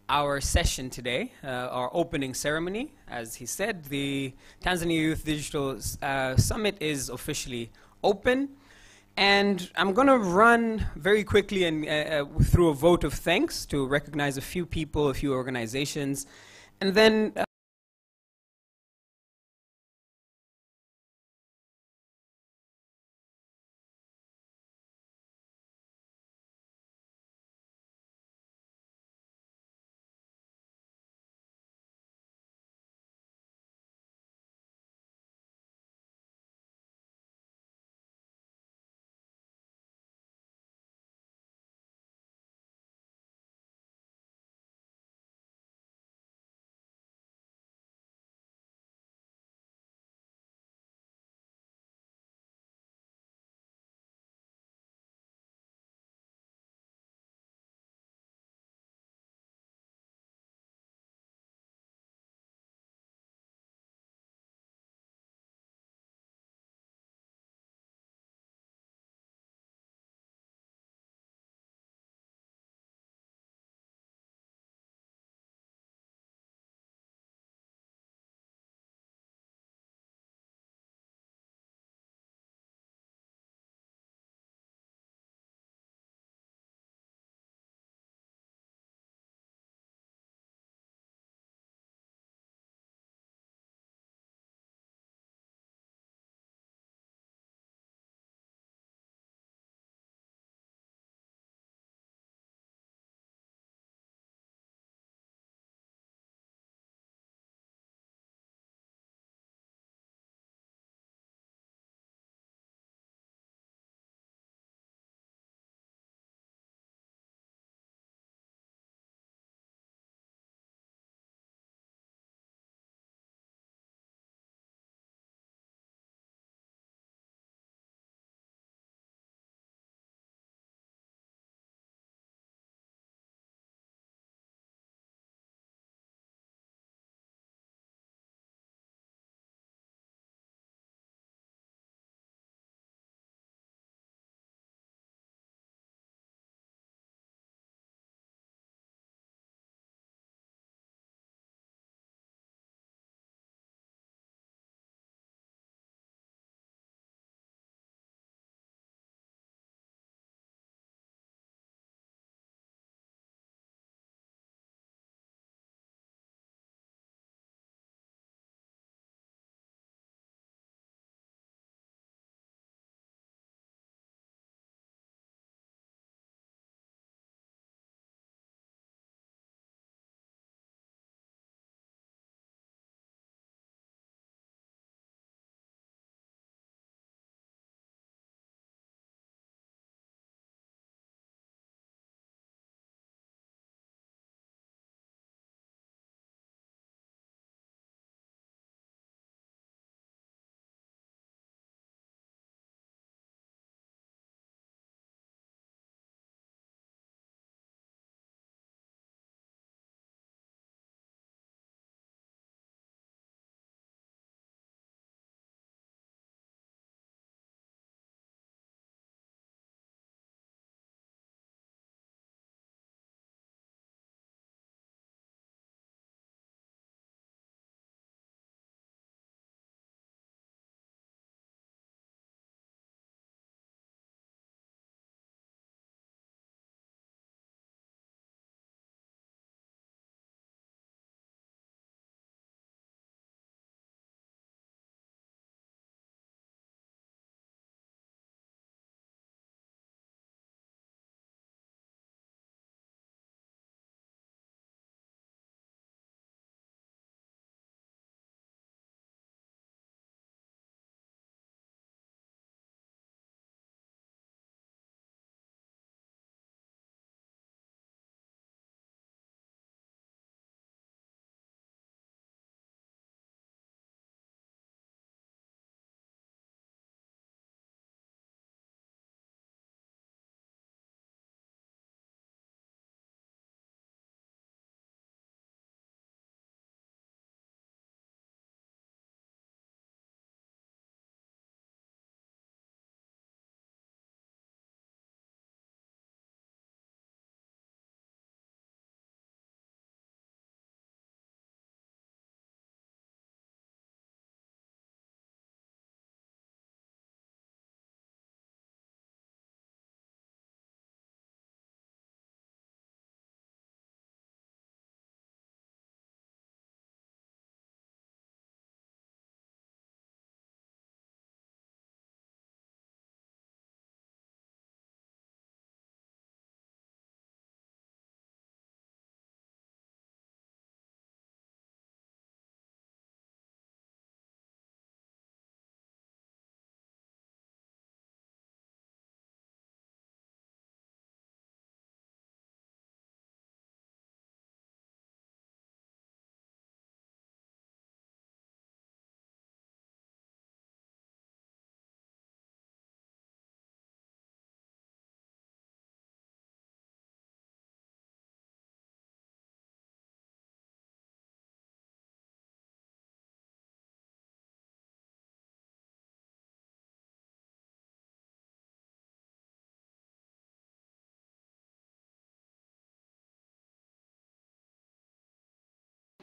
our session today, our opening ceremony. As he said, the Tanzania Youth Digital Summit is officially open. And I'm going to run very quickly and through a vote of thanks to recognize a few people, a few organizations, and then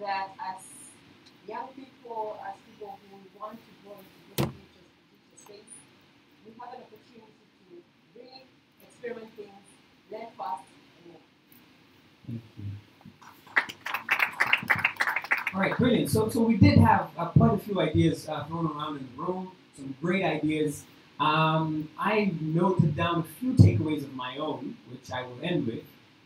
that as young people, as people who want to go into this digital space, we have an opportunity to really experiment things, learn fast, and move. Thank you. All right, brilliant. So we did have quite a few ideas thrown around in the room, some great ideas. I noted down a few takeaways of my own, which I will end with.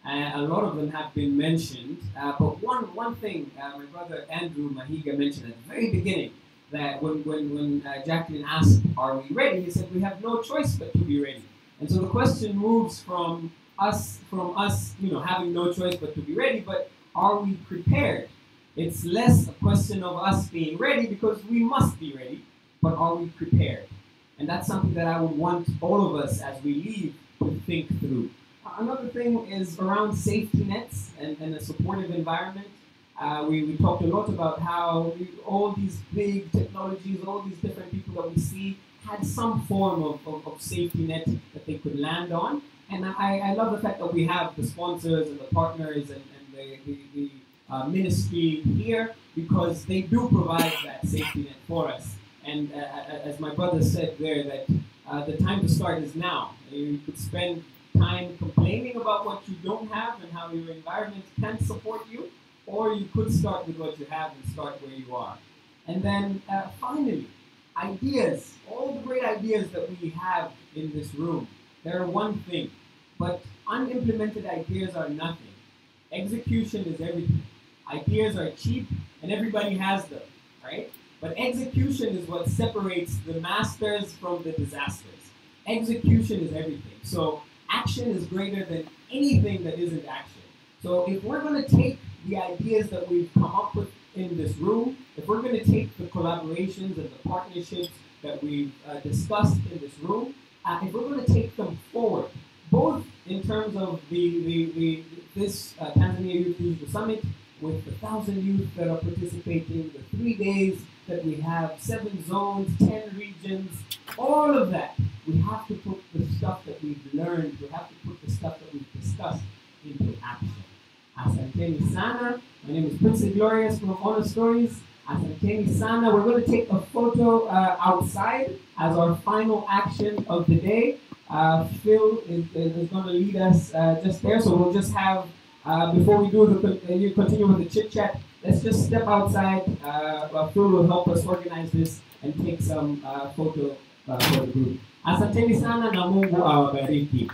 A lot of them have been mentioned, but one thing my brother Andrew Mahiga mentioned at the very beginning, that when Jacqueline asked, are we ready? He said, we have no choice but to be ready. And so the question moves from us, having no choice but to be ready, but are we prepared? It's less a question of us being ready because we must be ready, but are we prepared? And that's something that I would want all of us as we leave to think through. Another thing is around safety nets and a supportive environment. We talked a lot about how all these big technologies, all these different people that we see had some form of safety net that they could land on. And I love the fact that we have the sponsors and the partners and the ministry here, because they do provide that safety net for us. And as my brother said there, that the time to start is now. You could spend time complaining about what you don't have and how your environment can't support you, or you could start with what you have and start where you are. And then finally, ideas, all the great ideas that we have in this room, they're one thing, but unimplemented ideas are nothing. Execution is everything. Ideas are cheap and everybody has them, right? But execution is what separates the masters from the disasters. Execution is everything. So action is greater than anything that isn't action. So if we're going to take the ideas that we've come up with in this room, if we're going to take the collaborations and the partnerships that we've discussed in this room, if we're going to take them forward, both in terms of this Tanzania Youth Digital Summit, with the 1,000 youth that are participating, the 3 days that we have, 7 zones, 10 regions, all of that, we have to put the stuff that we've learned, we have to put the stuff that we've discussed into action. Asanteni sana. My name is Prince Glorious from Honor Stories. Asanteni sana. We're going to take a photo outside as our final action of the day. Phil is going to lead us just there, so we'll just have before we do continue with the chit chat, let's just step outside. Phil will help us organize this and take some photo for the group. Asanteni sana na Mungu awabariki.